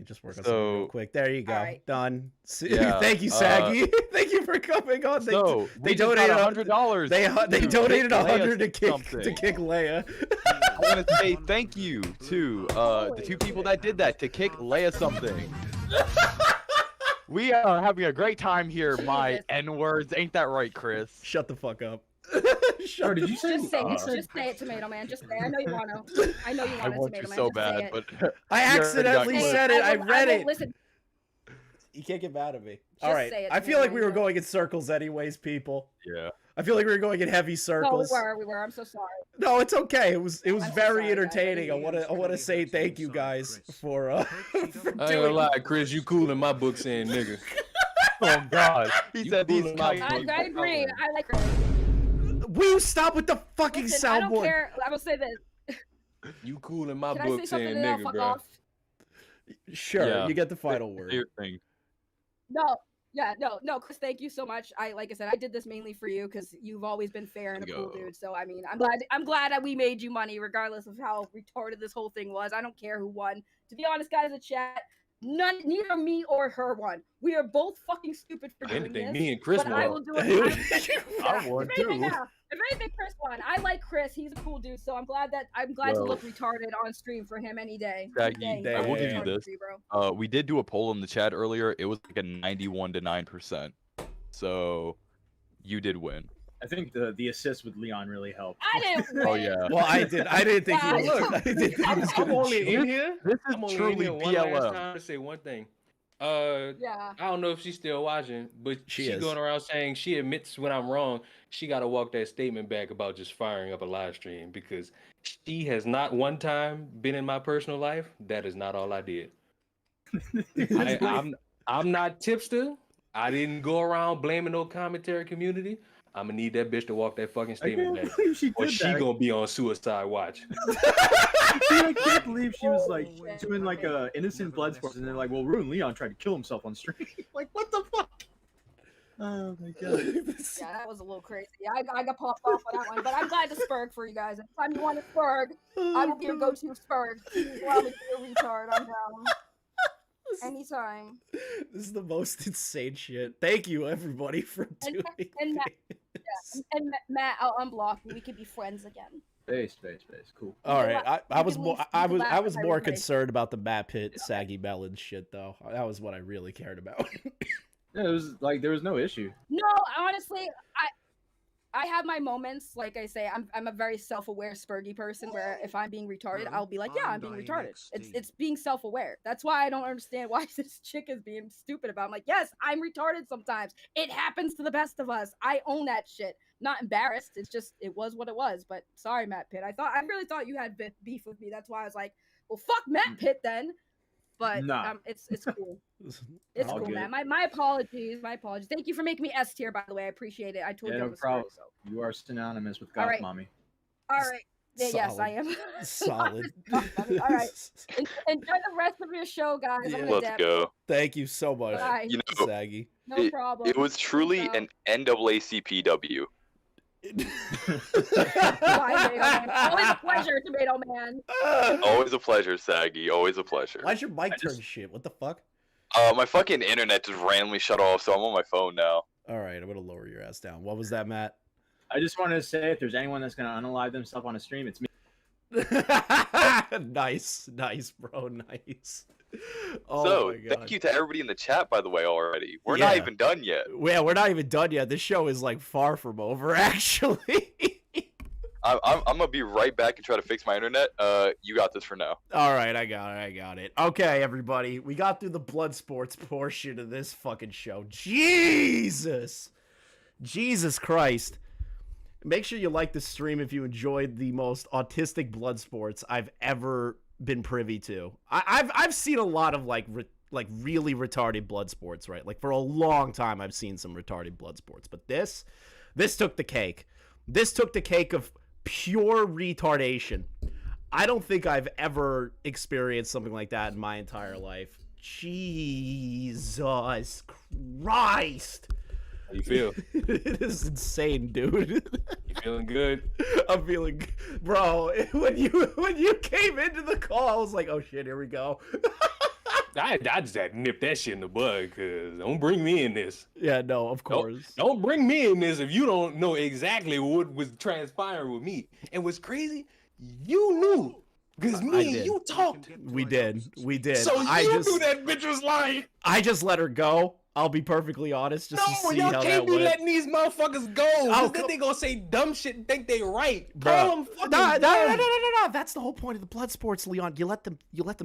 just work on something So- real quick. There you go. Alright. Done. Yeah, Thank you, Saggy. Thank you for coming on. So they donated $100. They donated Leia 100 to kick something. Leia. I want to say thank you to the two people that did that to kick Leia something. We are having a great time here, my Jesus. N-words. Ain't that right, Chris? Shut the fuck up. Oh, did you say? Just say it. uh, Just say it, Tomato Man. Just say it. I know you want to. I know you I want it, want Tomato you Man. so Just say bad, it. but I you already got accidentally clipped. said it. I read won't it. Listen. You can't get mad at me. Just All right. say it, I feel like we Tomato were Man. going in circles anyways, people. Yeah. I feel like we were going in heavy No, we circles. were. I'm so sorry. No, it's okay. It was I'm so very sorry, guys. entertaining. I want to say thank you guys for I ain't gonna doing lie, Chris, you cool in my book saying nigga. Oh God. He You said these fooling my guys. book. I agree. I like her. Will you stop with the fucking Listen, I don't soundboard? care. I will say this. You cool in my Can I book say something saying and then I'll nigga, fuck bro. off? Sure, Yeah. you get the final Say word. your thing. No. Yeah, no, Chris, thank you so much. Like I said, I did this mainly for you because you've always been fair and a cool Go. dude. So I mean, I'm glad that we made you money, regardless of how retarded this whole thing was. I don't care who won. To be honest, guys, in the chat, neither me or her won. We are both fucking stupid for doing Anything, this. me and Chris But I will won. do it. I won if anything, too. yeah. If anything, Chris won. I like Chris. He's a cool dude. So I'm glad to Well- look retarded on stream for him any day. Saggy, Any day. I will give you Retarded this. for you, bro. We did do a poll in the chat earlier. It was like a 91 to 9%. So you did win. I think the assist with Leon really helped. I didn't win. Oh yeah. Well, I didn't think he Yeah, was. look, I didn't think he was I'm gonna only cheat. in here. This is I'm only in truly here one last BLM. time to say one thing. Yeah. I don't know if she's still watching, but She she's is. going around saying she admits when I'm wrong. She got to walk that statement back about just firing up a live stream because she has not one time been in my personal life. That is not all I did. I'm not tipster. I didn't go around blaming no commentary community. I'm gonna need that bitch to walk that fucking I statement can't back, believe she or did she that. gonna be on suicide watch. I can't believe she was like Holy shit. doing like a innocent Bloodsports, and then like, well, Ruin Leon tried to kill himself on stream. Like, what the fuck? Oh my god. Yeah, that was a little crazy. I got popped off on that one, but I'm glad to spurg for you guys. Anytime you want to spurg, I will be your go-to spurg. Allow me to be a retard. I'm down. Anytime. This is the most insane shit. Thank you, everybody, for doing and Matt, this. and Matt, I'll unblock you. We could be friends again. Space. Cool. All right, I was more I was more everybody. concerned about the Matt Pitt Saggy Melonz shit though. That was what I really cared about. Yeah, it was like there was no issue. No, honestly, I have my moments. Like I say, I'm a very self-aware spurgy person where if I'm being retarded, I'll be like, yeah, I'm being retarded. It's being self-aware. That's why I don't understand why this chick is being stupid about. I'm like, yes, I'm retarded sometimes. It happens to the best of us. I own that shit. Not embarrassed. It's just it was what it was. But sorry, Matt Pitt. I really thought you had beef with me. That's why I was like, well, fuck Matt Pitt then. But Nah. it's cool. It's All cool, good. man. My apologies. My apologies. Thank you for making me S tier, by the way. I appreciate it. I told Yeah, you I no was problem. smart, so. You are synonymous with All Goth right. Mommy. All right. Yeah, yes, I am. Solid. All right. Enjoy the rest of your show, guys. I'm gonna Let's dab. go. Thank you so much, Bye. You know, Saggy. No problem. It was truly an NAACPW. Bye, Tomato Man. Always a pleasure, Tomato Man. Always a pleasure, Saggy. Always a pleasure. Why's your mic turn shit? What the fuck? My fucking internet just randomly shut off, so I'm on my phone now. All right, I'm gonna lower your ass down. What was that, Matt? I just wanted to say, if there's anyone that's gonna unalive themselves on a stream, it's me. Nice, bro, nice. Oh So, my God. thank you to everybody in the chat, by the way, already. We're not Yeah. even done yet. Yeah, we're not even done yet. This show is like far from over, actually. I'm gonna be right back and try to fix my internet. You got this for now. All right, I got it. Okay, everybody, we got through the Bloodsports portion of this fucking show. Jesus Christ. Make sure you like the stream if you enjoyed the most autistic Bloodsports I've ever been privy to. I've seen a lot of like really retarded Bloodsports, right? Like for a long time I've seen some retarded Bloodsports, but this took the cake. This took the cake of pure retardation. I don't think I've ever experienced something like that in my entire life. Jesus Christ. How you feel? It is insane, dude. You feeling good? I'm feeling, bro. When you came into the call, I was like, "Oh shit, here we go." I just had to nip that shit in the bud, cause don't bring me in this. Yeah, no, of course. Don't bring me in this if you don't know exactly what was transpiring with me. And what's crazy, you knew, cause I me did. and you talked. We did. So you knew that bitch was lying. I just let her go. I'll be perfectly honest, just to No, see y'all how that can't be went. letting these motherfuckers go. Oh, Then they gonna say dumb shit and think they right. Bro. Call them fucking No. dumb. That's the whole point of the Bloodsports, Leon. You let them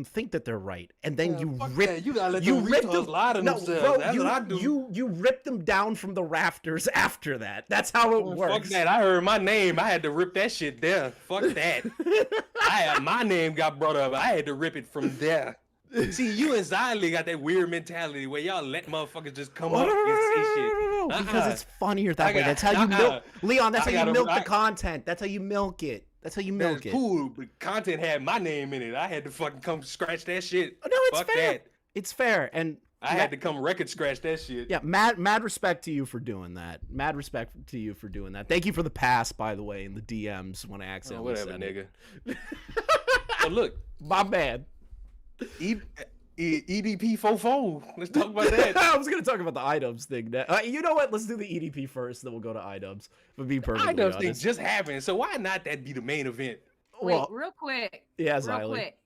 think that they're right, and then you fuck rip. that. You gotta let you them rip retards them. lie to No, themselves. bro, That's what I do. you rip them down from the rafters after that. That's how it works. Fuck that. I heard my name. I had to rip that shit there. Fuck that. My name got brought up. I had to rip it from there. See, you and Xylee got that weird mentality where y'all let motherfuckers just come up and say shit. Because it's funnier that way. got- That's how you milk, Leon. That's I how you gotta- milk the I- content. That's how you milk it. That's how you milk That's it. cool, but content had my name in it. I had to fucking come scratch that shit. No, it's Fuck fair. that. It's fair, and I had to come record scratch that shit. yeah, mad respect to you for doing that. Mad respect to you for doing that. Thank you for the pass, by the way, in the DMs when I Oh, accidentally whatever, said nigga. it. So look, My bad. EDP445. Let's talk about that. I was gonna talk about the Idubbbz thing. You know what? Let's do the EDP first, then we'll go to Idubbbz. But be perfectly I know things honest. just happened, so why not that be the main event? Wait, Well, real quick. yeah, Real Xylee. quick.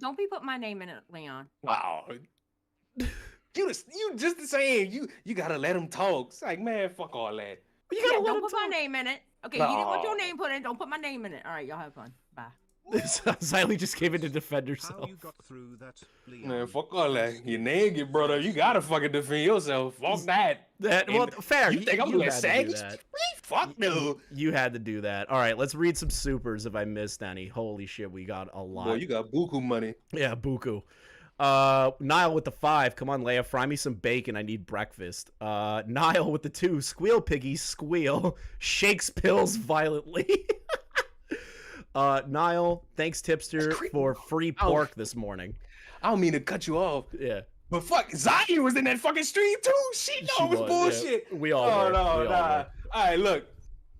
Don't be putting my name in it, Leon. Wow. You just saying you gotta let them talk. It's like, man, fuck all that. You Yeah, gotta let don't him put my talk. name in it. Okay, you didn't want your No. name put in. Don't put my name in it. All right, y'all have fun. Bye. Xylee just came in to defend How herself. you got through that, Leon? Man, fuck all that. Your name get brought up. You gotta fucking defend yourself. Fuck that. Well, And fair. You think I'm gonna let had to do Saggy? that. Fuck no. You had to do that. All right, let's read some supers if I missed any. Holy shit, we got a lot. Boy, you got buku money. Yeah, buku. Niall with the 5. Come on, Leigha, fry me some bacon. I need breakfast. Niall with the 2. Squeal, piggy, squeal. Shakes pills violently. Niall, thanks Tipster for free pork this morning. I don't mean to cut you off. Yeah. But fuck, Zion was in that fucking stream too. She know it was bullshit. Yeah. We all were. No, we all nah. were. All right, look.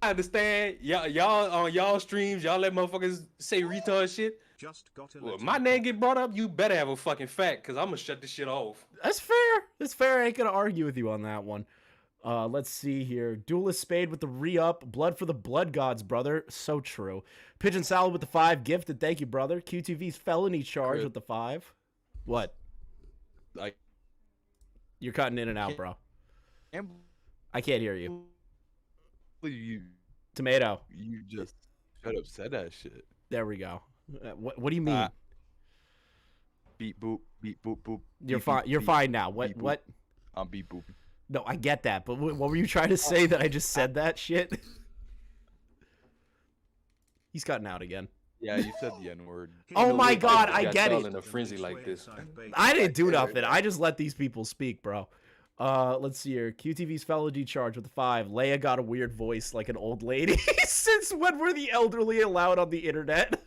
I understand. Y'all on y'all streams, y'all let motherfuckers say retard shit. Just got a Well, my name get brought up, you better have a fucking fact, cause I'm gonna shut this shit off. That's fair. That's fair. I ain't gonna argue with you on that one. Let's see here. Duelist Spade with the re-up. Blood for the Blood Gods, brother. So true. Pigeon Salad with the 5. Gifted. Thank you, brother. QTV's felony charge with the 5. What? You're cutting in and out, bro. I can't hear you. Tomato. You just straight up said that shit. There we go. What do you mean? Beep boop, beep boop boop. You're fine. You're fine now. What? Beep, What? I'm beep boop. No, I get that, but what were you trying to say that I just said that shit? He's cutting out again. Yeah, you said the N word. Oh my god, I get it. In a frenzy like this. I didn't do nothing. I just let these people speak, bro. Let's see here. QTV's felony charge with the 5. Leigha got a weird voice like an old lady. Since when were the elderly allowed on the internet?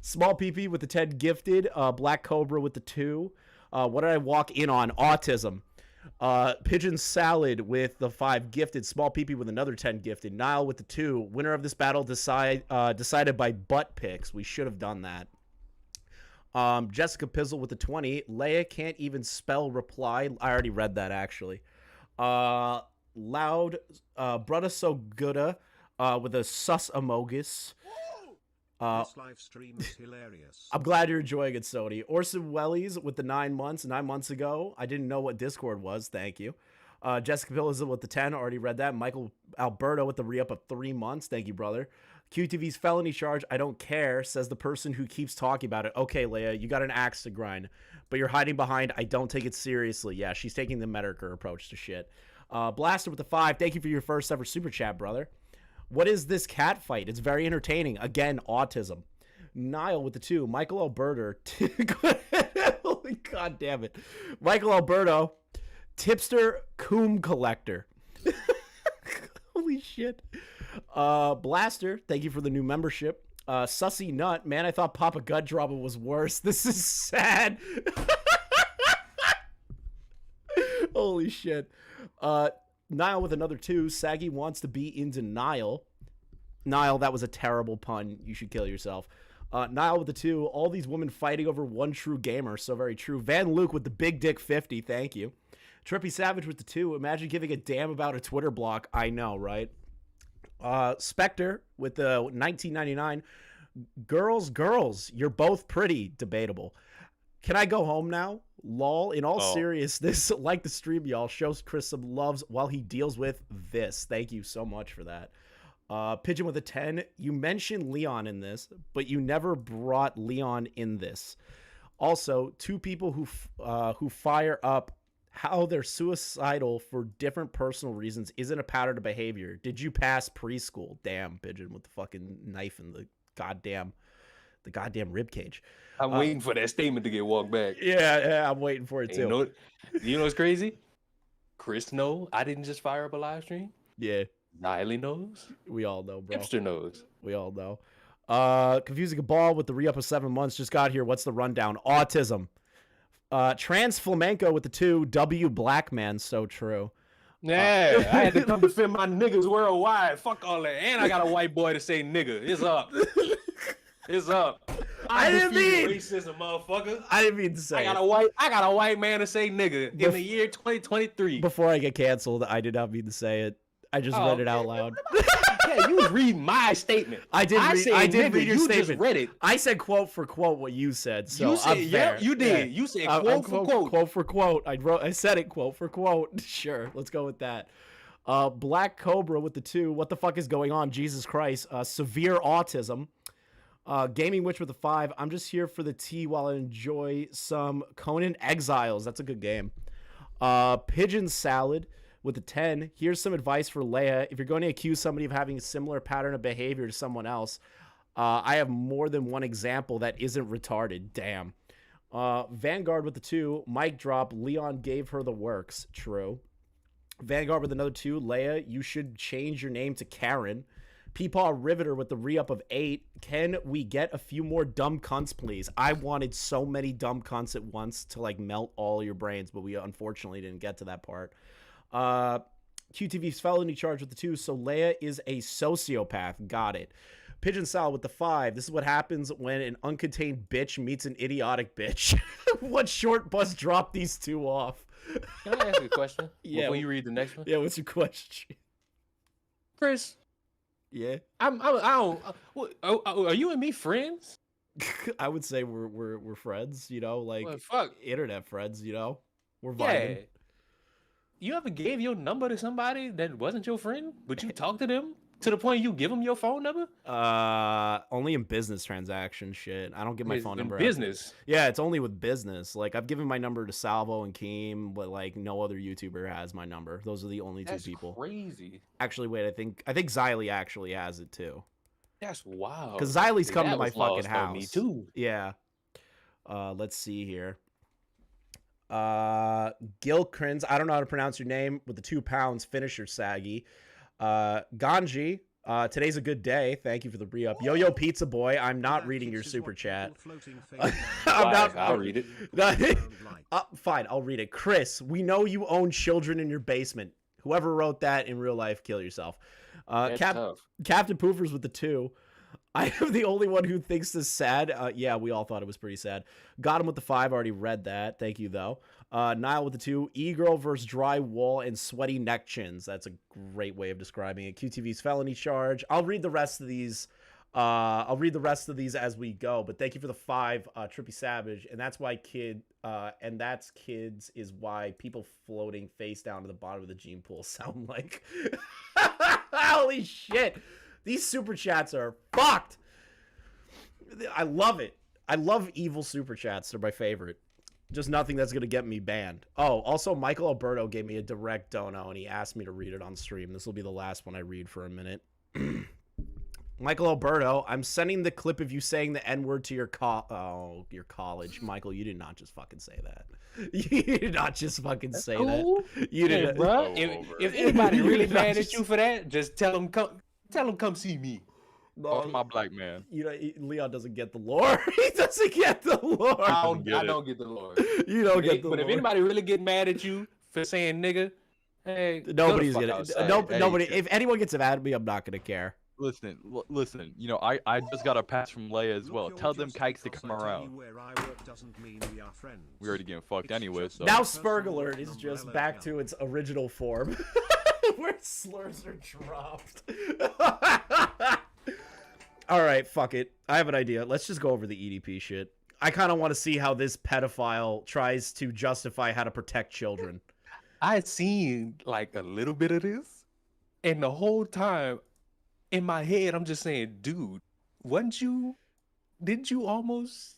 Small PP with the 10 gifted. Black Cobra with the 2. What did I walk in on? Autism. Pigeon Salad with the 5 gifted. Small PP with another 10 gifted. Nile with the 2. Winner of this battle decided by butt picks. We should have done that. Jessica Pizzle with the 20. Leigha can't even spell reply. I already read that, actually. Loud Brutta So Gooda with a sus amogus. This live stream is hilarious. I'm glad you're enjoying it, Sony. Orson Welles with the 9 months. 9 months ago, I didn't know what Discord was. Thank you. Jessica Pizzle with the 10. Already read that. Michael Alberto with the re-up of 3 months. Thank you, brother. QTV's felony charge, I don't care, says the person who keeps talking about it. Okay, Leigha, you got an axe to grind, but you're hiding behind, I don't take it seriously. Yeah, she's taking the Medicare approach to shit. Blaster with the 5, thank you for your first ever super chat, brother. What is this cat fight? It's very entertaining. Again, autism. Nile with the 2. Michael Alberto. God damn it. Michael Alberto. Tipster Coom Collector. Holy shit. Blaster, thank you for the new membership. Sussy Nut, man, I thought Papa Gut Drama was worse. This is sad. Holy shit. Nile with another 2. Saggy wants to be in denial. Nile, that was a terrible pun. You should kill yourself. Nile with the 2. All these women fighting over one true gamer. So very true. Van Luke with the big dick 50. Thank you. Trippy Savage with the 2. Imagine giving a damn about a Twitter block. I know, right? Spectre with the 1999. Girls, you're both pretty. Debatable. Can I go home now? Lol. In all seriousness, like the stream, y'all, shows Chris some loves while he deals with this. Thank you so much for that. Pigeon with a 10. You mentioned Leon in this, but you never brought Leon in this. Also, 2 people who fire up how they're suicidal for different personal reasons isn't a pattern of behavior. Did you pass preschool? Damn, Pigeon with the fucking knife in the goddamn rib cage. I'm waiting for that statement to get walked back. Yeah, I'm waiting for it too. You know what's crazy? Chris knows I didn't just fire up a live stream. Yeah. Niley knows. We all know, bro. Hipster knows. We all know. Confusing a ball with the re-up of 7 months. Just got here. What's the rundown? Autism. Trans Flamenco with the 2. W Black Man. So true. Yeah, I had to come defend my niggas worldwide. Fuck all that. And I got a white boy to say nigga. It's up. It's up. I didn't mean racism, motherfucker. I didn't mean to say. I got a white man to say nigga in the year 2023. Before I get canceled, I did not mean to say it. I just read it out loud. Yeah, you was reading my statement. I did read your statement. Just read it. I said quote for quote what you said. So you said, I'm fair. You did. Yeah. You said quote for quote. Quote for quote. I said it quote for quote. Sure, let's go with that. Black Cobra with the 2. What the fuck is going on? Jesus Christ. Severe autism. Gaming Witch with the 5. I'm just here for the tea while I enjoy some Conan Exiles. That's a good game. Pigeon Salad with the 10. Here's some advice for Leigha. If you're going to accuse somebody of having a similar pattern of behavior to someone else, I have more than one example that isn't retarded. Damn. Vanguard with the 2. Mic drop. Leon gave her the works. True. Vanguard with another 2. Leigha, you should change your name to Karen. Peepaw Riveter with the re-up of 8. Can we get a few more dumb cunts, please? I wanted so many dumb cunts at once to like melt all your brains, but we unfortunately didn't get to that part. QTV's felony charge with the 2. So Leigha is a sociopath. Got it. Pigeon Sal with the 5. This is what happens when an uncontained bitch meets an idiotic bitch. What short bus dropped these two off? Can I ask you a question? Yeah. Before you read the next one? Yeah, what's your question? Chris. Yeah. I don't. Are you and me friends? I would say we're friends, you know, like Well, fuck. internet friends, you know. We're Yeah. vibing. You ever gave your number to somebody that wasn't your friend, but you talked to them to the point you give them your phone number? Only in business transaction shit. I don't give my phone number out. Business. Yeah, it's only with business. Like I've given my number to Salvo and Keem, but like no other YouTuber has my number. Those are the only two people. Crazy. Actually, wait, I think Xylee actually has it too. That's wild. Because Xylee's come to my was lost fucking on house. me too. Yeah. Let's see here. Gil Krins, I don't know how to pronounce your name, with the 2 pounds finisher, Saggy. Ganji, today's a good day. Thank you for the re-up. Yo-Yo Pizza Boy, I'm not reading your super chat. I'll read it. Fine, I'll read it. Chris, we know you own children in your basement. Whoever wrote that in real life, kill yourself. Captain Poofers with the 2. I am the only one who thinks this sad. Yeah, we all thought it was pretty sad. Got him with the 5. Already read that. Thank you, though. Nile with the 2. E-girl versus dry wall and sweaty neck chins. That's a great way of describing it. QTV's felony charge. I'll read the rest of these. As we go. But thank you for the 5, Trippy Savage. And that's why kids is why people floating face down to the bottom of the gene pool sound like. Holy shit. These super chats are fucked. I love it. I love evil super chats. They're my favorite. Just nothing that's going to get me banned. Oh, also Michael Alberto gave me a direct dono and he asked me to read it on stream. This will be the last one I read for a minute. Michael Alberto, I'm sending the clip of you saying the N-word to your your college. Michael, you did not just fucking say that. You did not just fucking say that. You did, bro. If anybody really mad at you for that, just tell them come see me. Off my black man. You know, Leon doesn't get the lore. He doesn't get the lore. I don't get the lore. You don't get the lore. But if anybody really get mad at you for saying nigga, hey, nobody's gonna. Nobody. If anyone gets mad at me, I'm not gonna care. Listen. You know, I just got a pass from Leigha as well. Tell them kikes to come around. We already getting fucked anyway. So. Now spergalert is just back to its original form, where slurs are dropped. All right, fuck it. I have an idea. Let's just go over the EDP shit. I kind of want to see how this pedophile tries to justify how to protect children. I had seen like a little bit of this, and the whole time in my head, I'm just saying, dude, didn't you almost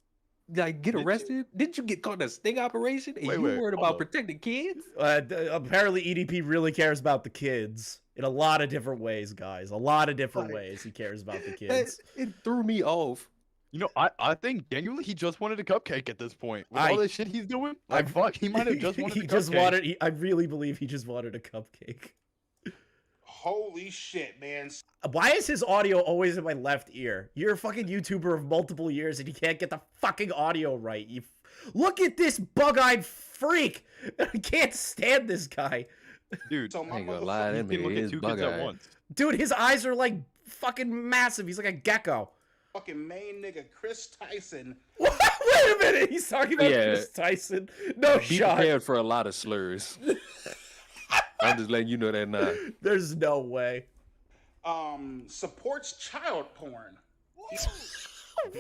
like get arrested? Didn't you get caught in a sting operation? And you worried about protecting kids? Apparently EDP really cares about the kids in a lot of different ways, guys. A lot of different ways he cares about the kids. It threw me off. You know, I think genuinely he just wanted a cupcake at this point. With all this shit he's doing, like fuck, he might have just wanted a cupcake. I really believe he just wanted a cupcake. Holy shit, man. Why is his audio always in my left ear? You're a fucking YouTuber of multiple years and you can't get the fucking audio right. Look at this bug-eyed freak. I can't stand this guy. Dude, so I ain't gonna lie, that he can look at 2 kids at once. Dude, his eyes are like fucking massive. He's like a gecko. Fucking main nigga Chris Tyson. Wait a minute. He's talking about Chris Tyson. No Be shot. prepared for a lot of slurs. I'm just letting you know that now. There's no way. Supports child porn.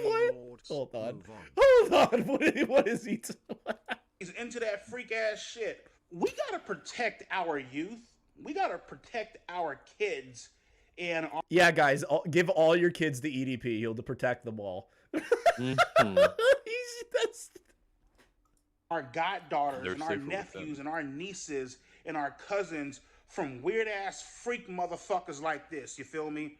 What? Hold on. What is he doing? He's into that freak ass shit. We gotta protect our youth. We gotta protect our kids. And yeah, guys, give all your kids the EDP. He'll protect them all. Our goddaughters and our nephews and our nieces and our cousins from weird ass freak motherfuckers like this. You feel me?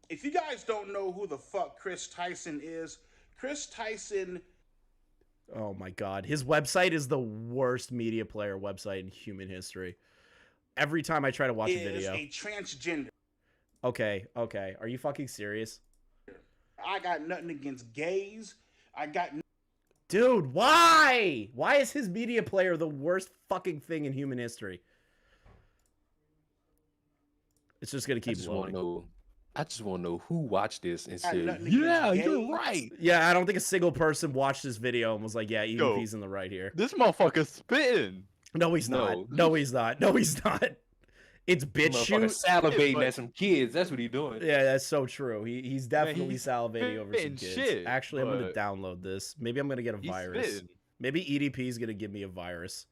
If you guys don't know who the fuck Chris Tyson is, Chris Tyson. Oh my God, his website is the worst media player website in human history. Every time I try to watch a video, is a transgender. Okay. Are you fucking serious? I got nothing against gays. Dude, why? Why is his media player the worst fucking thing in human history? It's just gonna keep loading. I just want to know who watched this and said, nothing "Yeah, against you're gays." right." Yeah, I don't think a single person watched this video and was like, yeah, EDP's in the right here. This motherfucker's spitting. No, he's not. No, he's not. No, he's not. It's bitch shoot. Salivating at some kids. That's what he's doing. Yeah, that's so true. He's definitely salivating over some spitting kids. shit, Actually, I'm gonna but download this. Maybe I'm gonna get a he's virus. spitting. Maybe EDP's gonna give me a virus.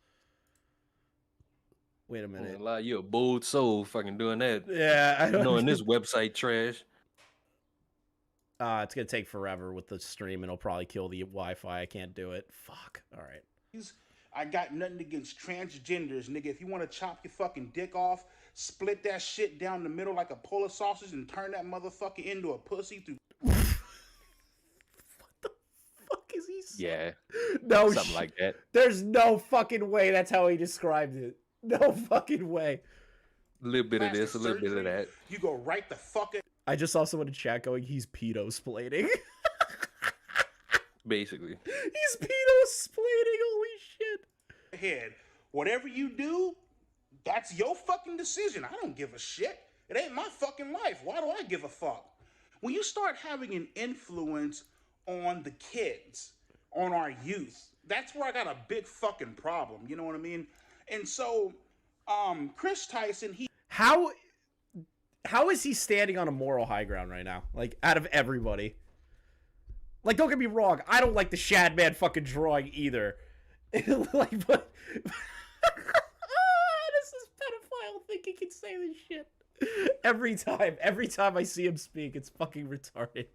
Wait a minute. Lie, you're a bold soul fucking doing that. Yeah, I don't knowing this website trash. It's gonna take forever with the stream, and it'll probably kill the Wi-Fi. I can't do it. Fuck. All right. I got nothing against transgenders, nigga. If you want to chop your fucking dick off, split that shit down the middle like a Polish sausage and turn that motherfucker into a pussy through. Fuck is he saying? Yeah. No, something like that. There's no fucking way that's how he described it. No fucking way. A little bit of this, a little bit of that. You go right the fuck in. I just saw someone in chat going, he's pedo-splaining. Basically. He's pedo-splaining, holy shit. Head. Whatever you do, that's your fucking decision. I don't give a shit. It ain't my fucking life. Why do I give a fuck? When you start having an influence on the kids, on our youth, that's where I got a big fucking problem. You know what I mean? And so, Chris Tyson, How is he standing on a moral high ground right now? Like, out of everybody. Like, don't get me wrong, I don't like the Shadman fucking drawing either. Like, but this is pedophile thinking he can say this shit. Every time I see him speak, it's fucking retarded.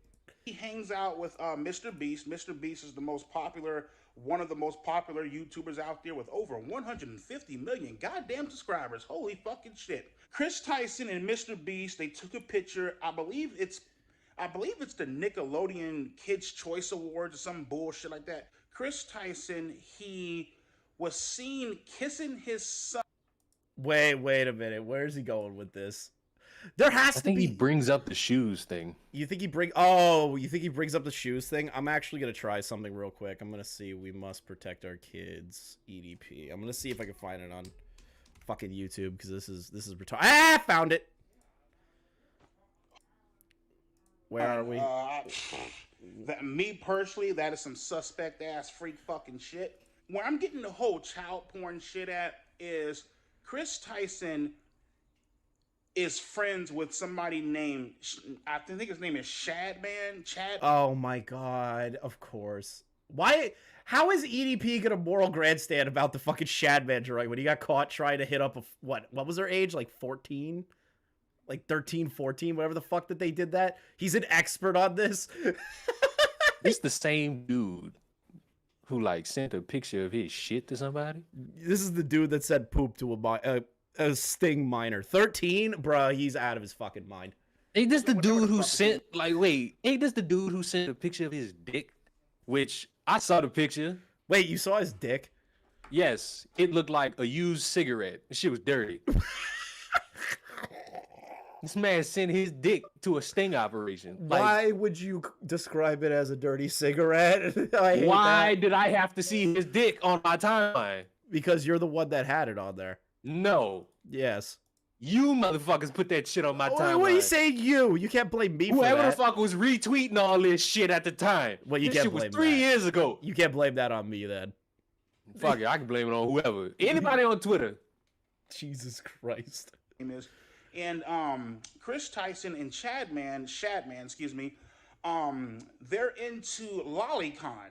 he hangs out with Mr. Beast. Mr. Beast is one of the most popular YouTubers out there with over 150 million goddamn subscribers. Holy fucking shit. Chris Tyson and Mr. Beast, they took a picture. I believe it's the Nickelodeon Kids' Choice Awards or some bullshit like that. Chris Tyson, he was seen kissing his son. Wait a minute. Where is he going with this? There has to be. He brings up the shoes thing. You think he brings up the shoes thing? I'm actually gonna try something real quick. I'm gonna see. We must protect our kids. EDP. I'm gonna see if I can find it on fucking YouTube because this is retarded. Ah, found it. Where are we? Me personally, that is some suspect ass freak fucking shit. Where I'm getting the whole child porn shit at is Chris Tyson is friends with somebody named, I think his name is Shadman. Chad. Oh my god! Of course. Why? How is EDP gonna moral grandstand about the fucking Shadman drawing when he got caught trying to hit up a what was her age? Like 14? Like 13, 14, whatever the fuck that they did that. He's an expert on this. It's the same dude who like sent a picture of his shit to somebody. This is the dude that said poop to a Sting minor. 13? Bruh, he's out of his fucking mind. Ain't this the dude who sent ain't this the dude who sent a picture of his dick? Which I saw the picture. Wait, you saw his dick? Yes. It looked like a used cigarette. The shit was dirty. This man sent his dick to a sting operation. Why would you describe it as a dirty cigarette? Why did I have to see his dick on my timeline? Because you're the one that had it on there. No. Yes. You motherfuckers put that shit on my timeline. What are you saying, you? You can't blame me for that. Whoever the fuck was retweeting all this shit at the time. Well, you this can't shit was blame 3 that. years ago. You can't blame that on me then. Fuck it, I can blame it on whoever. Anybody on Twitter. Jesus Christ. And Chris Tyson and Shadman, excuse me, they're into lolicon.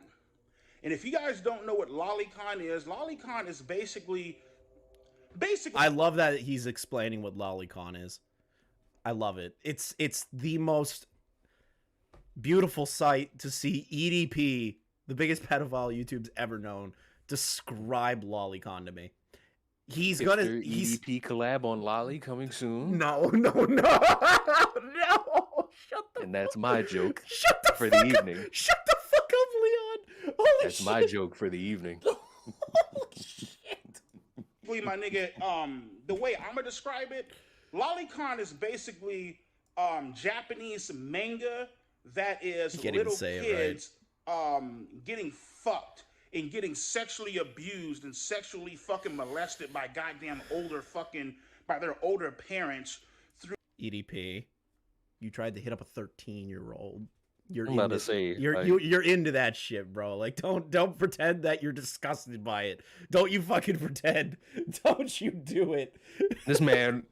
And if you guys don't know what lolicon is basically I love that he's explaining what lolicon is. I love it. It's the most beautiful sight to see EDP, the biggest pedophile YouTube's ever known, describe lolicon to me. He's EDP collab on Lolly coming soon. No. Shut the. And that's my joke for the evening. Shut the fuck up, Leon. Holy that's shit. my joke for the evening. Holy shit. My nigga, the way I'm gonna describe it, lolicon is basically Japanese manga that is can't even little say it kids getting fucked and getting sexually abused and sexually fucking molested by goddamn by their older parents through EDP. You tried to hit up a 13-year-old. You're I'm about into, to say, you're into that shit, bro. Like, don't pretend that you're disgusted by it. Don't you fucking pretend. Don't you do it. This man,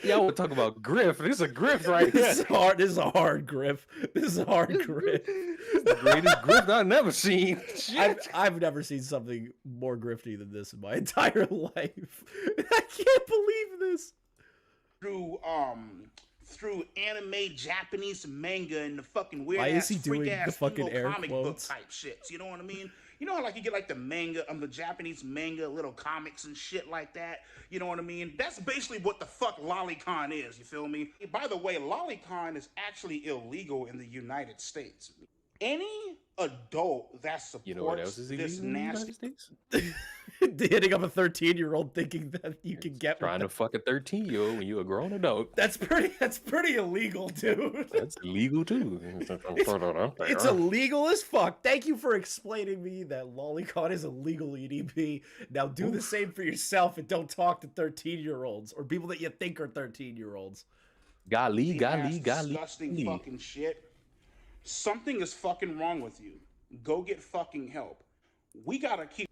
y'all would talk about griff. This is a griff right here. This is hard. This is a hard griff. This is a hard griff. The greatest grift I've never seen. I've never seen something more grifty than this in my entire life. I can't believe this. Through anime Japanese manga and the fucking weird Why is ass he doing freak the ass fucking air comic book quotes? type shits. You know what I mean? You know how like you get like the manga, the Japanese manga, little comics and shit like that. You know what I mean? That's basically what the fuck lolicon is. You feel me? By the way, lolicon is actually illegal in the United States. Any adult that supports what else is this illegal in the United nasty States? Hitting up a 13-year-old thinking that you can get Trying to fuck a 13-year-old when you're a grown adult. That's pretty illegal, dude. That's illegal too. It's illegal as fuck. Thank you for explaining me that lolicon is illegal, EDP. Now do the same for yourself and don't talk to 13-year-olds or people that you think are 13-year-olds. Golly. disgusting fucking shit. Something is fucking wrong with you. Go get fucking help. We gotta keep.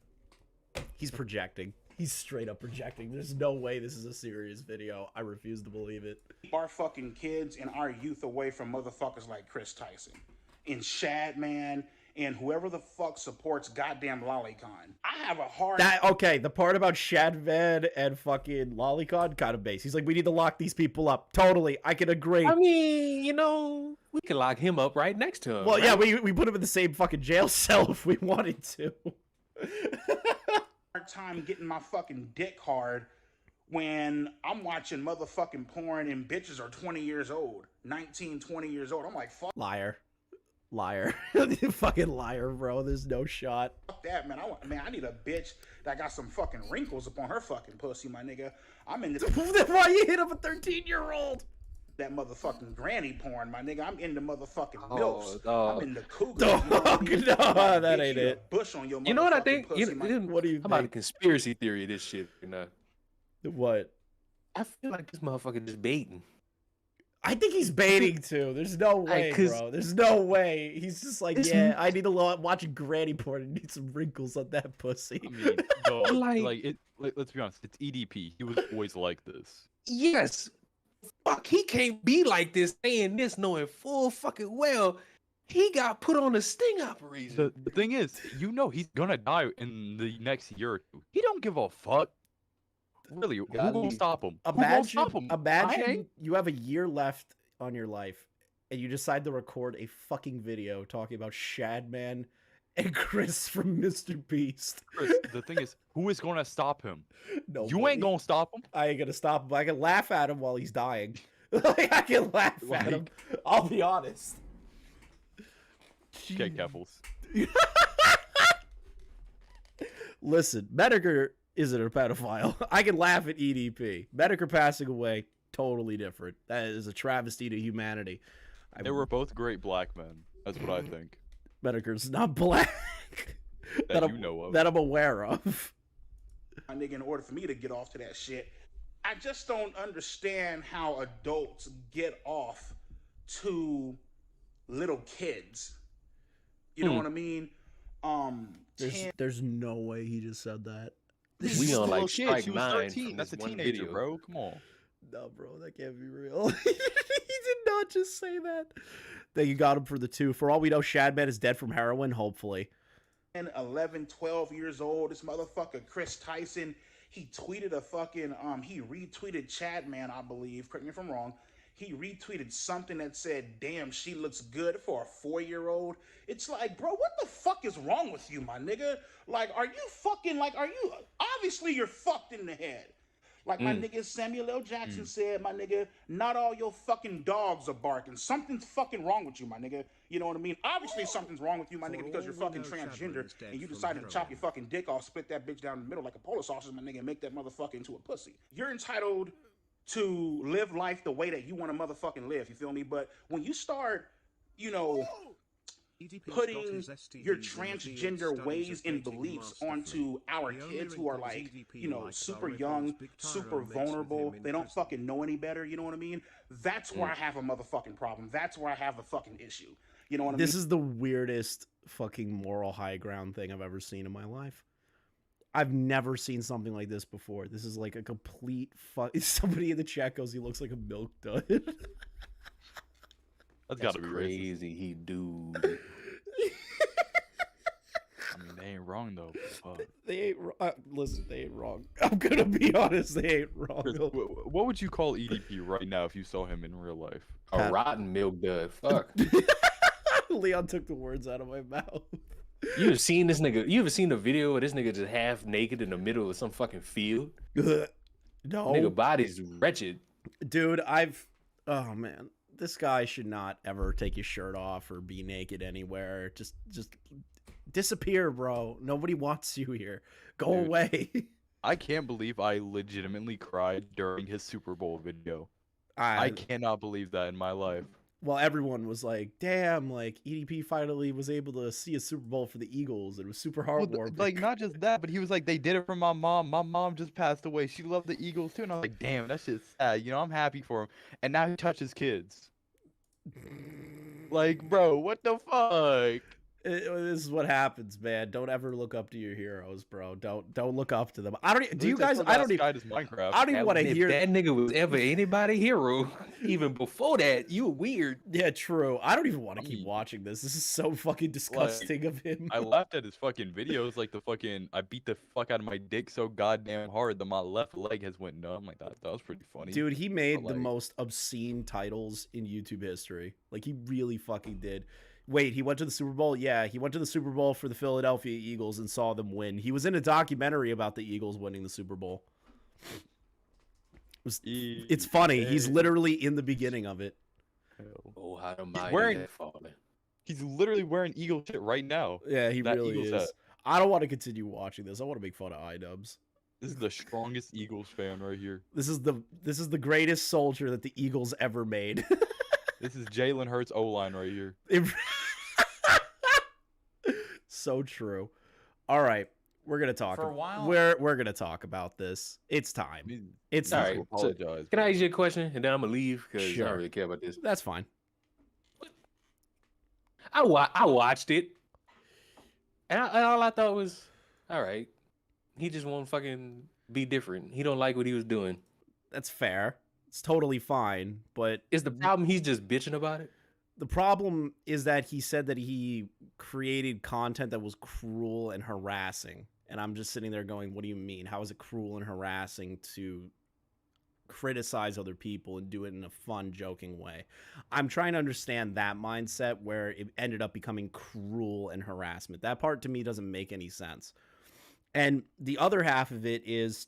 He's projecting. He's straight up projecting. There's no way this is a serious video. I refuse to believe it. Keep our fucking kids and our youth away from motherfuckers like Chris Tyson and Shadman and whoever the fuck supports goddamn lolicon. I have a hard. Okay, the part about Shadman and fucking lolicon kind of base. He's like, we need to lock these people up. Totally, I can agree. I mean, we can lock him up right next to him. Well, right? yeah, we put him in the same fucking jail cell if we wanted to. Hard time getting my fucking dick hard when I'm watching motherfucking porn and bitches are 20 years old, 19, 20 years old. I'm like, fuck Liar. Fucking liar, bro. There's no shot. that, man. I need a bitch that got some fucking wrinkles upon her fucking pussy, my nigga. I'm into Why you hit up a 13-year-old? that motherfucking granny porn, my nigga. I'm into motherfucking milfs. I'm into cougars. No, that ain't it. Bush on your You know what I think? pussy, my What do you How about a think? conspiracy theory of this shit? What? I feel like this motherfucker just baiting. I think he's baiting too. There's no way, bro. There's no way. He's just like, yeah, I need to watch granny porn and need some wrinkles on that pussy. I mean, no, let's be honest. It's EDP. He was always like this. Yes. Fuck, he can't be like this, saying this, knowing full fucking well he got put on a sting operation. The thing is, he's gonna die in the next year or two. He don't give a fuck. Really, who gonna stop him? Imagine you have a year left on your life, and you decide to record a fucking video talking about Shadman and Chris from Mr. Beast. Chris, the thing is, who is gonna stop him? No, you ain't gonna stop him. I ain't gonna stop him. I can laugh at him while he's dying. Like, I can laugh at him. I'll be honest. Okay, Keffels. Listen, Medicare isn't a pedophile. I can laugh at EDP. Medicare passing away, totally different. That is a travesty to humanity. They were both great black men. That's what I think. Medicare's not black. that you know of. That I'm aware of. My nigga, in order for me to get off to that shit, I just don't understand how adults get off to little kids. You know what I mean? There's no way he just said that. We on like shit. strike She was 9 13. from That's a this one teenager, video. bro. Come on. No, bro, that can't be real. He did not just say that. That you got him for the 2. For all we know, Shadman is dead from heroin, hopefully. 11, 12 years old. This motherfucker, Chris Tyson, he tweeted a fucking, he retweeted Chadman, I believe, correct me if I'm wrong. He retweeted something that said, damn, she looks good for a 4-year-old. It's like, bro, what the fuck is wrong with you, my nigga? Like, are you, obviously you're fucked in the head. Like my nigga Samuel L. Jackson said, my nigga, not all your fucking dogs are barking. Something's fucking wrong with you, my nigga. You know what I mean? Obviously something's wrong with you, my nigga, because you're fucking transgender and you decided to chop your fucking dick off, split that bitch down the middle like a polar sausage, my nigga, and make that motherfucker into a pussy. You're entitled to live life the way that you want to motherfucking live. You feel me? But when you start, you know, putting your transgender ways and beliefs onto our kids who are like, you know, super young, super vulnerable, they don't fucking know any better, you know what I mean? That's where I have a motherfucking problem. That's where I have a fucking issue. You know what I mean? This is the weirdest fucking moral high ground thing I've ever seen in my life. I've never seen something like this before. This is like a complete somebody in the chat goes, he looks like a milk dud. That's gotta be crazy. He dude. I mean, they ain't wrong though. They ain't listen. They ain't wrong. I'm gonna be honest. They ain't wrong. Chris, what would you call EDP right now if you saw him in real life? A rotten milk dud. Fuck. Leon took the words out of my mouth. You ever seen this nigga? You ever seen a video of this nigga just half naked in the middle of some fucking field? No. Nigga body's wretched. Dude, oh man. This guy should not ever take his shirt off or be naked anywhere. Just disappear, bro. Nobody wants you here. Go away. I can't believe I legitimately cried during his Super Bowl video. I cannot believe that in my life. Well, everyone was like, damn, like EDP finally was able to see a Super Bowl for the Eagles. It was super heartwarming. Like, not just that, but he was like, they did it for my mom. My mom just passed away. She loved the Eagles too. And I was like, damn, that shit's sad. You know, I'm happy for him. And now he touches kids. Like, bro, what the fuck? This is what happens, man. Don't ever look up to your heroes, bro. Don't look up to them. I don't. Do you guys? I don't even. Minecraft. I don't even want to hear that nigga was ever anybody hero. Even before that, you were weird. Yeah, true. I don't even want to keep watching this. This is so fucking disgusting of him. I laughed at his fucking videos, like the fucking I beat the fuck out of my dick so goddamn hard that my left leg has went numb. Like that was pretty funny. Dude, he made the most obscene titles in YouTube history. Like he really fucking did. Wait, he went to the Super Bowl? Yeah, he went to the Super Bowl for the Philadelphia Eagles and saw them win. He was in a documentary about the Eagles winning the Super Bowl. It's funny. He's literally in the beginning of it. Oh, how the mighty He's literally wearing Eagle shit right now. Yeah, he really is. Hat. I don't want to continue watching this. I want to make fun of Idubbbz. This is the strongest Eagles fan right here. This is the greatest soldier that the Eagles ever made. This is Jalen Hurts O-line right here. So true. All right, we're gonna talk. For a while, we're gonna talk about this. It's time. It's all time. right. So, can I ask you a question and then I'm gonna leave because I don't really care about this. That's fine. I watched it, and all I thought was, all right, he just won't fucking be different. He don't like what he was doing. That's fair. It's totally fine, but is the problem he's just bitching about it? The problem is that he said that he created content that was cruel and harassing. And I'm just sitting there going, what do you mean? How is it cruel and harassing to criticize other people and do it in a fun, joking way? I'm trying to understand that mindset where it ended up becoming cruel and harassment. That part to me doesn't make any sense. And the other half of it is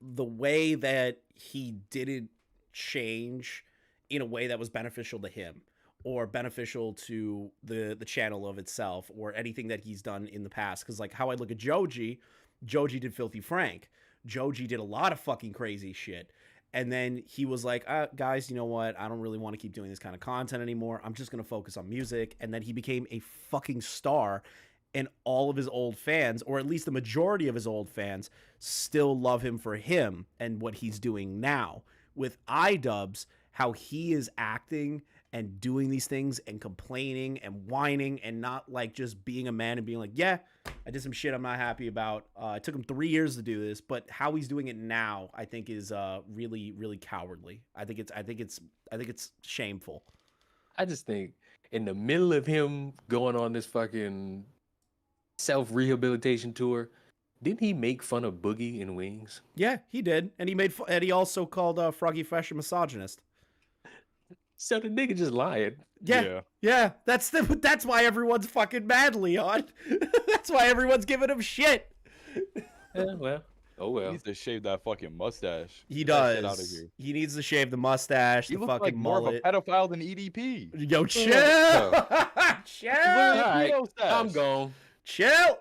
the way that he didn't change in a way that was beneficial to him or beneficial to the channel of itself or anything that he's done in the past. Because like how I look at Joji did Filthy Frank. Joji did a lot of fucking crazy shit. And then he was like, guys, you know what? I don't really want to keep doing this kind of content anymore. I'm just going to focus on music. And then he became a fucking star. And all of his old fans, or at least the majority of his old fans, still love him for him and what he's doing now. With Idubbbz, how he is acting and doing these things and complaining and whining and not like just being a man and being like, yeah, I did some shit I'm not happy about. It took him 3 years to do this, but how he's doing it now, I think is really, really cowardly. I think it's shameful. I just think in the middle of him going on this fucking self-rehabilitation tour, didn't he make fun of Boogie in Wings? Yeah, he did, and he also called Froggy Fresh a misogynist. So the nigga just lying. Yeah. That's why everyone's fucking mad, Leon. That's why everyone's giving him shit. Yeah, well, oh well. He needs to shave that fucking mustache. He does. Out of here. He needs to shave the mustache. He the looks fucking like more mullet. of a pedophile than EDP. Yo, chill. Chill. All right, I'm gone. Chill.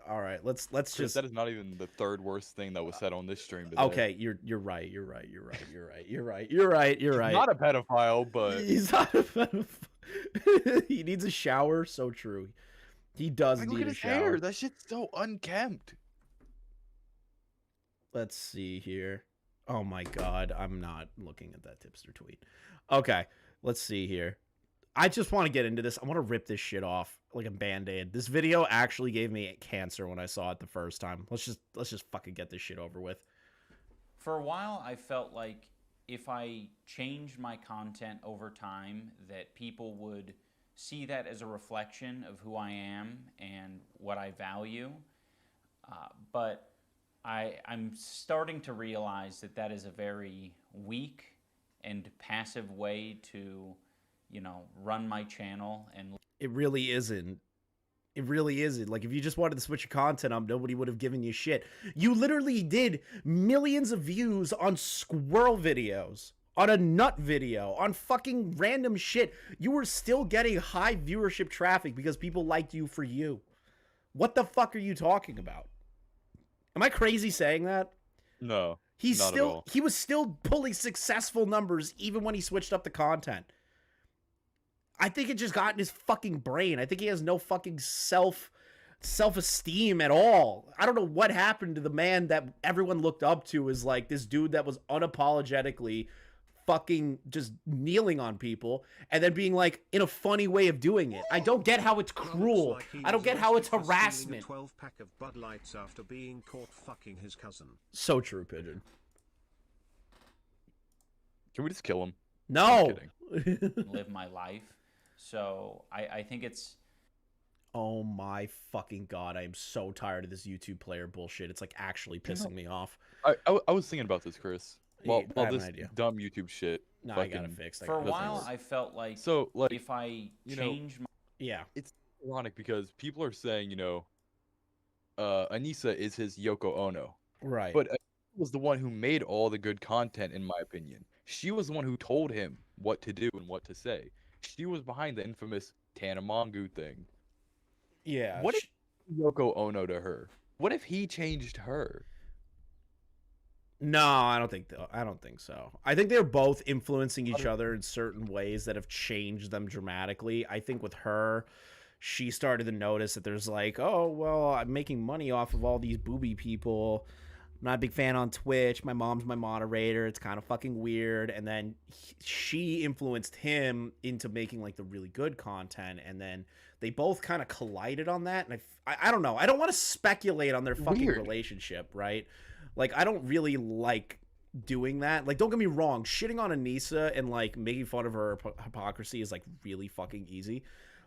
All right, let's Chris, just. that is not even the third worst thing that was said on this stream today. Okay, you're right. You're right. You're right. You're right. You're right. You're right. You're right. He's not a pedophile, but he's not a pedophile. He needs a shower. So true. He does look need at a his shower. hair. That shit's so unkempt. Let's see here. Oh my god, I'm not looking at that tipster tweet. Okay, let's see here. I just want to get into this. I want to rip this shit off like a band-aid. This video actually gave me cancer when I saw it the first time. Let's just fucking get this shit over with. For a while, I felt like if I changed my content over time, that people would see that as a reflection of who I am and what I value. But I'm starting to realize that that is a very weak and passive way to, you know, run my channel. And it really isn't. It really isn't. Like, if you just wanted to switch your content up, nobody would have given you shit. You literally did millions of views on squirrel videos, on a nut video, on fucking random shit. You were still getting high viewership traffic because people liked you for you. What the fuck are you talking about? Am I crazy saying that? No. He all. was still pulling successful numbers even when he switched up the content. I think it just got in his fucking brain. I think he has no fucking self-esteem at all. I don't know what happened to the man that everyone looked up to as like this dude that was unapologetically fucking just kneeling on people and then being like in a funny way of doing it. I don't get how it's cruel. I don't get how it's harassment. 12-pack of Bud Lights after being caught fucking his cousin. So true, Pigeon. Can we just kill him? No. live my life. So I think it's... Oh my fucking god, I am so tired of this YouTube player bullshit. It's like actually pissing me off. I was thinking about this, Chris. Well, I have this an idea. dumb YouTube shit. No, I gotta fix. For a while, I felt like so like if I change my... Yeah. It's ironic because people are saying, you know, Anissa is his Yoko Ono. Right. But Anissa was the one who made all the good content, in my opinion. She was the one who told him what to do and what to say. She was behind the infamous Tanamongu thing. Yeah. What if Yoko Ono to her? What if he changed her? No, I don't think so. I think they're both influencing each other in certain ways that have changed them dramatically. I think with her, she started to notice that there's like, oh, well, I'm making money off of all these booby people. I'm not a big fan on Twitch. My mom's my moderator. It's kind of fucking weird. And then she influenced him into making like the really good content. And then they both kind of collided on that. And I don't know. I don't want to speculate on their fucking relationship, right? Like, I don't really like doing that. Like, don't get me wrong. Shitting on Anissa and, like, making fun of her hypocrisy is, like, really fucking easy.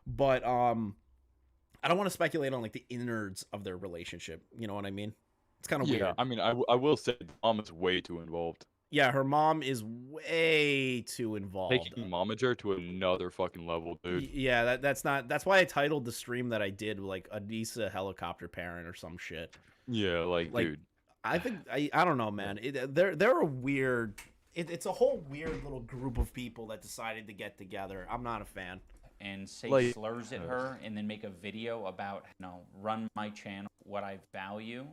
But, I don't want to speculate on, like, the innards of their relationship. You know what I mean? It's kind of weird. Yeah, I mean, I will say mom is way too involved. Yeah, her mom is way too involved. Taking momager to another fucking level, dude. Yeah, that's why I titled the stream that I did, like, Anissa helicopter parent or some shit. Yeah, like dude. I think I don't know, man. They're a weird. It's a whole weird little group of people that decided to get together. I'm not a fan. And say slurs at her, and then make a video about, you know, run my channel, what I value.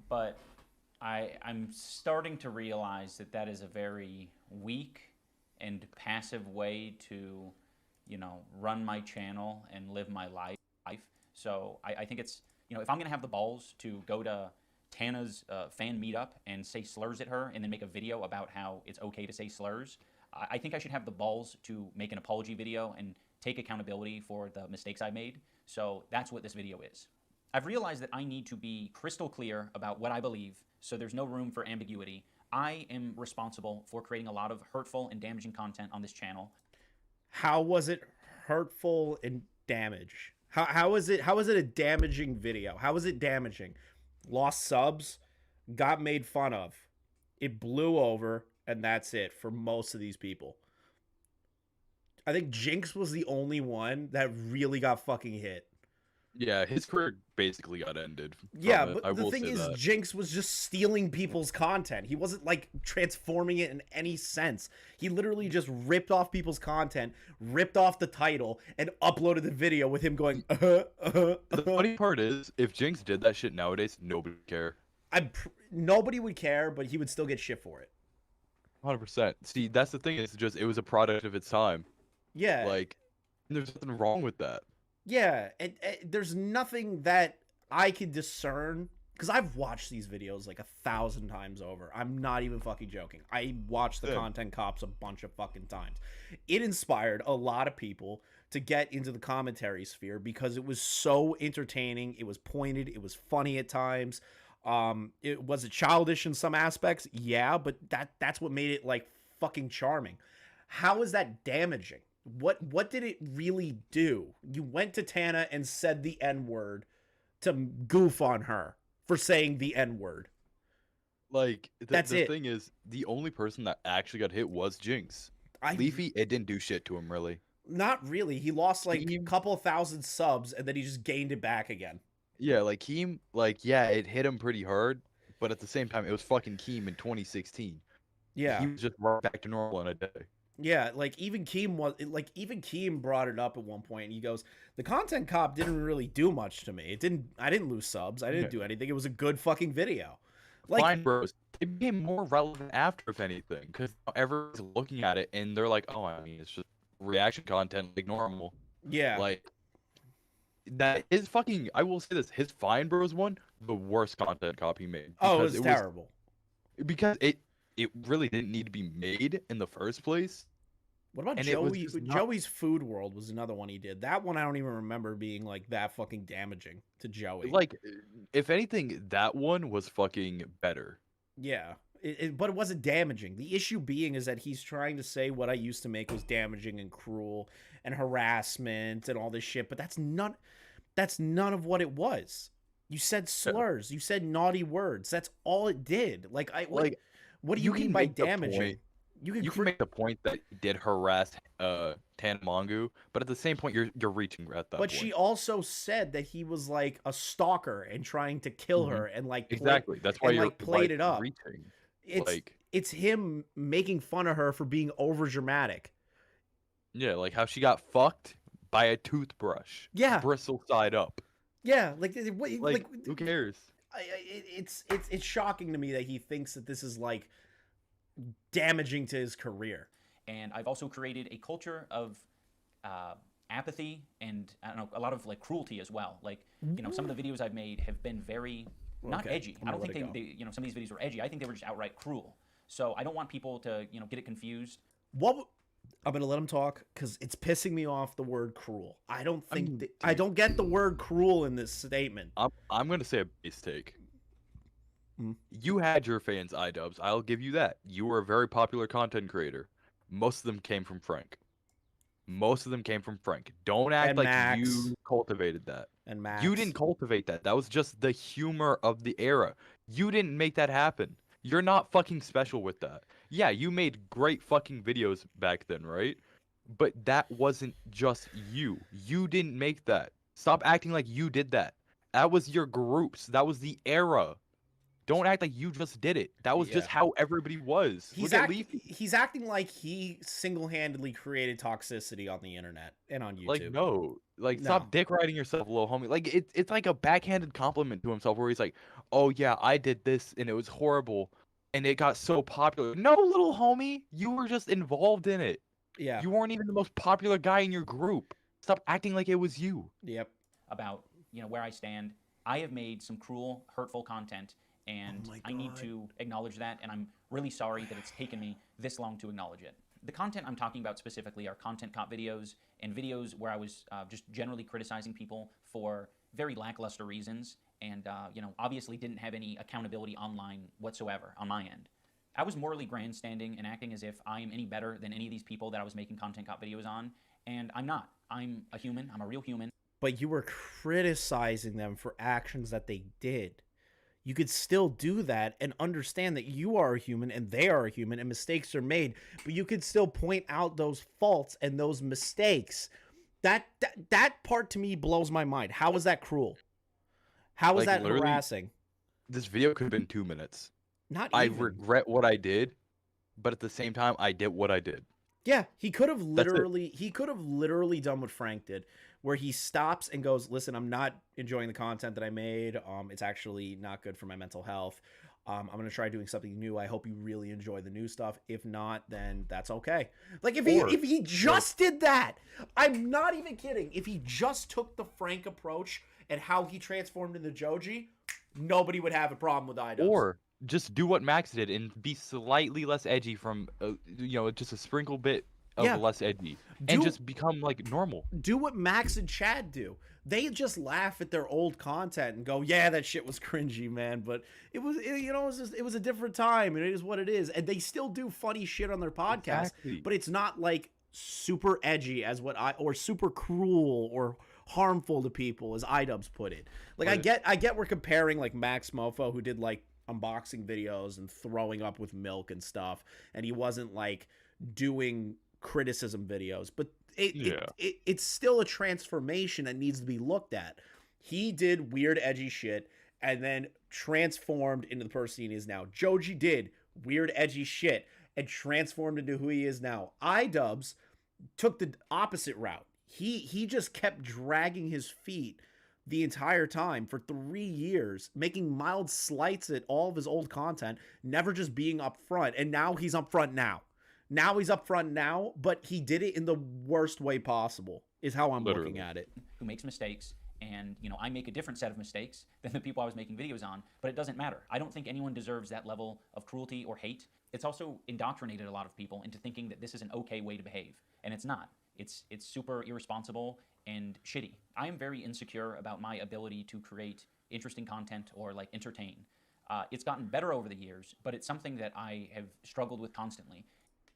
But I'm starting to realize that that is a very weak and passive way to, you know, run my channel and live my life. So I think it's, you know, if I'm gonna have the balls to go to Tana's fan meetup and say slurs at her and then make a video about how it's okay to say slurs, I think I should have the balls to make an apology video and take accountability for the mistakes I made. So that's what this video is. I've realized that I need to be crystal clear about what I believe, so there's no room for ambiguity. I am responsible for creating a lot of hurtful and damaging content on this channel. How was it hurtful and damage? How is it a damaging video? How is it damaging? Lost subs, got made fun of, it blew over, and that's it for most of these people. I think Jinx was the only one that really got fucking hit. Yeah, his career basically got ended. Yeah, from it. I but the will thing say is, that. Jinx was just stealing people's content. He wasn't like transforming it in any sense. He literally just ripped off people's content, ripped off the title, and uploaded the video with him going. The funny part is, if Jinx did that shit nowadays, nobody would care. Nobody would care, but he would still get shit for it. 100%. See, that's the thing. It's just it was a product of its time. Yeah. Like, there's nothing wrong with that. Yeah, and there's nothing that I could discern, because I've watched these videos like 1,000 times over. I'm not even fucking joking. I watched the Content Cops a bunch of fucking times. It inspired a lot of people to get into the commentary sphere because it was so entertaining. It was pointed. It was funny at times. It was childish in some aspects. Yeah, but that's what made it like fucking charming. How is that damaging? What did it really do? You went to Tana and said the N-word to goof on her for saying the N-word. Like, That's the it. thing is, the only person that actually got hit was Jinx. Leafy, it didn't do shit to him, really. Not really. He lost like a couple thousand subs and then he just gained it back again. Yeah, like Keem, yeah, it hit him pretty hard, but at the same time, it was fucking Keem in 2016. Yeah. He was just right back to normal in a day. Yeah, like even Keem brought it up at one point and he goes, the Content Cop didn't really do much to me. I didn't lose subs. I didn't do anything. It was a good fucking video. Like, Fine, bros. It became more relevant after, if anything, because everyone's looking at it and they're like, oh, I mean, it's just reaction content like normal. Yeah. Like, that his fucking, I will say this, his Fine Bros one, the worst Content Cop he made. Oh, it was terrible. Because it really didn't need to be made in the first place. What about Joey? Joey's Food World was another one he did. That one I don't even remember being like that fucking damaging to Joey. Like, if anything, that one was fucking better. Yeah, but it wasn't damaging. The issue being is that he's trying to say what I used to make was damaging and cruel and harassment and all this shit, but that's none of what it was. You said slurs. You said naughty words. That's all it did. What do you mean by damaging? You can make the point that he did harass Tanamongu, but at the same point, you're reaching at that point. But she also said that he was like a stalker and trying to kill her and like exactly. That's why you're played it up. Reaching. It's him making fun of her for being over dramatic. Yeah, like how she got fucked by a toothbrush. Yeah, bristle side up. Yeah, like who cares? It's shocking to me that he thinks that this is like damaging to his career. And I've also created a culture of apathy and I don't know, a lot of like cruelty as well. Like, you know, some of the videos I've made have been very not edgy. I don't think they you know, some of these videos were edgy. I think they were just outright cruel. So I don't want people to, you know, get it confused. I'm gonna let him talk because it's pissing me off, the word cruel. I don't think I don't get the word cruel in this statement. I'm gonna say a base take. You had your fans, Idubbbz. I'll give you that. You were a very popular content creator. Most of them came from Frank. Don't act like Max. you cultivated that. And Max. You didn't cultivate that. That was just the humor of the era. You didn't make that happen. You're not fucking special with that. Yeah, you made great fucking videos back then, right? But that wasn't just you. You didn't make that. Stop acting like you did that. That was your groups. That was the era. Don't act like you just did it. That was just how everybody was. He's acting like he single-handedly created toxicity on the internet and on YouTube. Like, no. Like, stop dick riding yourself, little homie. Like, it's like a backhanded compliment to himself where he's like, oh, yeah, I did this and it was horrible and it got so popular. No, little homie. You were just involved in it. Yeah. You weren't even the most popular guy in your group. Stop acting like it was you. Yep. About, you know, where I stand. I have made some cruel, hurtful content. And I need to acknowledge that, and I'm really sorry that it's taken me this long to acknowledge it. The content I'm talking about specifically are content cop videos and videos where I was just generally criticizing people for very lackluster reasons and, you know, obviously didn't have any accountability online whatsoever on my end. I was morally grandstanding and acting as if I am any better than any of these people that I was making content cop videos on, and I'm not. I'm a human. I'm a real human. But you were criticizing them for actions that they did. You could still do that and understand that you are a human and they are a human and mistakes are made, but you could still point out those faults and those mistakes That part to me blows my mind. How is that cruel? How is Like, that literally, harassing? This video could have been 2 minutes. Not I even. regret what I did, but at the same time, I did what I did. Yeah, he could have That's it. literally done what Frank did, where he stops and goes, "Listen, I'm not enjoying the content that I made. It's actually not good for my mental health. I'm gonna try doing something new. I hope you really enjoy the new stuff. If not, then that's okay." Like if he just did that, I'm not even kidding. If he just took the Frank approach and how he transformed into Joji, nobody would have a problem with Idubbbz. Or just do what Max did and be slightly less edgy from, just a sprinkle bit of less edgy, and just become like normal. Do what Max and Chad do. They just laugh at their old content and go, "Yeah, that shit was cringy, man, but it was a different time, and it is what it is." And they still do funny shit on their podcast, but it's not like super edgy or super cruel or harmful to people, as Idubbbz put it. Like I get we're comparing like Max Mofo, who did like unboxing videos and throwing up with milk and stuff, and he wasn't like doing criticism videos, but it's still a transformation that needs to be looked at. He did weird edgy shit and then transformed into the person he is now. Joji did weird edgy shit and transformed into who he is now. Idubbbz took the opposite route. He just kept dragging his feet the entire time for 3 years, making mild slights at all of his old content, never just being upfront. And now he's upfront now. But he did it in the worst way possible, is how I'm looking at it. Who makes mistakes, and I make a different set of mistakes than the people I was making videos on, but it doesn't matter. I don't think anyone deserves that level of cruelty or hate. It's also indoctrinated a lot of people into thinking that this is an okay way to behave, and it's not. It's super irresponsible and shitty. I am very insecure about my ability to create interesting content or like entertain. It's gotten better over the years, but it's something that I have struggled with constantly.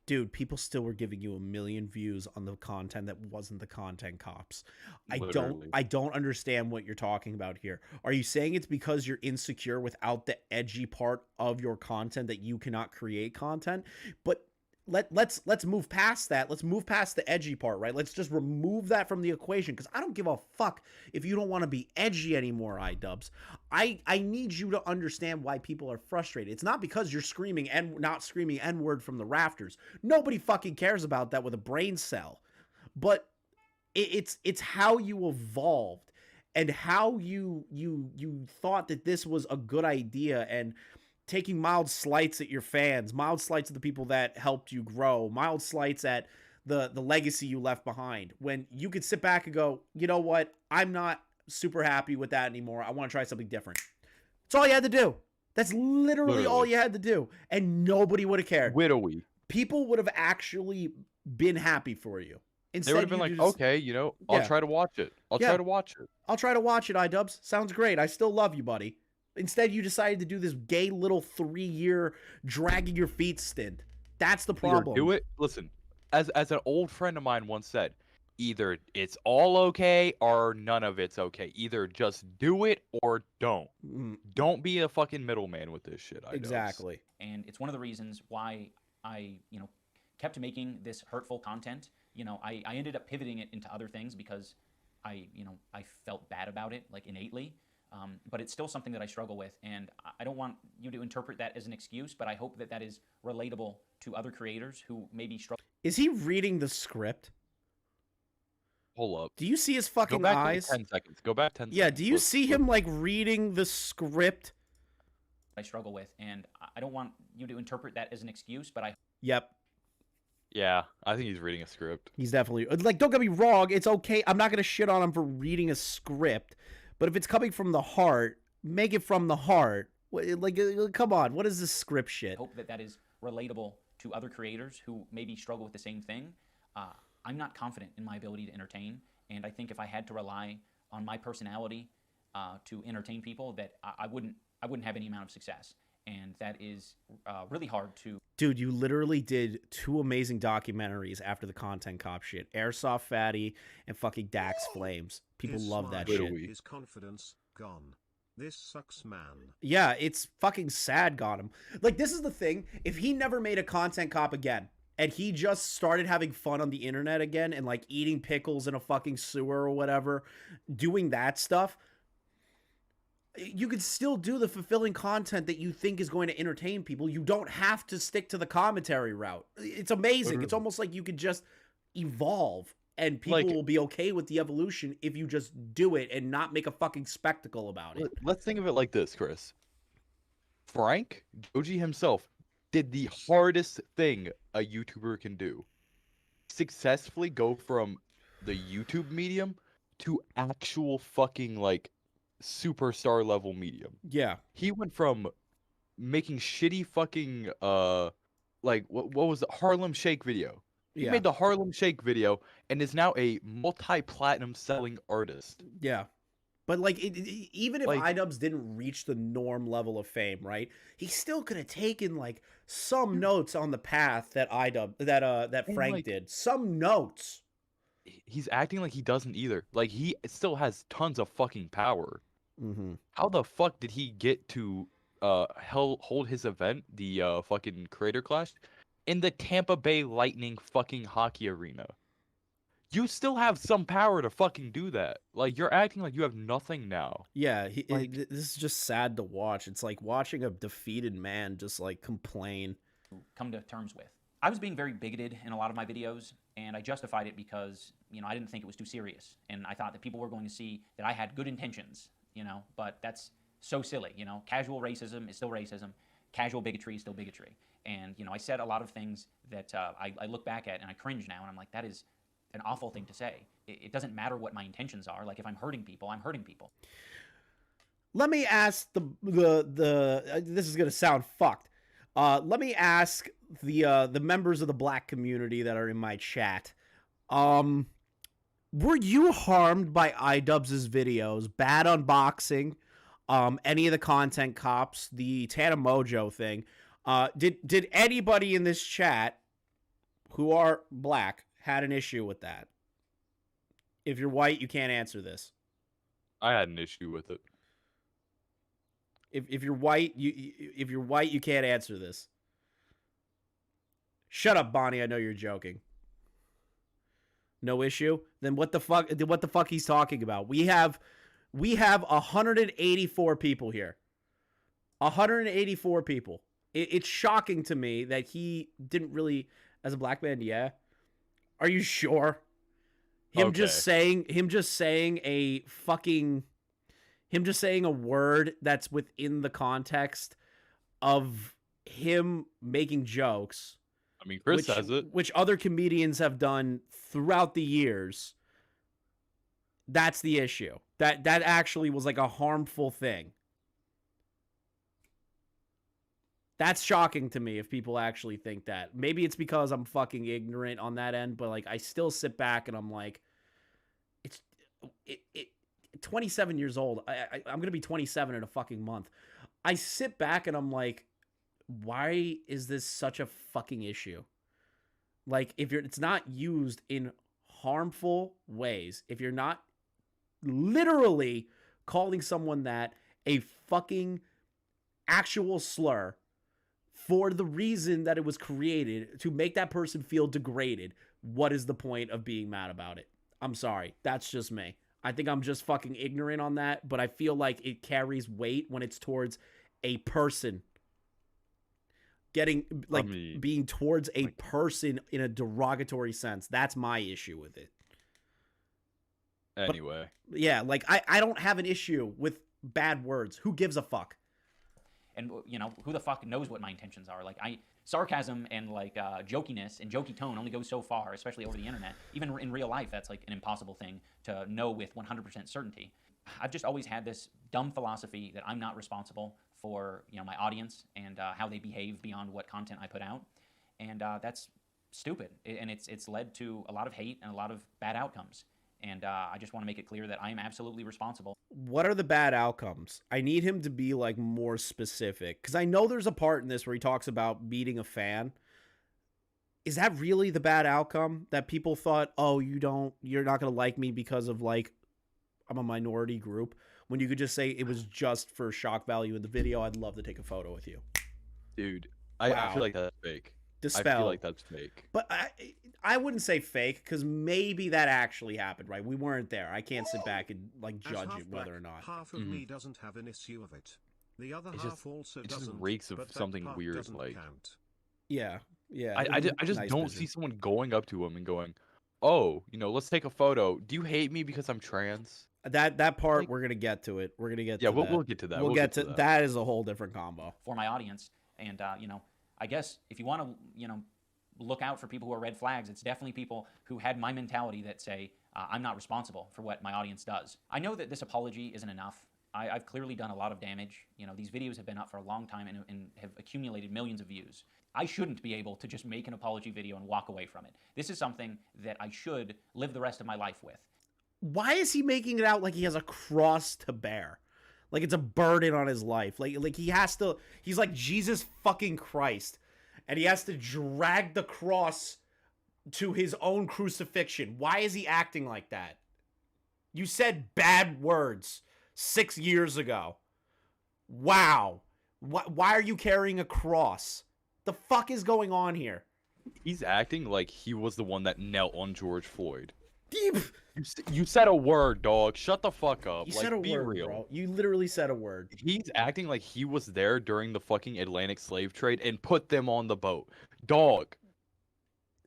Dude, people still were giving you 1 million views on the content that wasn't the content cops. I don't understand what you're talking about here. Are you saying it's because you're insecure without the edgy part of your content that you cannot create content? But let's move past that. Let's move past the edgy part, right? Let's just remove that from the equation, because I don't give a fuck if you don't want to be edgy anymore, Idubbbz. I need you to understand why people are frustrated. It's not because you're screaming and not screaming N-word from the rafters. Nobody fucking cares about that with a brain cell. But it's how you evolved and how you thought that this was a good idea, and taking mild slights at your fans, mild slights at the people that helped you grow, mild slights at the legacy you left behind, when you could sit back and go, you know what, I'm not super happy with that anymore. I want to try something different. That's all you had to do. That's literally all you had to do. And nobody would have cared. People would have actually been happy for you. Instead, they would have been like, okay, I'll try to watch it. I'll try to watch it, Idubbbz. Sounds great. I still love you, buddy. Instead, you decided to do this gay little 3-year dragging your feet stint. That's the problem. Do it. Listen, as an old friend of mine once said, either it's all okay or none of it's okay. Either just do it or don't. Don't be a fucking middleman with this shit. Exactly. And it's one of the reasons why I, kept making this hurtful content. I ended up pivoting it into other things because I felt bad about it, like innately. But it's still something that I struggle with, and I don't want you to interpret that as an excuse, but I hope that that is relatable to other creators who maybe struggle. Is he reading the script? Hold up. Do you see his fucking Go back eyes? 10 seconds. Go back 10 seconds. Yeah, do you see him like reading the script? I struggle with, and I don't want you to interpret that as an excuse, but I... Yep. Yeah, I think he's reading a script. He's definitely... Like, don't get me wrong, it's okay. I'm not going to shit on him for reading a script. But if it's coming from the heart, make it from the heart. Like, come on, what is this script shit? I hope that that is relatable to other creators who maybe struggle with the same thing. I'm not confident in my ability to entertain, and I think if I had to rely on my personality to entertain people, that I wouldn't have any amount of success, and that is really hard to... Dude, you literally did 2 amazing documentaries after the content cop shit. Airsoft Fatty and fucking Dax Flames. People love that shit. His confidence gone. This sucks, man. Yeah, it's fucking sad got him. Like, this is the thing. If he never made a content cop again, and he just started having fun on the internet again and like eating pickles in a fucking sewer or whatever, doing that stuff, you could still do the fulfilling content that you think is going to entertain people. You don't have to stick to the commentary route. It's amazing. It's almost like you could just evolve and people will be okay with the evolution if you just do it and not make a fucking spectacle about it. Let's think of it like this, Chris. Frank, Doji himself, did the hardest thing a YouTuber can do. Successfully go from the YouTube medium to actual fucking, like, superstar level medium. Yeah. He went from making shitty fucking, like, what was the Harlem Shake video? He made the Harlem Shake video and is now a multi-platinum selling artist. Yeah. But like, even if Idubbbz didn't reach the norm level of fame, right? He still could have taken like some notes on the path that that Frank did. Some notes. He's acting like he doesn't either. Like, he still has tons of fucking power. How the fuck did he get to hold his event, the fucking Creator Clash, in the Tampa Bay Lightning fucking hockey arena? You still have some power to fucking do that. Like, you're acting like you have nothing now. Yeah, this is just sad to watch. It's like watching a defeated man just like complain. Come to terms with. I was being very bigoted in a lot of my videos, and I justified it because, you know, I didn't think it was too serious. And I thought that people were going to see that I had good intentions, you know, but that's so silly, you know. Casual racism is still racism. Casual bigotry is still bigotry. And, you know, I said a lot of things that I look back at and I cringe now, and I'm like, that is an awful thing to say. It doesn't matter what my intentions are. Like, if I'm hurting people, I'm hurting people. Let me ask this is gonna sound fucked. Let me ask the members of the black community that are in my chat. Were you harmed by Idubbbz's videos? Bad unboxing, any of the content cops, the Tana Mojo thing? Did anybody in this chat who are black had an issue with that? If you're white, you can't answer this. I had an issue with it. If you're white, you can't answer this. Shut up, Bonnie. I know you're joking. No issue? Then what the fuck? What the fuck he's talking about? We have 184 people here. 184 people. It's shocking to me that he didn't really, as a black man. Yeah. Are you sure? Him just saying a word that's within the context of him making jokes. I mean, Chris says it. Which other comedians have done throughout the years. That's the issue. That actually was like a harmful thing. That's shocking to me if people actually think that. Maybe it's because I'm fucking ignorant on that end, but like I still sit back and I'm like, it's 27 years old. I'm going to be 27 in a fucking month. I sit back and I'm like, why is this such a fucking issue? Like, if it's not used in harmful ways, if you're not literally calling someone that a fucking actual slur for the reason that it was created to make that person feel degraded, what is the point of being mad about it? I'm sorry. That's just me. I think I'm just fucking ignorant on that, but I feel like it carries weight when it's towards a person. Getting, like, being towards a person in a derogatory sense. That's my issue with it. Anyway. But, yeah, like, I don't have an issue with bad words. Who gives a fuck? And, you know, who the fuck knows what my intentions are? Like, sarcasm and, like, jokiness and jokey tone only goes so far, especially over the internet. Even in real life, that's, like, an impossible thing to know with 100% certainty. I've just always had this dumb philosophy that I'm not responsible for, you know, my audience and how they behave beyond what content I put out. And that's stupid. And it's led to a lot of hate and a lot of bad outcomes. And I just want to make it clear that I am absolutely responsible. What are the bad outcomes? I need him to be, like, more specific. Because I know there's a part in this where he talks about meeting a fan. Is that really the bad outcome? That people thought, oh, you're not going to like me because of, like, I'm a minority group? When you could just say it was just for shock value in the video, I'd love to take a photo with you. Dude, I feel like that's fake. dispel. I feel like that's fake. But I wouldn't say fake, because maybe that actually happened, right? We weren't there. I can't sit back and like judge it whether or not. Half of me doesn't have an issue of it. The other It half just, also it doesn't. just reeks of but that something part weird. doesn't Like, count. Yeah, yeah. I just Nice don't vision. see someone going up to him and going, "Oh, let's take a photo. Do you hate me because I'm trans?" That part, we're gonna get to it. We're gonna get. Yeah, to we'll that. get to that. We'll get to that. that. Is a whole different combo for my audience. And I guess if you want to, look out for people who are red flags, it's definitely people who had my mentality that say, I'm not responsible for what my audience does. I know that this apology isn't enough. I've clearly done a lot of damage. These videos have been up for a long time and have accumulated millions of views. I shouldn't be able to just make an apology video and walk away from it. This is something that I should live the rest of my life with. Why is he making it out like he has a cross to bear? Like it's a burden on his life. Like he has to, he's like Jesus fucking Christ. And he has to drag the cross to his own crucifixion. Why is he acting like that? You said bad words 6 years ago. Wow. Why are you carrying a cross? The fuck is going on here? He's acting like he was the one that knelt on George Floyd. You said a word, dog. Shut the fuck up. You like, said a be word, real. bro. You literally said a word. He's acting like he was there during the fucking Atlantic slave trade and put them on the boat. Dog.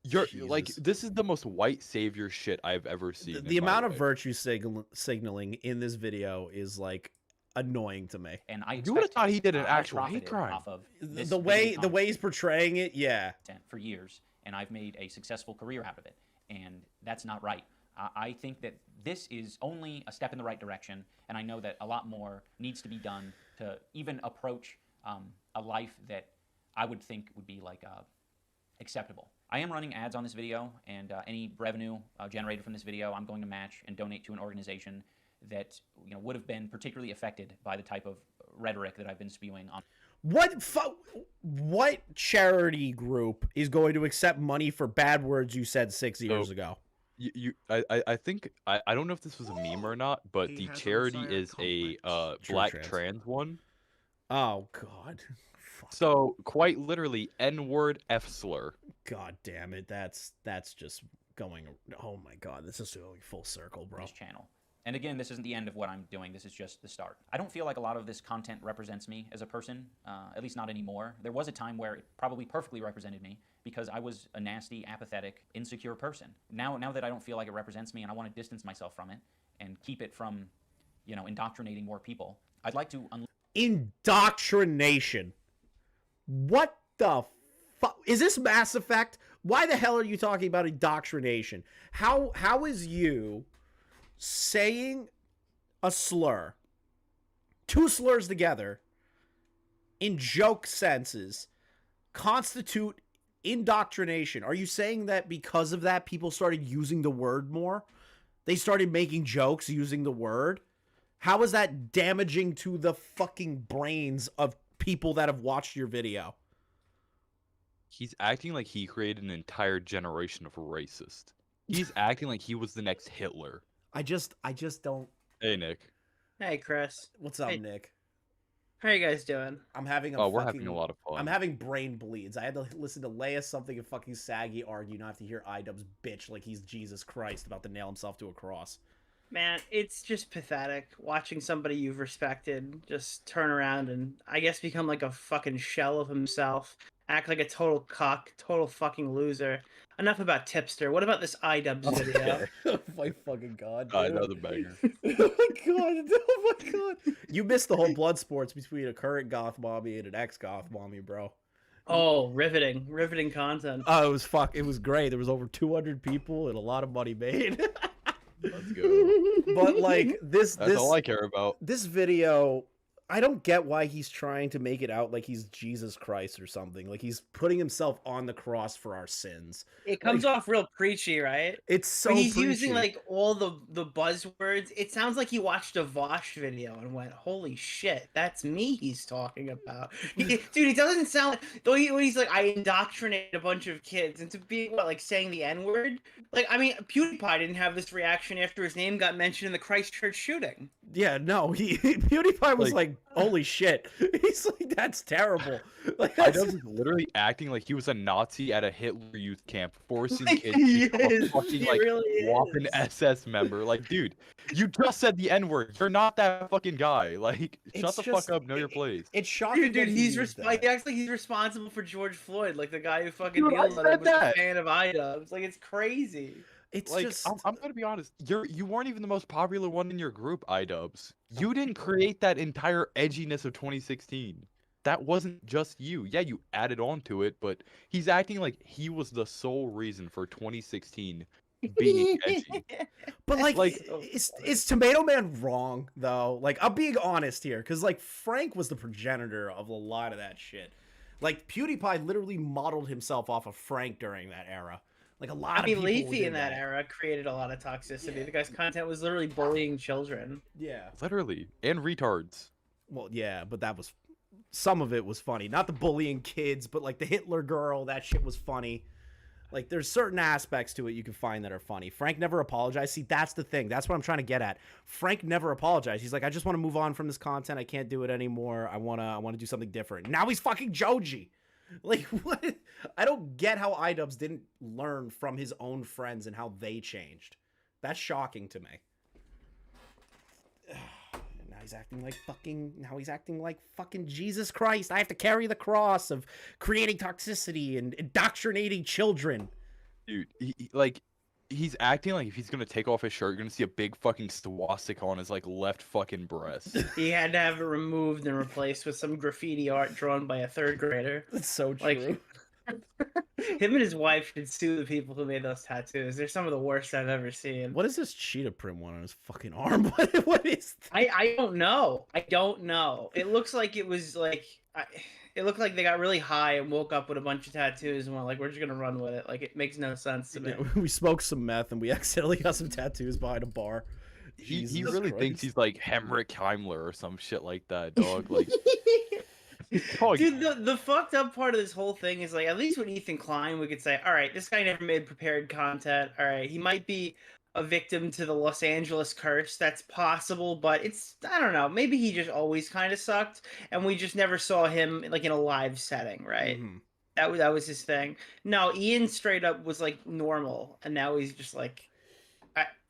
You're like, this is the most white savior shit I've ever seen. The amount of virtue signaling in this video is like annoying to me. And you would have thought he did an actual hate crime. Off of The way he's portraying it, yeah. For years, and I've made a successful career out of it, and that's not right. I think that this is only a step in the right direction, and I know that a lot more needs to be done to even approach a life that I would think would be like acceptable. I am running ads on this video, and any revenue generated from this video, I'm going to match and donate to an organization that would have been particularly affected by the type of rhetoric that I've been spewing on. What charity group is going to accept money for bad words you said 6 years ago? I think I don't know if this was a meme or not, but the charity is a black trans one. Oh God. So quite literally N-word F slur. God damn it. That's just going. Oh my God. This is going full circle, bro. This channel. And again, this isn't the end of what I'm doing. This is just the start. I don't feel like a lot of this content represents me as a person, at least not anymore. There was a time where it probably perfectly represented me because I was a nasty, apathetic, insecure person. Now that I don't feel like it represents me and I want to distance myself from it and keep it from, indoctrinating more people, I'd like to... Indoctrination. What the fuck? Is this Mass Effect? Why the hell are you talking about indoctrination? How is you... saying a slur, two slurs together in joke senses constitute indoctrination? Are you saying that because of that people started using the word more? They started making jokes using the word? How is that damaging to the fucking brains of people that have watched your video? He's acting like he created an entire generation of racist. He's acting like he was the next Hitler. I just don't. Hey, Nick. Hey, Chris. What's up, Hey. Nick? How are you guys doing? I'm having we're having a lot of fun. I'm having brain bleeds. I had to listen to Leigha something and fucking Saggy argue, and I have to hear Idubbbz bitch like he's Jesus Christ about to nail himself to a cross. Man, it's just pathetic watching somebody you've respected just turn around and I guess become like a fucking shell of himself, act like a total cuck, total fucking loser. Enough about Tipster. What about this Idubbbz video? Oh my fucking God. Another banger. Oh my God. Oh my God. You missed the whole Bloodsports between a current goth mommy and an ex-goth mommy, bro. Oh, riveting. Riveting content. Oh, it was great. There was over 200 people and a lot of money made. Let's go. But like That's all I care about. This video, I don't get why he's trying to make it out like he's Jesus Christ or something. Like he's putting himself on the cross for our sins. It comes off real preachy, right? It's so When he's preachy. using like all the buzzwords. It sounds like he watched a Vosh video and went, "Holy shit, that's me." He's talking about, dude. He doesn't sound like when he's like, "I indoctrinate a bunch of kids," into being like saying the N-word. Like, I mean, PewDiePie didn't have this reaction after his name got mentioned in the Christchurch shooting. Yeah, no, PewDiePie was like holy shit. He's like, that's terrible. Like, Idubbbz is literally acting like he was a Nazi at a Hitler youth camp, forcing kids to become a fucking like Waffen SS member. Like, dude, you just said the N-word. You're not that fucking guy. Like, shut the fuck up. Know your place. It's shocking. Dude, he he acts like he's responsible for George Floyd, like the guy who fucking Dude, I kneeled on him said was a that. fan of Idubbbz. Like, it's crazy. It's like, just I'm gonna be honest. You weren't even the most popular one in your group, Idubbbz. You didn't create that entire edginess of 2016. That wasn't just you. Yeah, you added on to it, but he's acting like he was the sole reason for 2016 being edgy. But like is Tomato Man wrong though? Like, I'm being honest here, because like Frank was the progenitor of a lot of that shit. Like, PewDiePie literally modeled himself off of Frank during that era. Like, a lot of people Leafy did in that era created a lot of toxicity. Yeah. The guy's content was literally bullying children. Yeah. Literally. And retards. Well, yeah, but that was some of it was funny. Not the bullying kids, but like the Hitler girl, that shit was funny. Like, there's certain aspects to it you can find that are funny. Frank never apologized. See, that's the thing. That's what I'm trying to get at. Frank never apologized. He's like, I just want to move on from this content. I can't do it anymore. I wanna do something different. Now he's fucking Joji. Like, what? I don't get how Idubbbz didn't learn from his own friends and how they changed. That's shocking to me. Now he's acting like fucking Jesus Christ. I have to carry the cross of creating toxicity and indoctrinating children. Dude, he's acting like if he's gonna take off his shirt, you're gonna see a big fucking swastika on his like left fucking breast. He had to have it removed and replaced with some graffiti art drawn by a third grader. That's so true. Like, him and his wife should sue the people who made those tattoos. They're some of the worst I've ever seen. What is this cheetah print one on his fucking arm? What is that? I don't know. I don't know. It looks like it was like it looked like they got really high and woke up with a bunch of tattoos and went like, we're just gonna run with it. Like, it makes no sense to me. Yeah, we smoked some meth and we accidentally got some tattoos behind a bar. He really thinks he's like Hemrick Heimler or some shit like that, dog. Like, dude, the fucked up part of this whole thing is like, at least with Ethan Klein, we could say, all right, this guy never made prepared content. All right, he might be a victim to the Los Angeles curse. That's possible, but it's, I don't know. Maybe he just always kind of sucked, and we just never saw him like in a live setting, right? Mm-hmm. That was his thing. No, Ian straight up was like normal, and now he's just like,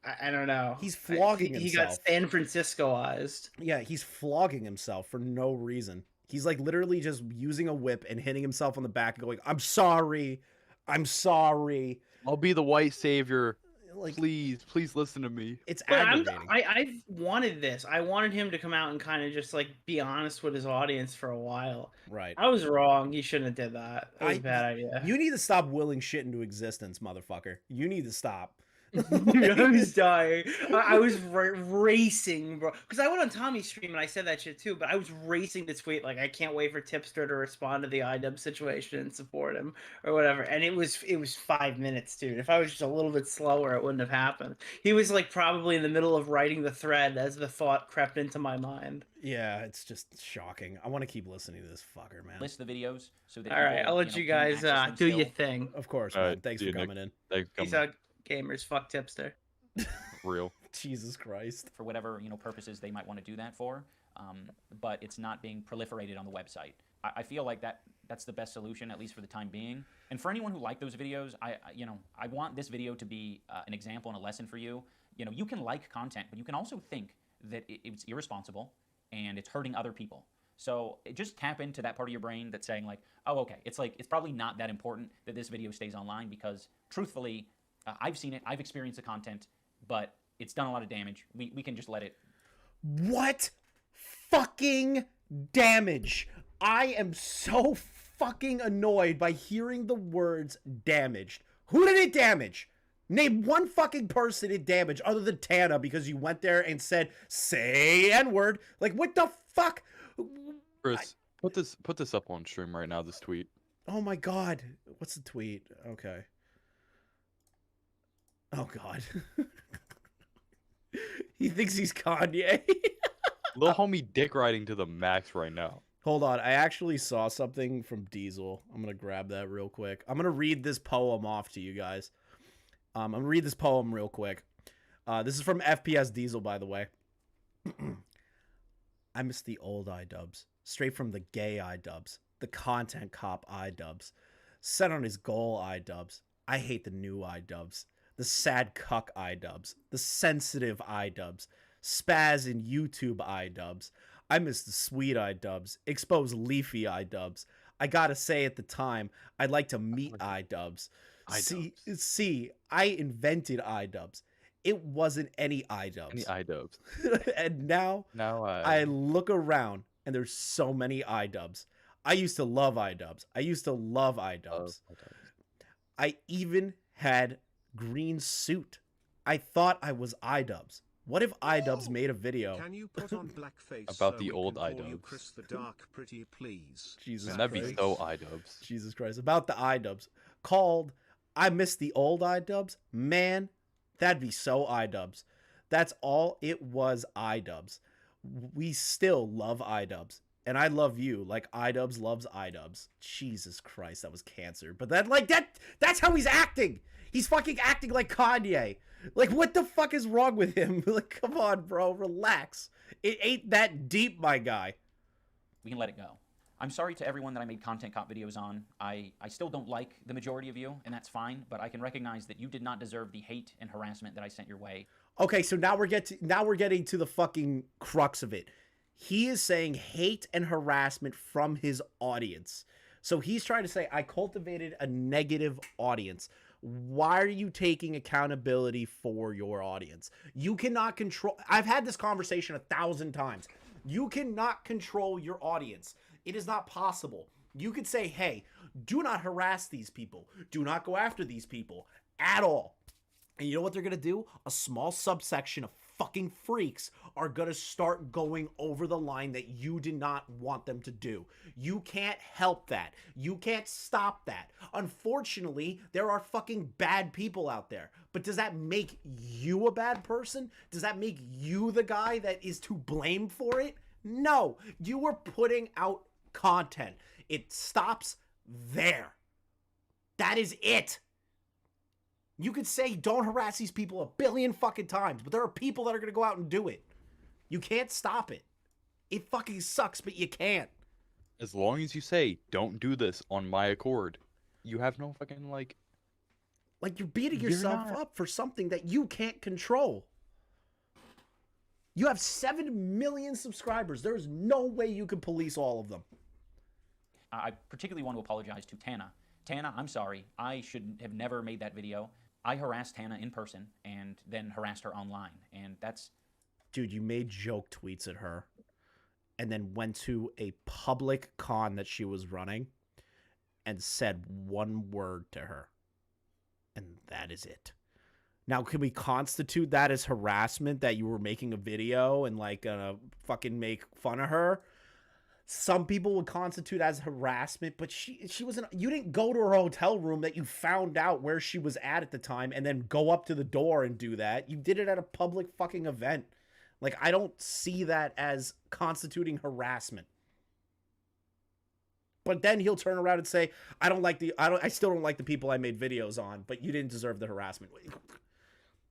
I don't know. He's flogging himself. He got San Franciscoized. Yeah, he's flogging himself for no reason. He's like literally just using a whip and hitting himself on the back and going, I'm sorry. I'll be the white savior. Like, please listen to me. It's But aggravating. I wanted this. I wanted him to come out and kind of just like be honest with his audience for a while. Right. I was wrong. He shouldn't have did that. That was a bad idea. You need to stop willing shit into existence, motherfucker. You need to stop. I was dying. I was racing, bro. Because I went on Tommy's stream and I said that shit too. But I was racing to tweet like, I can't wait for Tipster to respond to the Idubbbz situation and support him or whatever. And it was 5 minutes, dude. If I was just a little bit slower, it wouldn't have happened. He was like probably in the middle of writing the thread as the thought crept into my mind. Yeah, it's just shocking. I want to keep listening to this fucker, man. List the videos so that all right, I'll let you guys do your thing. Of course, man. Thanks for coming in. Thanks for Peace out, gamers. Fuck Tipster. Real. Jesus Christ. For whatever purposes they might want to do that for, but it's not being proliferated on the website. I feel like that's the best solution, at least for the time being. And for anyone who liked those videos, I want this video to be an example and a lesson for you. You can like content, but you can also think that it's irresponsible and it's hurting other people. So just tap into that part of your brain that's saying like, oh, okay, it's probably not that important that this video stays online, because truthfully, I've seen it, I've experienced the content, but it's done a lot of damage. We can just let it. What fucking damage? I am so fucking annoyed by hearing the words damaged. Who did it damage? Name one fucking person it damaged other than Tana, because you went there and said, say N-word. Like, what the fuck? Chris, put this up on stream right now, this tweet. Oh my god. What's the tweet? Okay. Oh god. He thinks he's Kanye. Little homie dick riding to the max right now. Hold on, I actually saw something from Diesel. I'm gonna grab that real quick. I'm gonna read this poem off to you guys. I'm gonna read this poem real quick. This is from FPS Diesel, by the way. I miss the old Idubbbz, straight from the gay Idubbbz, the content cop Idubbbz, set on his goal Idubbbz. I hate the new Idubbbz, the sad cuck Idubbbz, the sensitive Idubbbz, spaz in YouTube Idubbbz. I miss the sweet Idubbbz, expose Leafy Idubbbz. I gotta say at the time, I'd like to meet Idubbbz. See, I invented Idubbbz. It wasn't any Idubbbz. Any Idubbbz. And now I look around and there's so many Idubbbz. I used to love Idubbbz. I used to love Idubbbz. I even had green suit. I thought I was Idubbbz. What if Idubbbz made a video? Can you put on blackface about so the we old can call you Idubbbz? Chris the Dark, pretty please. Jesus That'd Christ. be so Idubbbz. Jesus Christ. About the Idubbbz. Called I Miss the Old Idubbbz. Man, that'd be so Idubbbz. That's all it was, Idubbbz. We still love Idubbbz. And I love you like Idubbbz loves Idubbbz. Jesus Christ, that was cancer. But that's how he's acting. He's fucking acting like Kanye. Like, what the fuck is wrong with him? Like, come on, bro, relax. It ain't that deep, my guy. We can let it go. I'm sorry to everyone that I made content cop videos on. I still don't like the majority of you, and that's fine, but I can recognize that you did not deserve the hate and harassment that I sent your way. Okay, so now we're getting to the fucking crux of it. He is saying hate and harassment from his audience. So he's trying to say, I cultivated a negative audience. Why are you taking accountability for your audience? You cannot control. I've had this conversation 1,000 times. You cannot control your audience. It is not possible. You could say, hey, do not harass these people. Do not go after these people at all. And you know what they're going to do? A small subsection of fucking freaks are going to start going over the line that you did not want them to do. You can't help that. You can't stop that. Unfortunately, there are fucking bad people out there. But does that make you a bad person? Does that make you the guy that is to blame for it? No. You are putting out content. It stops there. That is it. You could say don't harass these people a billion fucking times, but there are people that are going to go out and do it. You can't stop it. It fucking sucks, but you can't. As long as you say, don't do this on my accord, you have no fucking, like you're beating yourself up for something that you can't control. You have 7 million subscribers. There's no way you can police all of them. I particularly want to apologize to Tana. Tana, I'm sorry. I should have never made that video. I harassed Tana in person and then harassed her online, and that's... Dude, you made joke tweets at her and then went to a public con that she was running and said one word to her. And that is it. Now, can we constitute that as harassment, that you were making a video and fucking make fun of her? Some people would constitute as harassment, but she wasn't. You didn't go to her hotel room that you found out where she was at the time and then go up to the door and do that. You did it at a public fucking event. Like, I don't see that as constituting harassment. But then he'll turn around and say, I still don't like the people I made videos on, but you didn't deserve the harassment.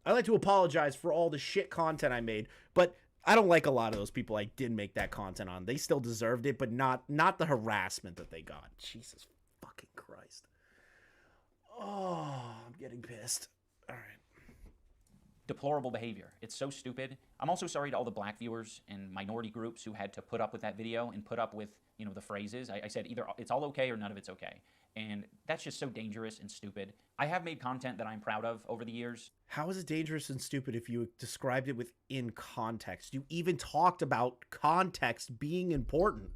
I'd like to apologize for all the shit content I made, but I don't like a lot of those people I did make that content on. They still deserved it, but not the harassment that they got. Jesus fucking Christ. Oh, I'm getting pissed. All right. Deplorable behavior. It's so stupid. I'm also sorry to all the black viewers and minority groups who had to put up with that video and put up with, the phrases. I said either it's all okay or none of it's okay. And that's just so dangerous and stupid. I have made content that I'm proud of over the years. How is it dangerous and stupid if you described it within context? You even talked about context being important.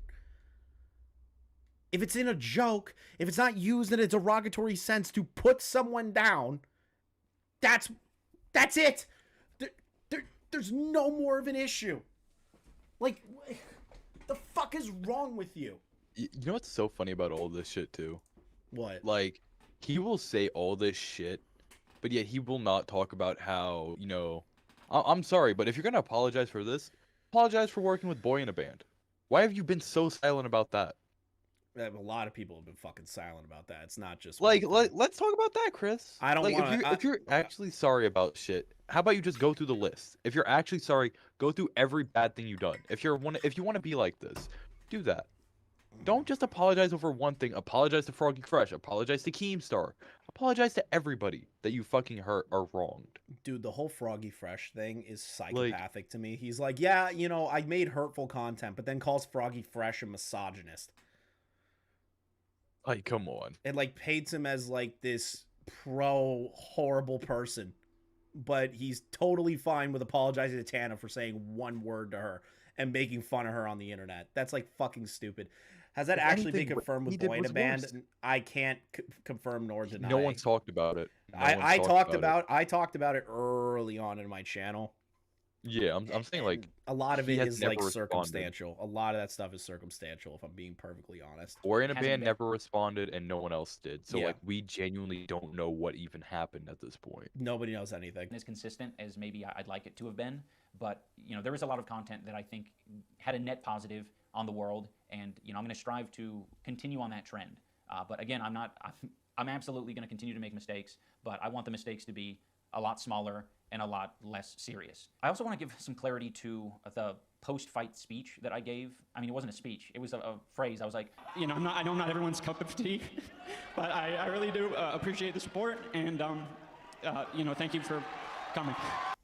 If it's in a joke, if it's not used in a derogatory sense to put someone down, that's it. There's no more of an issue. Like, the fuck is wrong with you? You know what's so funny about all this shit, too? What? Like, he will say all this shit, but yet he will not talk about how, I'm sorry, but if you're going to apologize for this, apologize for working with Boy in a band. Why have you been so silent about that? A lot of people have been fucking silent about that. It's not just like let's talk about that, Chris. I don't like want if you're actually sorry about shit, how about you just go through the list? If you're actually sorry, go through every bad thing you've done. If you want to be like this, do that. Don't just apologize over one thing. Apologize to Froggy Fresh. Apologize to Keemstar. Apologize to everybody that you fucking hurt or wronged. Dude, the whole Froggy Fresh thing is psychopathic to me. He's like, yeah, you know, I made hurtful content, but then calls Froggy Fresh a misogynist. Like, come on. And like paints him as like this horrible person. But he's totally fine with apologizing to Tana for saying one word to her and making fun of her on the internet. That's like fucking stupid. Has that actually been confirmed with Buena Band? I can't confirm nor deny. No one's talked about it. I talked about it early on in my channel. Yeah, I'm saying like a lot of it is like circumstantial. A lot of that stuff is circumstantial, if I'm being perfectly honest. Buena Band never responded and no one else did. So Yeah. like we genuinely don't know what even happened at this point. Nobody knows anything. As consistent as maybe I'd like it to have been, but you know, there was a lot of content that I think had a net positive on the world, and you know, I'm going to strive to continue on that trend. But again, I'm absolutely going to continue to make mistakes, but I want the mistakes to be a lot smaller and a lot less serious. I also want to give some clarity to the post-fight speech that I gave. I mean, it wasn't a speech; it was a phrase. I was like, you know, I know I'm not everyone's cup of tea, but I really do appreciate the support, and you know, thank you for coming.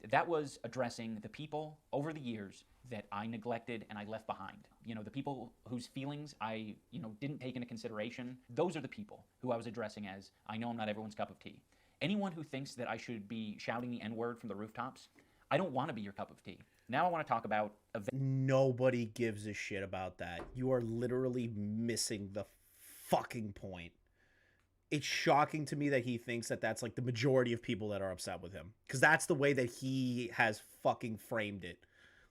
That was addressing the people over the years that I neglected and I left behind. You know, the people whose feelings I, you know, didn't take into consideration. Those are the people who I was addressing as, I know I'm not everyone's cup of tea. Anyone who thinks that I should be shouting the N-word from the rooftops, I don't want to be your cup of tea. Now I want to talk about Nobody gives a shit about that. You are literally missing the fucking point. It's shocking to me that he thinks that that's like the majority of people that are upset with him, because that's the way that he has fucking framed it.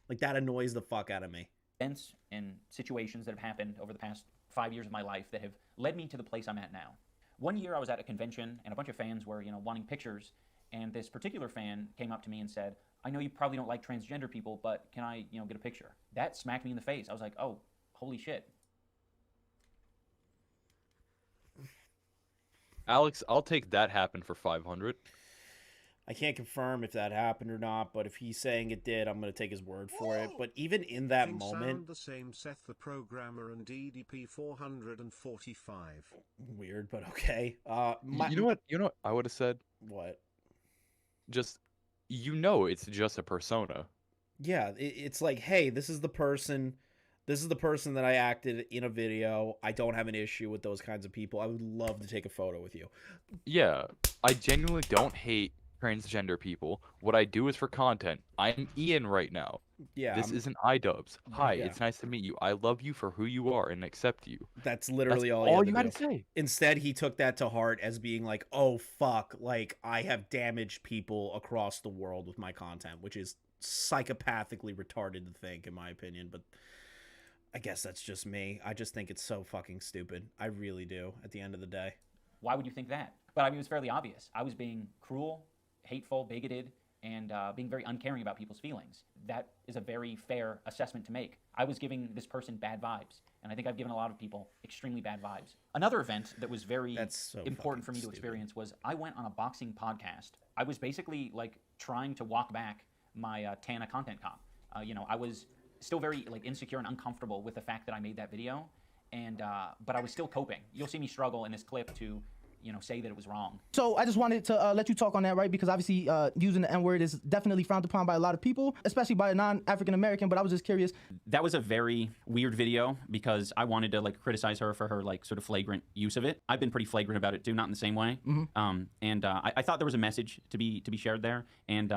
Like, that annoys the fuck out of me. events and situations that have happened over the past 5 years of my life that have led me to the place I'm at now. One year I was at a convention and a bunch of fans were, you know, wanting pictures, and this particular fan came up to me and said, I know you probably don't like transgender people, but can I, you know, get a picture? That smacked me in the face. I was like, oh, holy shit. Alex, I'll take that happen for 500. I can't confirm if that happened or not, but if he's saying it did, I'm going to take his word for it. But even in that Things moment... sound the same, Seth the programmer and EDP445. Weird, but okay. You know what I would have said? What? Just, you know, it's just a persona. Yeah, it's like, hey, this is the person that I acted in a video. I don't have an issue with those kinds of people. I would love to take a photo with you. Yeah, I genuinely don't hate transgender people. What I do is for content. I'm Ian right now. Yeah, This isn't Idubbbz. Hi, Yeah. it's nice to meet you. I love you for who you are and accept you. That's literally all you you gotta had to do. say. Instead, he took that to heart as being like, oh, fuck, like, I have damaged people across the world with my content, which is psychopathically retarded to think, in my opinion, but I guess that's just me. I just think it's so fucking stupid. I really do, at the end of the day. Why would you think that? But I mean, it was fairly obvious. I was being cruel, hateful, bigoted, and being very uncaring about people's feelings. That is a very fair assessment to make. I was giving this person bad vibes, and I think I've given a lot of people extremely bad vibes. Another event that was very important for me to experience was I went on a boxing podcast. I was basically like trying to walk back my Tana content comp. You know, I was still very like insecure and uncomfortable with the fact that I made that video, and but I was still coping. You'll see me struggle in this clip to, you know, say that it was wrong. So I just wanted to let you talk on that, right? Because obviously using the N-word is definitely frowned upon by a lot of people, especially by a non-African American, but I was just curious. That was a very weird video because I wanted to like criticize her for her like sort of flagrant use of it. I've been pretty flagrant about it too, not in the same way. And I thought there was a message to be shared there. And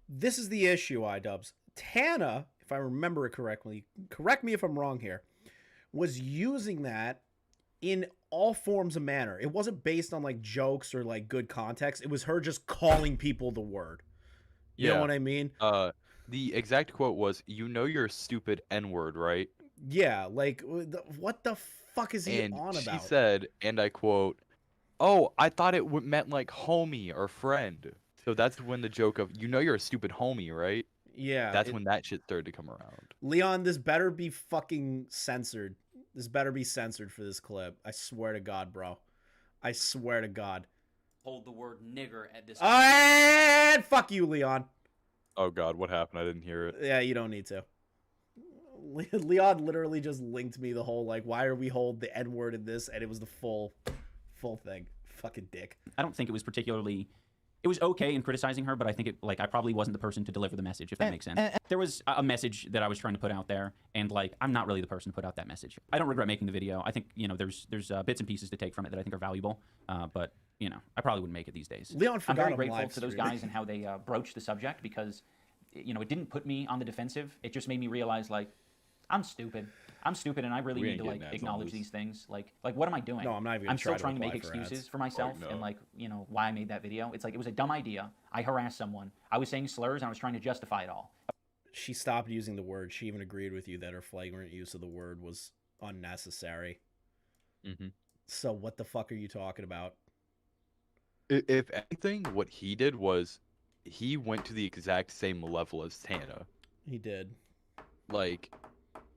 this is the issue, Idubbbz. Tana, if I remember it correctly, correct me if I'm wrong here, was using that in all forms of manner. It wasn't based on like jokes or like good context. It was her just calling people the word. You know what I mean? The exact quote was, "You know you're a stupid N-word, right?" Yeah, like what the fuck is he And on about? she said, and I quote, "Oh, I thought it meant like homie or friend." So that's when the joke of, "You know you're a stupid homie, right?" Yeah. That's when that shit started to come around. Leon, this better be fucking censored. This better be censored for this clip. I swear to God, bro. I swear to God. Hold the word nigger at this. And fuck you, Leon. Oh God, what happened? I didn't hear it. Yeah, you don't need to. Leon literally just linked me the whole, like, why are we hold the N-word in this? And it was the full thing. Fucking dick. I don't think it was particularly... It was okay in criticizing her, but I think it, like, I probably wasn't the person to deliver the message, if that makes sense. There was a message that I was trying to put out there, and, like, I'm not really the person to put out that message. I don't regret making the video. I think, you know, there's bits and pieces to take from it that I think are valuable, but, you know, I probably wouldn't make it these days. Leon I'm forgot very on grateful live to those stream. guys and how they broached the subject because, you know, it didn't put me on the defensive. It just made me realize, like, I'm stupid, and I really We need ain't to, like, getting ads on acknowledge this. these things. Like, what am I doing? No, I'm not even I'm still trying to trying to make apply for excuses ads. for myself no. and, like, you know, why I made that video. It's like, it was a dumb idea. I harassed someone. I was saying slurs, and I was trying to justify it all. She stopped using the word. She even agreed with you that her flagrant use of the word was unnecessary. Mm-hmm. So what the fuck are you talking about? If anything, what he did was he went to the exact same level as Tana. He did. Like,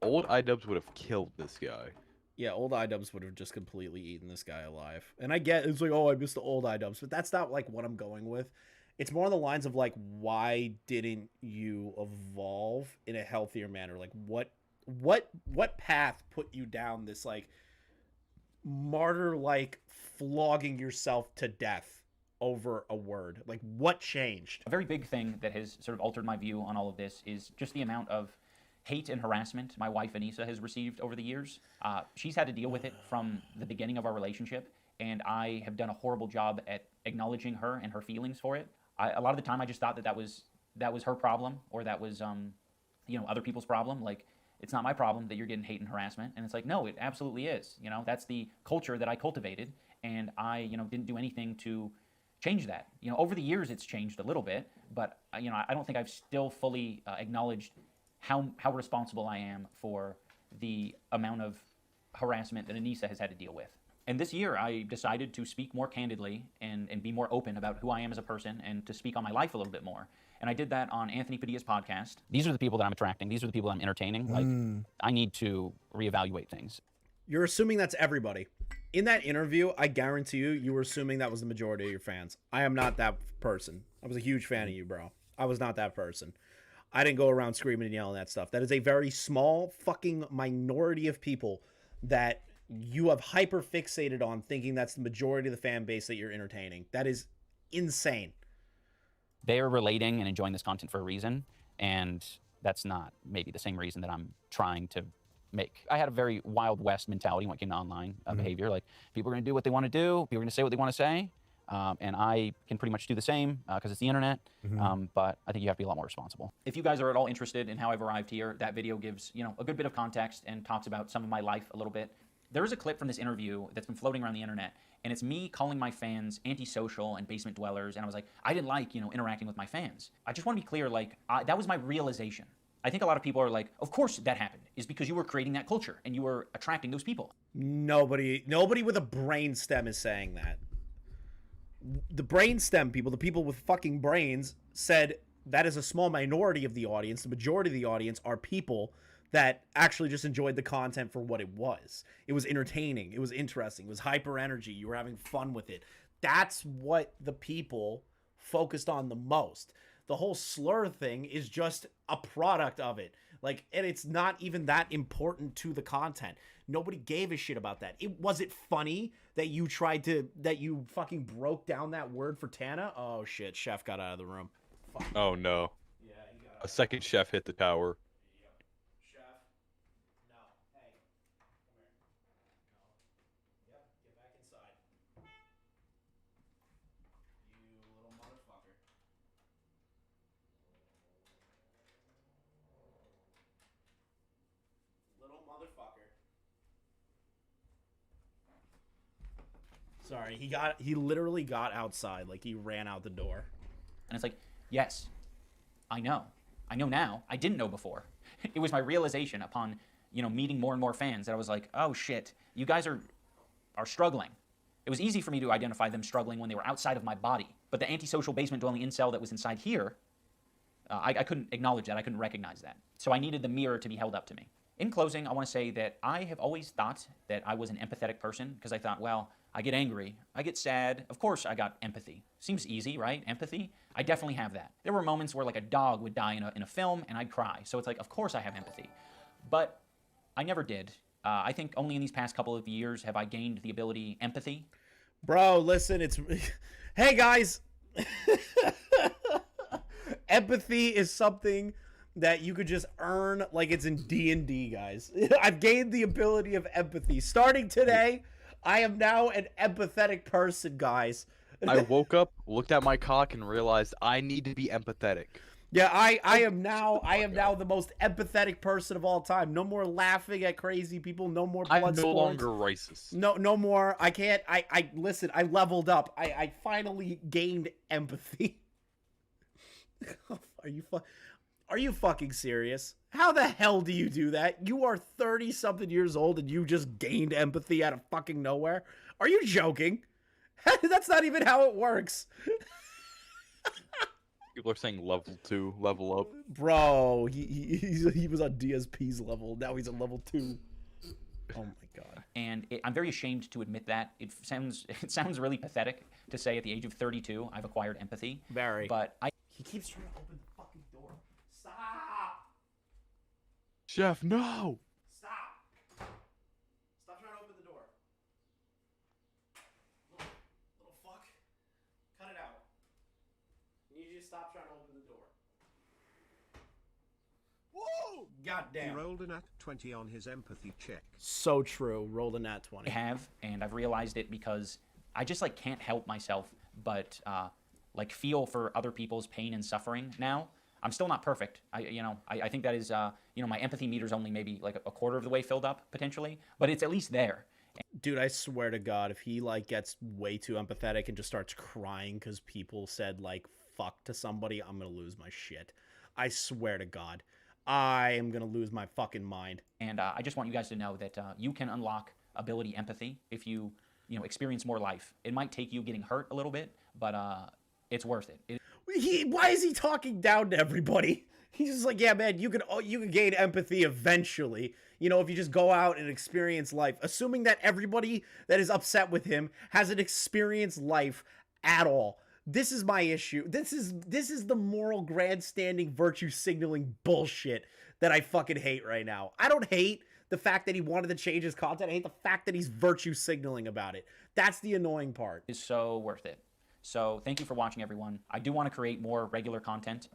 old Idubbbz would have killed this guy. Yeah, old Idubbbz would have just completely eaten this guy alive. And I get, it's like, oh, I missed the old Idubbbz, but that's not, like, what I'm going with. It's more on the lines of, like, why didn't you evolve in a healthier manner? Like, what path put you down this, like, martyr-like flogging yourself to death over a word? Like, what changed? A very big thing that has sort of altered my view on all of this is just the amount of hate and harassment my wife Anissa has received over the years. She's had to deal with it from the beginning of our relationship, and I have done a horrible job at acknowledging her and her feelings for it. A lot of the time I just thought that was her problem, or that was you know, other people's problem. Like, it's not my problem that you're getting hate and harassment. And it's like, no, it absolutely is. You know, that's the culture that I cultivated, and I, you know, didn't do anything to change that. You know, over the years it's changed a little bit, but you know, I don't think I've still fully acknowledged how responsible I am for the amount of harassment that Anissa has had to deal with. And this year I decided to speak more candidly and be more open about who I am as a person, and to speak on my life a little bit more. And I did that on Anthony Padilla's podcast. These are the people that I'm attracting. These are the people I'm entertaining. Like, I need to reevaluate things. You're assuming that's everybody. In that interview, I guarantee you were assuming that was the majority of your fans. I am not that person. I was a huge fan of you, bro. I was not that person. I didn't go around screaming and yelling that stuff. That is a very small fucking minority of people that you have hyper fixated on, thinking that's the majority of the fan base that you're entertaining. That is insane. They are relating and enjoying this content for a reason, and that's not maybe the same reason that I'm trying to make. I had a very Wild West mentality when it came to online behavior. Like, people are going to do what they want to do, people are going to say what they want to say, and I can pretty much do the same because it's the internet, but I think you have to be a lot more responsible. If you guys are at all interested in how I've arrived here, that video gives, you know, a good bit of context and talks about some of my life a little bit. There is a clip from this interview that's been floating around the internet, and it's me calling my fans antisocial and basement dwellers, and I was like, I didn't like, you know, interacting with my fans. I just want to be clear, like, that was my realization. I think a lot of people are like, of course that happened, is because you were creating that culture and you were attracting those people. Nobody with a brain stem is saying that. The brain stem people, the people with fucking brains, said that is a small minority of the audience. The majority of the audience are people that actually just enjoyed the content for what it was. It was entertaining. It was interesting. It was hyper energy. You were having fun with it. That's what the people focused on the most. The whole slur thing is just a product of it. Like, and it's not even that important to the content. Nobody gave a shit about that. Was it funny that you fucking broke down that word for Tana? Oh shit, Chef got out of the room. Fuck. Oh no. Yeah, he got a second Chef hit the tower. Sorry, he literally got outside, like he ran out the door. And it's like, yes, I know now. I didn't know before. It was my realization upon, you know, meeting more and more fans that I was like, oh shit, you guys are struggling. It was easy for me to identify them struggling when they were outside of my body, but the antisocial basement dwelling incel that was inside here, I couldn't acknowledge that. I couldn't recognize that. So I needed the mirror to be held up to me. in closing, I want to say that I have always thought that I was an empathetic person because I thought, well, I get angry, I get sad. Of course, I got empathy. Seems easy, right? Empathy. I definitely have that. There were moments where like a dog would die in a film and I'd cry. So it's like, of course I have empathy, but I never did. I think only in these past couple of years have I gained the ability empathy. Bro, listen, it's hey guys. Empathy is something that you could just earn like it's in D&D, guys. I've gained the ability of empathy. Starting today, I am now an empathetic person, guys. I woke up, looked at my cock, and realized I need to be empathetic. Yeah, I am now the most empathetic person of all time. No more laughing at crazy people. No more blood I'm no sports. longer racist. No more. I can't. I listen. I leveled up. I finally gained empathy. Are you fucking serious? How the hell do you do that? You are 30-something years old and you just gained empathy out of fucking nowhere? Are you joking? That's not even how it works. People are saying level 2, level up. Bro, he was on DSP's level. Now he's on level 2. Oh my god. And I'm very ashamed to admit that. It sounds really pathetic to say at the age of 32 I've acquired empathy. Very. But he keeps trying to open the fucking door. Stop. Chef, no. Stop. Stop trying to open the door. Little fuck. Cut it out. I need you to stop trying to open the door. Whoa! Goddamn. He rolled a nat 20 on his empathy check. So true. Rolled a nat 20. I have, and I've realized it because I just like can't help myself but like feel for other people's pain and suffering now. I'm still not perfect. I think that is my empathy meter's only maybe like a quarter of the way filled up potentially, but it's at least there. Dude, I swear to God, if he like gets way too empathetic and just starts crying because people said like fuck to somebody, I'm gonna lose my shit. I swear to God, I am gonna lose my fucking mind. And I just want you guys to know that you can unlock ability empathy if you experience more life. It might take you getting hurt a little bit, but it's worth it. Why is he talking down to everybody? He's just like, yeah, man, you can gain empathy eventually. You know, if you just go out and experience life, assuming that everybody that is upset with him hasn't experienced life at all. This is my issue. This is the moral grandstanding virtue signaling bullshit that I fucking hate right now. I don't hate the fact that he wanted to change his content. I hate the fact that he's virtue signaling about it. That's the annoying part. It's so worth it. So thank you for watching, everyone. I do want to create more regular content,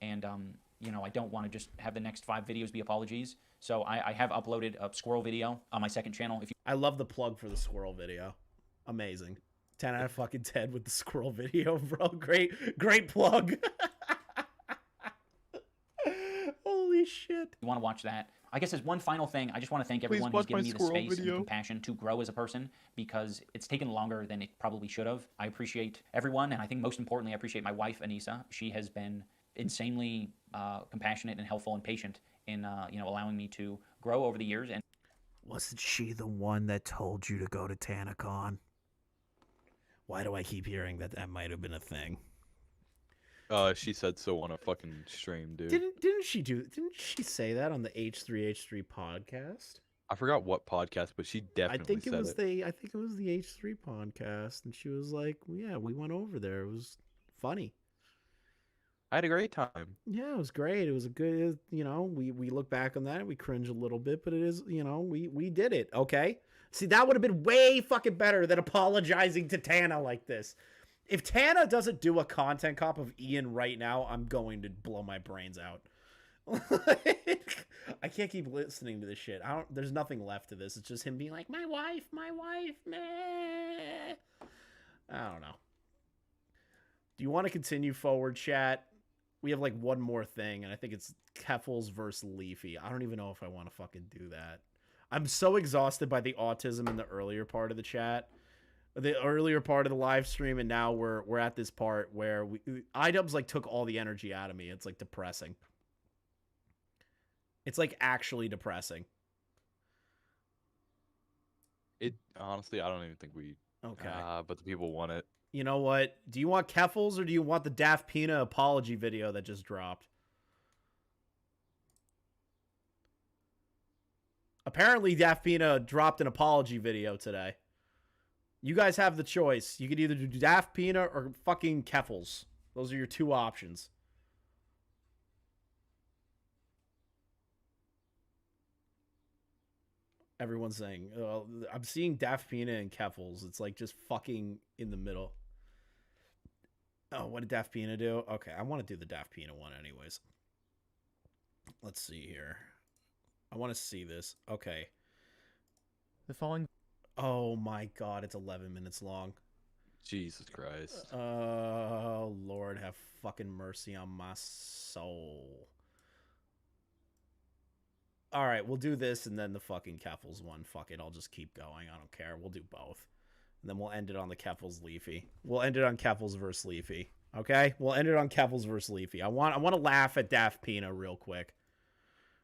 and I don't want to just have the next 5 videos be apologies. So I have uploaded a squirrel video on my second channel. I love the plug for the squirrel video. Amazing. 10 out of fucking 10 with the squirrel video, bro. Great plug. Holy shit. You want to watch that? I guess as one final thing, I just want to thank everyone who's given me the space and the compassion to grow as a person, because it's taken longer than it probably should have. I appreciate everyone, and I think most importantly, I appreciate my wife, Anissa. She has been insanely compassionate and helpful and patient in allowing me to grow over the years. And wasn't she the one that told you to go to TanaCon? Why do I keep hearing that might have been a thing? She said so on a fucking stream, dude. Didn't she say that on the H3H3 podcast? I forgot what podcast, but she definitely said it. I think it was the H3 podcast, and she was like, yeah, we went over there. It was funny. I had a great time. Yeah, it was great. It was a good, we look back on that, we cringe a little bit, but it is, we did it, okay? See, that would have been way fucking better than apologizing to Tana like this. If Tana doesn't do a content cop of Ian right now, I'm going to blow my brains out. I can't keep listening to this shit. There's nothing left to this. It's just him being like, my wife, meh. I don't know. Do you want to continue forward, chat? We have like one more thing, and I think it's Keffels versus Leafy. I don't even know if I want to fucking do that. I'm so exhausted by the autism in the earlier part of the chat. The earlier part of the live stream, and now we're at this part where Idubbbz like took all the energy out of me. It's like depressing. It's like actually depressing. It honestly, I don't even think we. Okay. But the people want it. You know what? Do you want Keffels or do you want the DaftPina apology video that just dropped? Apparently, DaftPina dropped an apology video today. You guys have the choice. You could either do DaftPina or fucking Keffels. Those are your two options. Everyone's saying, I'm seeing DaftPina and Keffels. It's like just fucking in the middle. Oh, what did DaftPina do? Okay, I want to do the DaftPina one anyways. Let's see here. I want to see this. Okay. The following. Oh my god, it's 11 minutes long. Jesus Christ. Oh, Lord, have fucking mercy on my soul. All right, we'll do this and then the fucking Keffels one. Fuck it, I'll just keep going. I don't care. We'll do both. And then we'll end it on the Keffels Leafy. We'll end it on Keffels versus Leafy. Okay? We'll end it on Keffels versus Leafy. I want to laugh at DaftPina real quick.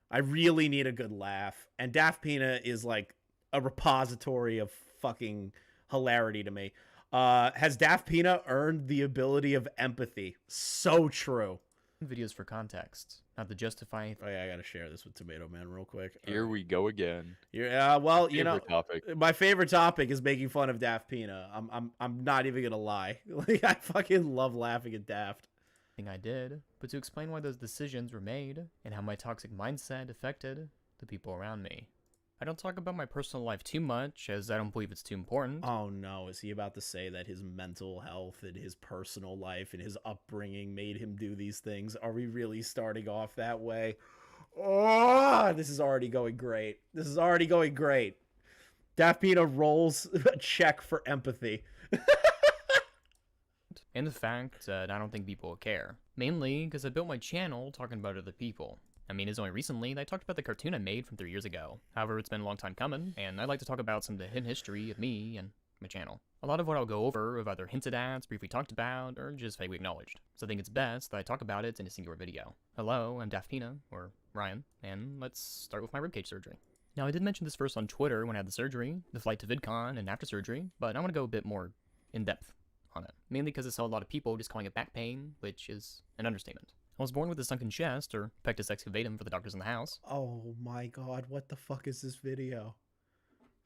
I really need a good laugh. And DaftPina is like a repository of fucking hilarity to me. Has DaftPina earned the ability of empathy? So true. Videos for context, not to justify. Oh yeah, I gotta share this with Tomato Man real quick. Here we go again. Yeah, well, you know, topic. My favorite topic is making fun of DaftPina. I'm not even gonna lie. Like, I fucking love laughing at Daft. Thing I did, but to explain why those decisions were made and how my toxic mindset affected the people around me. I don't talk about my personal life too much, as I don't believe it's too important. Oh no, is he about to say that his mental health and his personal life and his upbringing made him do these things? Are we really starting off that way? Oh, this is already going great. This is already going great. DaftPina rolls a check for empathy. And the fact that I don't think people will care. Mainly because I built my channel talking about other people. I mean, it's only recently that I talked about the cartoon I made from 3 years ago. However, it's been a long time coming, and I'd like to talk about some of the hidden history of me and my channel. A lot of what I'll go over have either hinted at, briefly talked about, or just vaguely acknowledged. So I think it's best that I talk about it in a singular video. Hello, I'm DaftPina, or Ryan, and let's start with my ribcage surgery. Now, I did mention this first on Twitter when I had the surgery, the flight to VidCon, and after surgery, but I want to go a bit more in-depth on it. Mainly because I saw a lot of people just calling it back pain, which is an understatement. I was born with a sunken chest, or pectus excavatum for the doctors in the house. Oh my god, what the fuck is this video?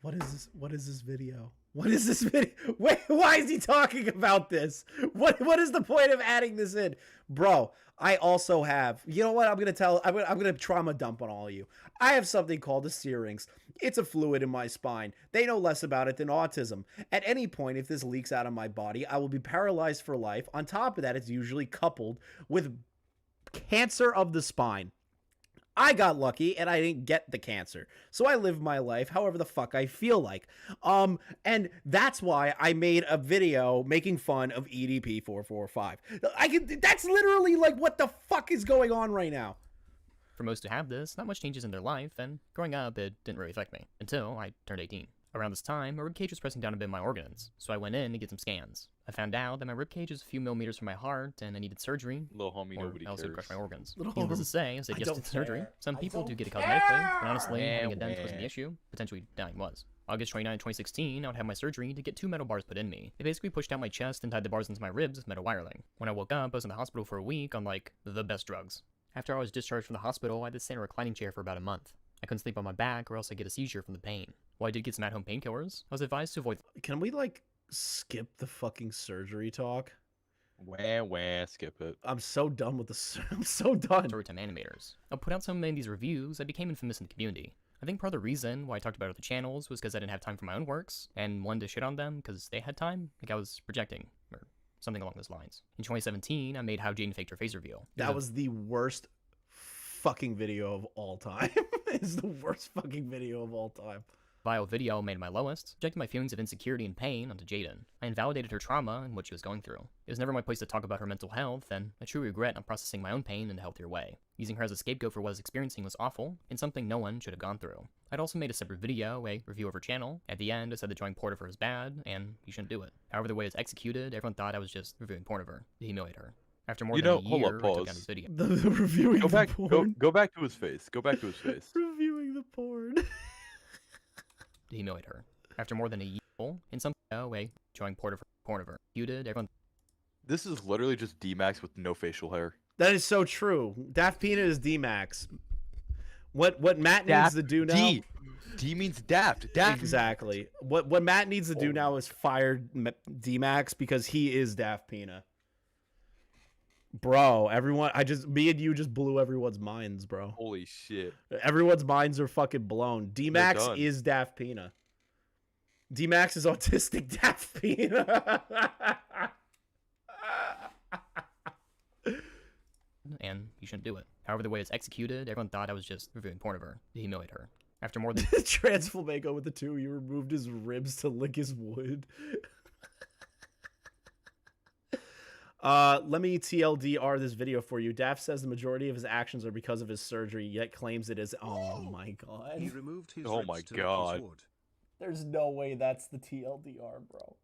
What is this? What is this video? What is this video? Wait, why is he talking about this? What is the point of adding this in? Bro, I also have, you know what, I'm gonna trauma dump on all of you. I have something called a syrinx. It's a fluid in my spine. They know less about it than autism. At any point, if this leaks out of my body, I will be paralyzed for life. On top of that, it's usually coupled with cancer of the spine. I got lucky and I didn't get the cancer. So I live my life however the fuck I feel like. And that's why I made a video making fun of EDP445. That's literally like what the fuck is going on right now. For most who have this, not much changes in their life, and growing up, it didn't really affect me. Until I turned 18. Around this time, my ribcage was pressing down a bit on my organs, so I went in to get some scans. I found out that my ribcage is a few millimeters from my heart, and I needed surgery. Little homie, nobody else would cares. crush my organs. Little Needless to homie. say, I said I yes don't to the surgery. care. Some I people don't do get it care. cosmetically, but honestly, Yeah, having a dent wasn't well. the issue. Potentially dying was. August 29, 2016, I would have my surgery to get 2 metal bars put in me. They basically pushed out my chest and tied the bars into my ribs with metal wiring. When I woke up, I was in the hospital for a week on, like, the best drugs. After I was discharged from the hospital, I had to stay in a reclining chair for about a month. I couldn't sleep on my back or else I'd get a seizure from the pain. While I did get some at-home painkillers, I was advised to avoid— Can we, like, skip the fucking surgery talk? Wah, skip it. I'm so done with this. I'm so done. storytime animators. I put out so many of these reviews, I became infamous in the community. I think part of the reason why I talked about other channels was because I didn't have time for my own works, and wanted to shit on them because they had time, like I was projecting, or something along those lines. In 2017, I made How Jaden Faked Her Face reveal. That was the worst fucking video of all time. It's the worst fucking video of all time. Vile video made my lowest, projecting my feelings of insecurity and pain onto Jaden. I invalidated her trauma and what she was going through. It was never my place to talk about her mental health, and I truly regret not processing my own pain in a healthier way. Using her as a scapegoat for what I was experiencing was awful, and something no one should have gone through. I'd also made a separate video, a review of her channel. At the end, I said that drawing porn of her is bad, and you shouldn't do it. However, the way it was executed, everyone thought I was just reviewing porn of her, to humiliate her. After more than a hold year, up, I took pause. down this video. The reviewing Go the back, porn. go back to his face. Go back to his face. Reviewing the porn. To humiliate her. After more than a year, in some way, showing porn of her. Muted, everyone. This is literally just D-Max with no facial hair. That is so true. DaftPina is D-Max. What Matt needs to do now? D means daft. Daft. Exactly. What Matt needs to do now is fire D-Max because he is DaftPina. Bro, everyone, me and you just blew everyone's minds, bro. Holy shit. Everyone's minds are fucking blown. D-Max done. is DaftPina. D-Max is autistic DaftPina. And you shouldn't do it. However, the way it's executed, everyone thought I was just reviewing porn of her to humiliate her. After more than Transflamingo with the 2, you removed his ribs to lick his wood. Let me TLDR this video for you. Daft says the majority of his actions are because of his surgery, yet claims it is. Oh my god. He removed his Oh ribs my to god. his wood. There's no way that's the TLDR, bro.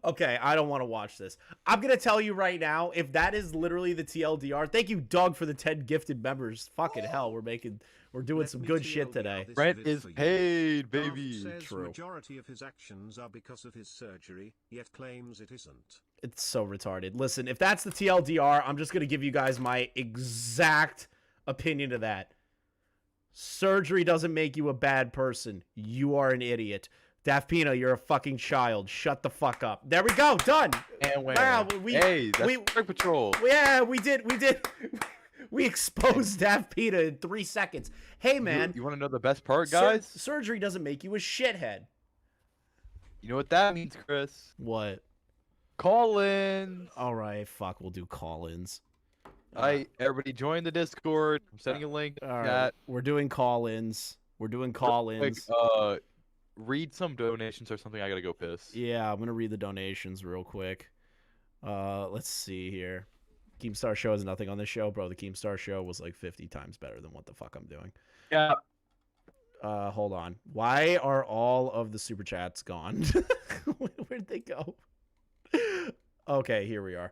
Okay, I don't want to watch this. I'm going to tell you right now, if that is literally the TLDR, thank you, Doug, for the 10 gifted members. Fucking hell, we're doing some good shit today. Rent is paid, baby. Says True. majority of his actions are because of his surgery, yet claims it isn't. It's so retarded. Listen, if that's the TLDR, I'm just going to give you guys my exact opinion of that. Surgery doesn't make you a bad person. You are an idiot. DaftPina, you're a fucking child. Shut the fuck up. There we go. Done. And wow, hey, that's Drug Patrol. Yeah, we did. We exposed DaftPina in 3 seconds. Hey, man. You want to know the best part, guys? Surgery doesn't make you a shithead. You know what that means, Chris? What? Call-ins. All right, fuck. We'll do call-ins. All right, everybody join the Discord. I'm sending a link. All right, we're doing call-ins. Read some donations or something. I gotta go piss. Yeah, I'm gonna read the donations real quick. Let's see here. Keemstar Show has nothing on this show, bro. The Keemstar Show was like 50 times better than what the fuck I'm doing. Yeah. Hold on. Why are all of the super chats gone? Where'd they go? Okay, here we are.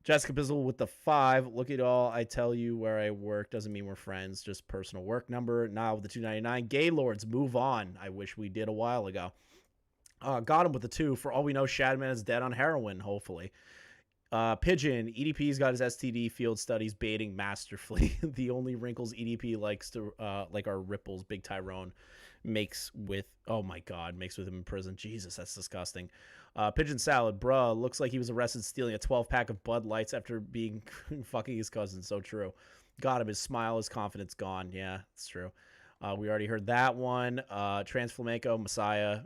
Jessica Bizzle with the 5. Look at all. I tell you where I work. Doesn't mean we're friends. Just personal work number. Now with the 299. Gaylords, move on. I wish we did a while ago. Got him with the 2. For all we know, Shadman is dead on heroin, hopefully. Pigeon, EDP's got his STD field studies baiting masterfully. The only wrinkles EDP likes to like are ripples. Big Tyrone makes with, oh my god, makes with him in prison. Jesus, that's disgusting. Pigeon Salad, bruh, looks like he was arrested stealing a 12-pack of Bud Lights after being fucking his cousin. So true. Got him. His smile, his confidence gone. Yeah, it's true. We already heard that one. Transflamingo, Messiah,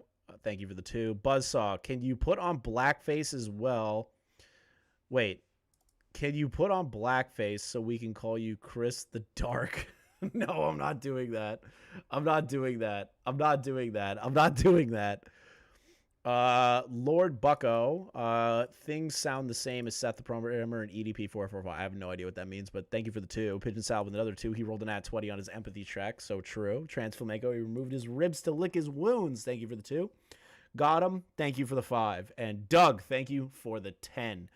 thank you for the 2. Buzzsaw, can you put on blackface as well? Wait, can you put on blackface so we can call you Chris the Dark? No, I'm not doing that. I'm not doing that. Lord Bucko, things sound the same as Seth the Programmer and EDP445. I have no idea what that means, but thank you for the 2. Pigeon Salad with another 2. He rolled an at 20 on his empathy check. So true. Transflamingo, he removed his ribs to lick his wounds. Thank you for the 2. Got him. Thank you for the 5. And Doug, thank you for the 10.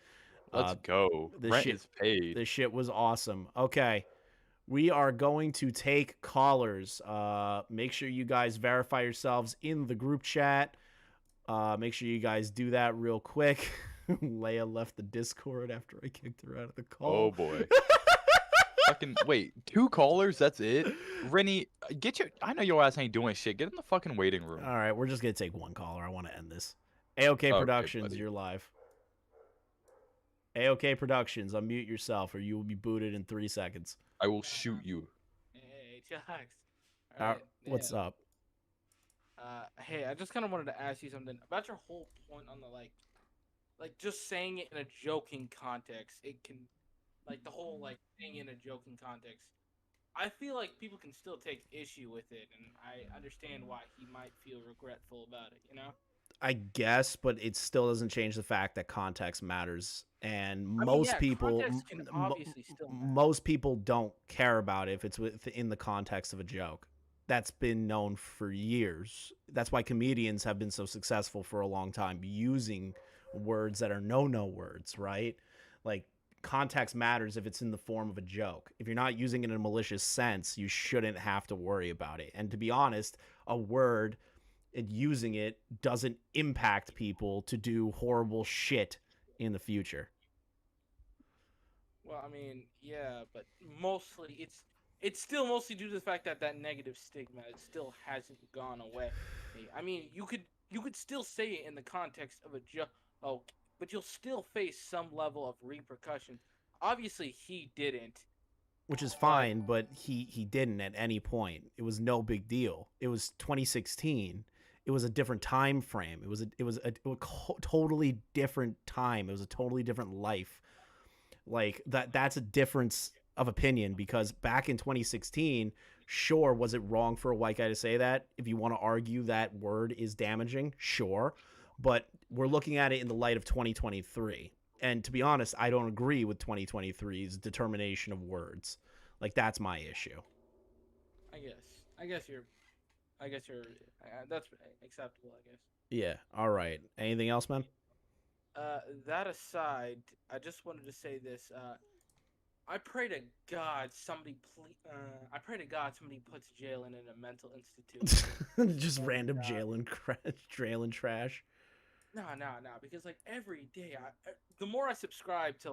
Let's go. Rent is paid. This shit was awesome. Okay. We are going to take callers. Make sure you guys verify yourselves in the group chat. Make sure you guys do that real quick. Leigha left the Discord after I kicked her out of the call. Oh boy. Fucking wait, 2 callers? That's it? Rennie, I know your ass ain't doing shit. Get in the fucking waiting room. All right, we're just gonna take 1 caller. I want to end this. AOK Productions, you're live. AOK Productions, unmute yourself or you will be booted in 3 seconds. I will shoot you. Hey, Jax. What's up? Hey, I just kind of wanted to ask you something about your whole point on the like just saying it in a joking context. It can, like the whole like saying it in a joking context. I feel like people can still take issue with it, and I understand why he might feel regretful about it. You know. I guess, but it still doesn't change the fact that context matters, and most people don't care about it if it's within the context of a joke. That's been known for years. That's why comedians have been so successful for a long time, using words that are no words, right? Like, context matters if it's in the form of a joke. If you're not using it in a malicious sense, you shouldn't have to worry about it. And to be honest, a word and using it doesn't impact people to do horrible shit in the future. Well, I mean, yeah, but mostly it's still mostly due to the fact that that negative stigma still hasn't gone away. I mean, you could still say it in the context of a joke, but you'll still face some level of repercussion. Obviously, he didn't. Which is fine, but he didn't at any point. It was no big deal. It was 2016. It was a different time frame. It was a totally different time. It was a totally different life. Like that's a difference of opinion, because back in 2016, sure, was it wrong for a white guy to say that? If you want to argue that word is damaging, sure, but we're looking at it in the light of 2023. And to be honest, I don't agree with 2023's determination of words. Like, that's my issue. I guess you're that's acceptable, I guess. Yeah. All right. Anything else, man? That aside, I just wanted to say this. I pray to God somebody puts Jalen in a mental institute. Just random Jalen trash. No, because like every day, the more I subscribe to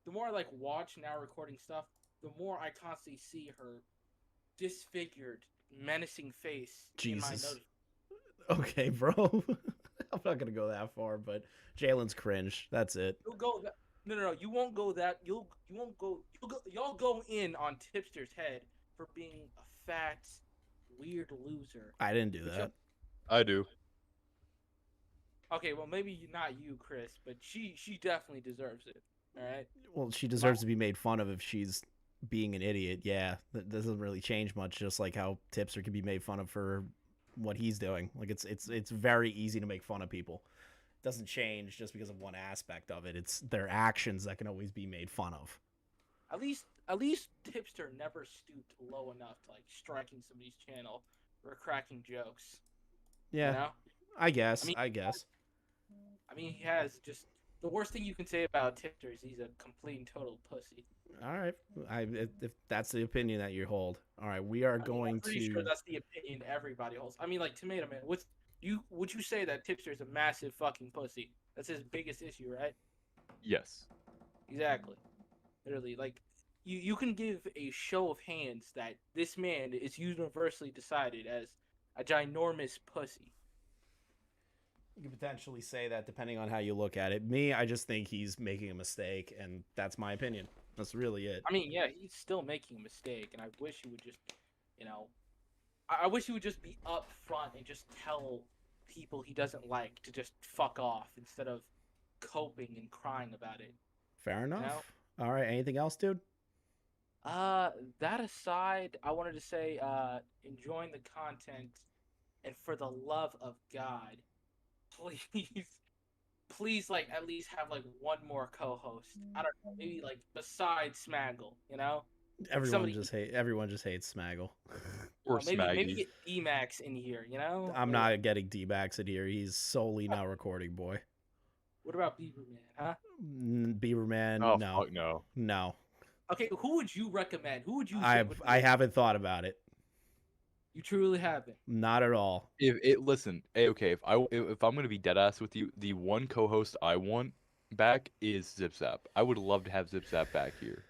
the more I watch Now Recording stuff, the more I constantly see her disfigured, menacing face. Jesus. Okay, bro. I'm not gonna go that far, but Jalen's cringe. That's it. You'll go that. No. You won't go that. You won't go. Y'all go in on Tipster's head for being a fat, weird loser. I didn't do that. I do. Okay, well maybe not you, Chris, but she definitely deserves it. All right. Well, she deserves to be made fun of if she's being an idiot. Yeah, that doesn't really change much. Just like how Tipster can be made fun of for what he's doing. Like it's very easy to make fun of people. It doesn't change just because of one aspect of it. It's their actions that can always be made fun of. At least Tipster never stooped low enough to striking somebody's channel or cracking jokes. Yeah, you know? I guess. I mean, he has just the worst thing you can say about Tipster is he's a complete and total pussy. All right, if that's the opinion that you hold, all right, we are going I'm pretty sure that's the opinion everybody holds. I mean, like Tomato Man, would you say that Tipster is a massive fucking pussy? That's his biggest issue, right? Yes. Exactly. Literally, you can give a show of hands that this man is universally decided as a ginormous pussy. You could potentially say that depending on how you look at it. Me, I just think he's making a mistake, and that's my opinion. That's really it. I mean, yeah, he's still making a mistake, and I wish he would just, I wish he would just be upfront and just tell people he doesn't like to just fuck off instead of coping and crying about it. Fair enough. All right, anything else, dude? That aside, I wanted to say, enjoying the content, and for the love of God, please, at least have one more co-host. I don't know, maybe besides Smaggle, Everyone just hates Smaggle. Or maybe get D-Max in here, I'm not getting D-Max in here. He's solely Now Recording boy. What about Beaverman, huh? Beaverman, oh, no. Fuck no. No. Okay, who would you recommend? Who would you? I haven't thought about it. You truly haven't. Not at all. Listen, okay, if I'm gonna be dead ass with you, the one co-host I want back is ZipZap. I would love to have ZipZap back here,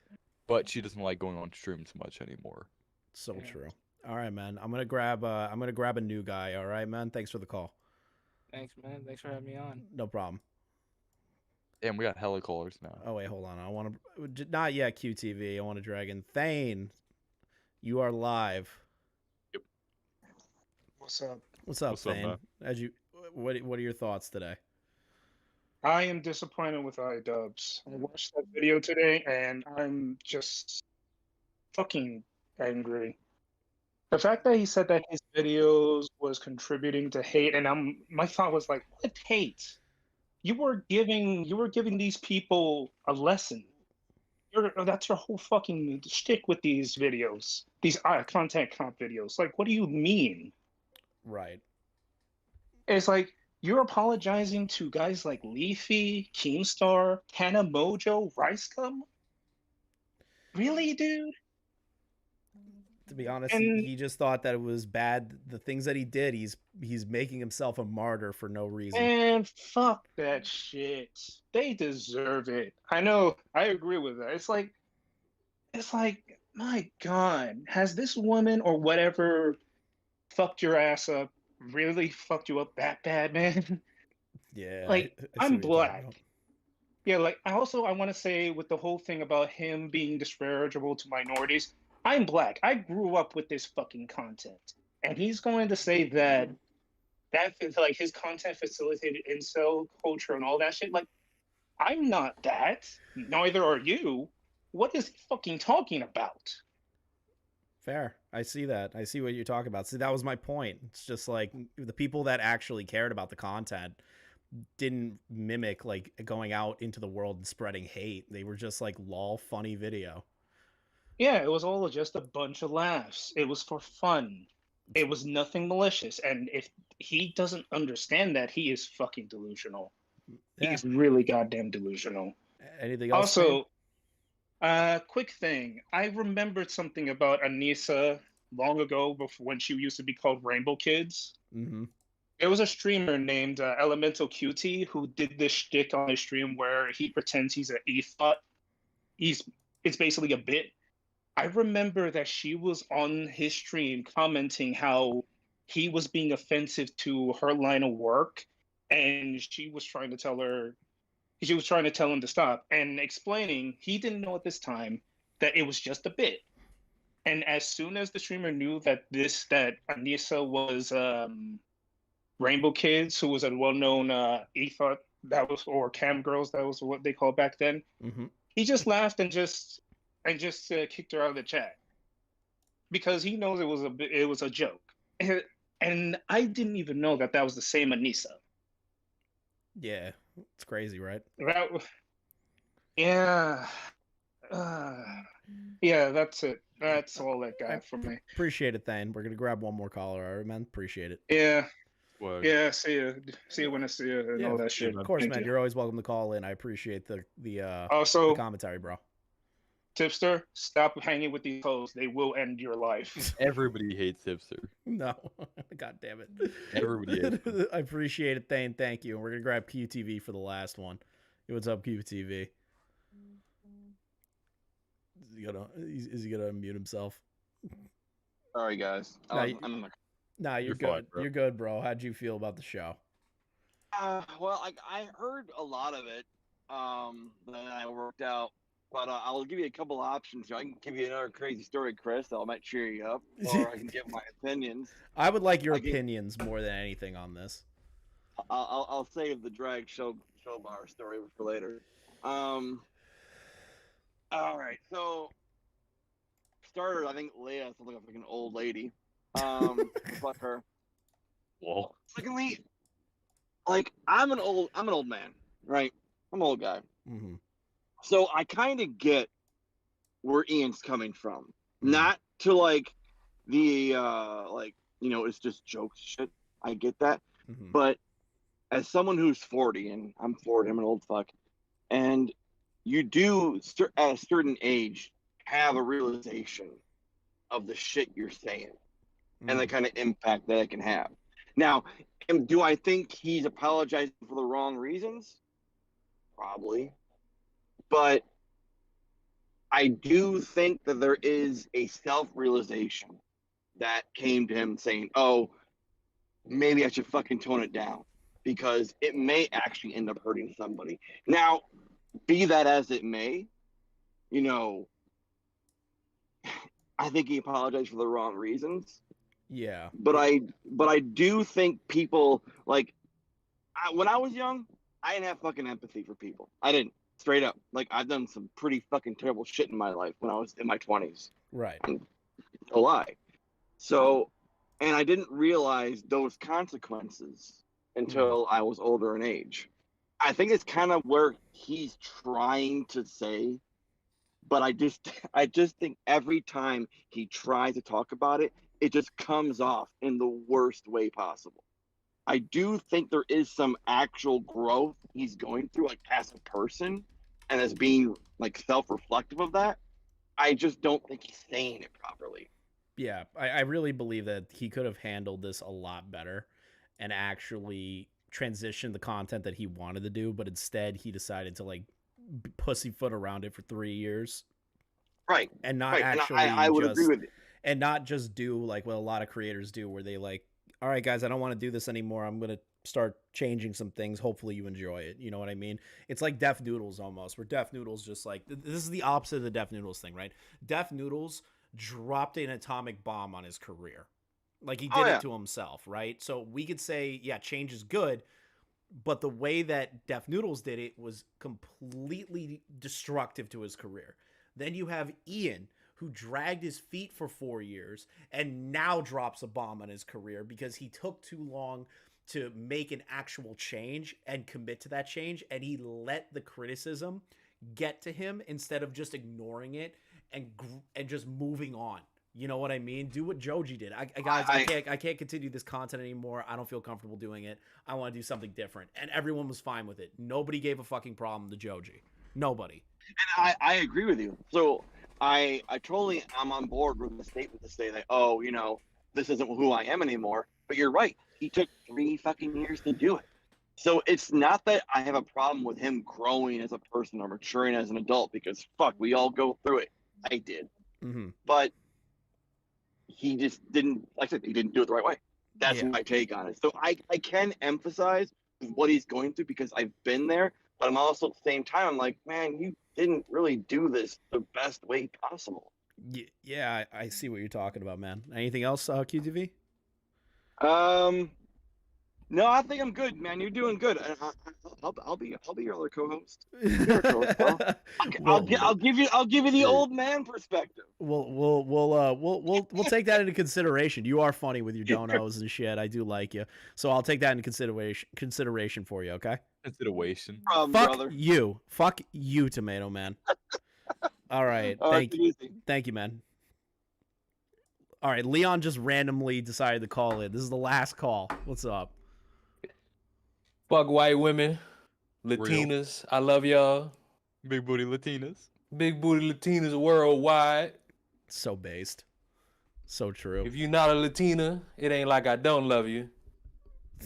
but she doesn't like going on streams much anymore. So true. All right, man. I'm gonna grab a new guy. All right, man. Thanks for the call. Thanks, man. Thanks for having me on. No problem. And we got hella callers now. Oh wait, hold on. I want to not yet QTV. I want to drag in Thane. You are live. Yep. What's up? What's up, Thane? What are your thoughts today? I am disappointed with Idubbbz. I watched that video today and I'm just fucking angry. The fact that he said that his videos was contributing to hate, and my thought was like, what hate? You were giving these people a lesson. That's your whole fucking shtick with these videos, these content comp videos. Like, what do you mean? Right. It's like you're apologizing to guys like Leafy, Keemstar, Tana Mojo, Ricegum. Really, dude? To be honest, And- he just thought that it was bad. The things that he did, he's making himself a martyr for no reason. And fuck that shit. They deserve it. I know. I agree with that. It's like, my God, has this woman or whatever fucked your ass up really fucked you up that bad, man? Yeah, Like, I see I'm what you're talking black. about. Yeah, like I want to say with the whole thing about him being disparagable to minorities, I'm black. I grew up with this fucking content. And he's going to say that like his content facilitated incel culture and all that shit. Like, I'm not that. Neither are you. What is he fucking talking about? Fair. I see that. I see what you're talking about. See, that was my point. It's just like the people that actually cared about the content didn't mimic like going out into the world and spreading hate. They were just like lol funny video. Yeah, it was all just a bunch of laughs. It was for fun. It was nothing malicious. And if he doesn't understand that, he is fucking delusional. Yeah. He's really goddamn delusional. Anything else? Sam? Also, quick thing. I remembered something about Anissa long ago before when she used to be called Rainbow Kids. Mm-hmm. There was a streamer named Elemental QT who did this shtick on his stream where he pretends he's an e-thought. It's basically a bit. I remember that she was on his stream commenting how he was being offensive to her line of work, and she was trying to tell him to stop and explaining he didn't know at this time that it was just a bit. And as soon as the streamer knew that Anissa was Rainbow Kids, who was a well-known e-thought or cam girls, that was what they called back then. Mm-hmm. He just laughed and just kicked her out of the chat because he knows it was a joke. And I didn't even know that was the same Anissa. Yeah, it's crazy, right? Yeah. Yeah, that's it. That's all that got for me. Appreciate it, Thane. We're gonna grab one more caller, all right, man? Appreciate it. Yeah. Word. Yeah, see you when I see you and all that shit. Of course, Thank man. you. You're always welcome to call in. I appreciate the Also, commentary, bro. Tipster, stop hanging with these hoes. They will end your life. Everybody hates Tipster. No, god damn it. Everybody hates I appreciate it, Thane. Thank you. And we're gonna grab QTV for the last one. Hey, what's up, QTV? Is he gonna unmute himself? Sorry, guys. Nah, you're good. fine, bro. You're good, bro. How'd you feel about the show? Well, I heard a lot of it. Then I worked out, but I'll give you a couple options. I can give you another crazy story, Chris. That might cheer you up, or I can give my opinions. I would like your opinions more than anything on this. I'll save the drag show bar story for later. All right, so started. I think Leigha sounds like a freaking old lady. Fuck her. Whoa. Secondly, like I'm an old man, right? I'm an old guy. Mm-hmm. So I kind of get where Ian's coming from. Not to like the it's just jokes shit. I get that. Mm-hmm. But as someone who's 40, and I'm 40, I'm an old fuck, and you do at a certain age have a realization of the shit you're saying and the kind of impact that it can have. Now, do I think he's apologizing for the wrong reasons? Probably. But I do think that there is a self-realization that came to him saying, oh, maybe I should fucking tone it down because it may actually end up hurting somebody. Now, be that as it may, I think he apologized for the wrong reasons. Yeah. But I do think people when I was young, I didn't have fucking empathy for people. I didn't, straight up. Like I've done some pretty fucking terrible shit in my life when I was in my 20s. Right. A lie. So, and I didn't realize those consequences until I was older in age. I think it's kind of where he's trying to say, but I just think every time he tries to talk about it, it just comes off in the worst way possible. I do think there is some actual growth he's going through, like as a person, and as being like self-reflective of that. I just don't think he's saying it properly. Yeah, I really believe that he could have handled this a lot better and actually transitioned the content that he wanted to do, but instead he decided to like pussyfoot around it for 3 years. Right. And not right. actually and I would agree with you. And not just do like what a lot of creators do where they like, all right, guys, I don't want to do this anymore. I'm going to start changing some things. Hopefully you enjoy it. You know what I mean? It's like Def Noodles almost, where Def Noodles just like, this is the opposite of the Def Noodles thing, right? Def Noodles dropped an atomic bomb on his career. Like he did it to himself, right? So we could say, yeah, change is good, but the way that Def Noodles did it was completely destructive to his career. Then you have Ian, who dragged his feet for 4 years and now drops a bomb on his career because he took too long to make an actual change and commit to that change, and he let the criticism get to him instead of just ignoring it and just moving on. You know what I mean? Do what Joji did. I can't continue this content anymore. I don't feel comfortable doing it. I want to do something different. And everyone was fine with it. Nobody gave a fucking problem to Joji. Nobody. And I agree with you. So I totally am on board with the statement to say that, oh, you know, this isn't who I am anymore. But you're right. He took 3 fucking years to do it. So it's not that I have a problem with him growing as a person or maturing as an adult, because fuck, we all go through it. I did. Mm-hmm. But he just didn't, like I said, he didn't do it the right way. That's my take on it. So I can emphasize what he's going through because I've been there, but I'm also at the same time, I'm like, man, you didn't really do this the best way possible. Yeah, I see what you're talking about, man. Anything else, QTV? No, I think I'm good, man. You're doing good. I'll be your other co-host. I'll give you the old man perspective. We'll take that into consideration. You are funny with your donos and shit. I do like you, so I'll take that into consideration for you. Okay. Consideration. Fuck you, Tomato Man. All right. Thank you, man. All right, Leon just randomly decided to call in. This is the last call. What's up? Fuck white women, Latinas. I love y'all. Big booty Latinas. Big booty Latinas worldwide. So based. So true. If you're not a Latina, it ain't like I don't love you.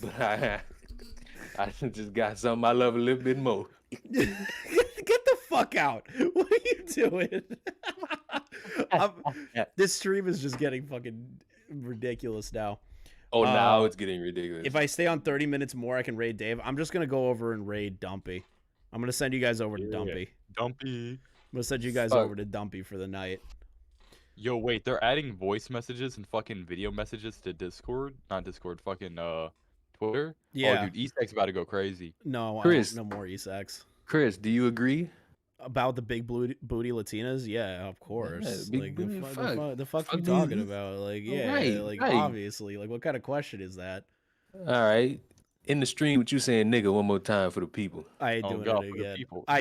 But I just got something I love a little bit more. Get the fuck out. What are you doing? This stream is just getting fucking ridiculous now. Oh, now it's getting ridiculous. If I stay on 30 minutes more, I can raid Dave. I'm just going to go over and raid Dumpy. I'm going to send you guys over to Dumpy. Dumpy. I'm going to send you guys over to Dumpy for the night. Yo, wait, they're adding voice messages and fucking video messages to Discord? Not Discord, fucking Twitter? Yeah. Oh, dude, Eastech's about to go crazy. No, Chris, no more Esex. Chris, do you agree? About the big booty Latinas? Yeah, of course. Yeah, like, the fuck you talking about? Like, yeah, right. Obviously. Like, what kind of question is that? All right. In the stream, what you saying, nigga, one more time for the people. I ain't doing it again. I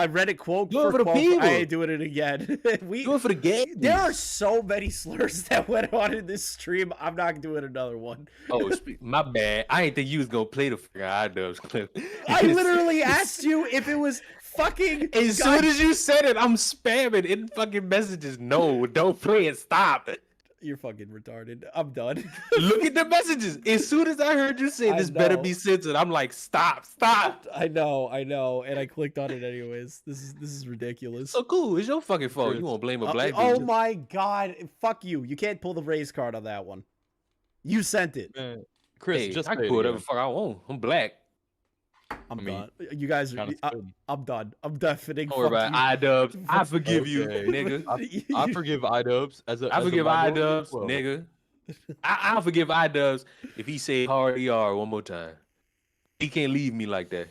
read it quote for quote. People. I ain't doing it again. Do it for the game. There are so many slurs that went on in this stream. I'm not doing another one. Oh, my bad. I ain't think you was gonna play the Idubbbz clip. I literally asked you if it was fucking. As soon as you said it, I'm spamming in fucking messages. No, don't play it. Stop it. You're fucking retarded. I'm done. Look at the messages. As soon as I heard you say this better be censored, I'm like, stop. I know, and I clicked on it anyways. This is ridiculous. So cool. It's your fucking fault. You won't blame a black dude. Oh my god. Fuck you. You can't pull the race card on that one. You sent it. Chris, I can pull whatever the fuck I want. I'm black. I'm done. You guys are. I'm done. I'm definitely. Don't worry about Idubbbz. I forgive you, nigga. I forgive Idubbbz I forgive Idubbbz, nigga. I'll forgive Idubbbz if he say hard ER one more time. He can't leave me like that.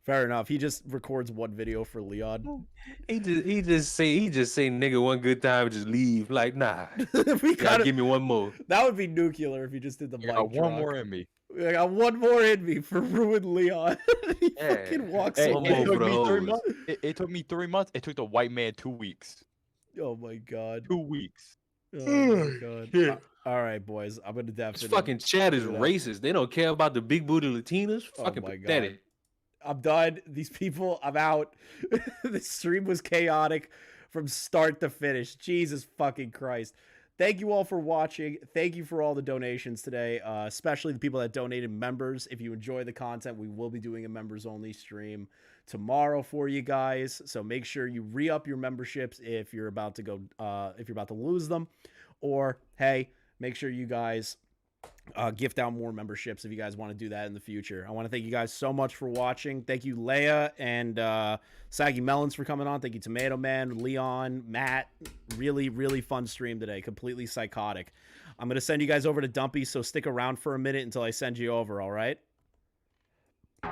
Fair enough. He just records one video for Leon. He just say nigga one good time and just leave. Like, nah. You gotta give me one more. That would be nuclear if he just did the mic drop. One more in me. I got one more in me for ruined Leon. He fucking walks away. It took me 3 months. It took the white man 2 weeks. Oh my god. 2 weeks. Oh my god. Yeah. All right, boys. I'm gonna definitely. This fucking chat is racist. They don't care about the big booty Latinas. Fucking pathetic. I'm done. These people, I'm out. The stream was chaotic. from start to finish. Jesus fucking Christ. Thank you all for watching. Thank you for all the donations today, especially the people that donated members. If you enjoy the content, we will be doing a members-only stream tomorrow for you guys. So make sure you re-up your memberships if you're about to go, if you're about to lose them, or hey, make sure you guys gift out more memberships if you guys want to do that in the future. I want to thank you guys so much for watching. Thank you, Leigha and Saggy Melonz for coming on. Thank you, Tomato Man, Leon, Matt. Really, really fun stream today. Completely psychotic. I'm going to send you guys over to Dumpy, so stick around for a minute until I send you over, all right?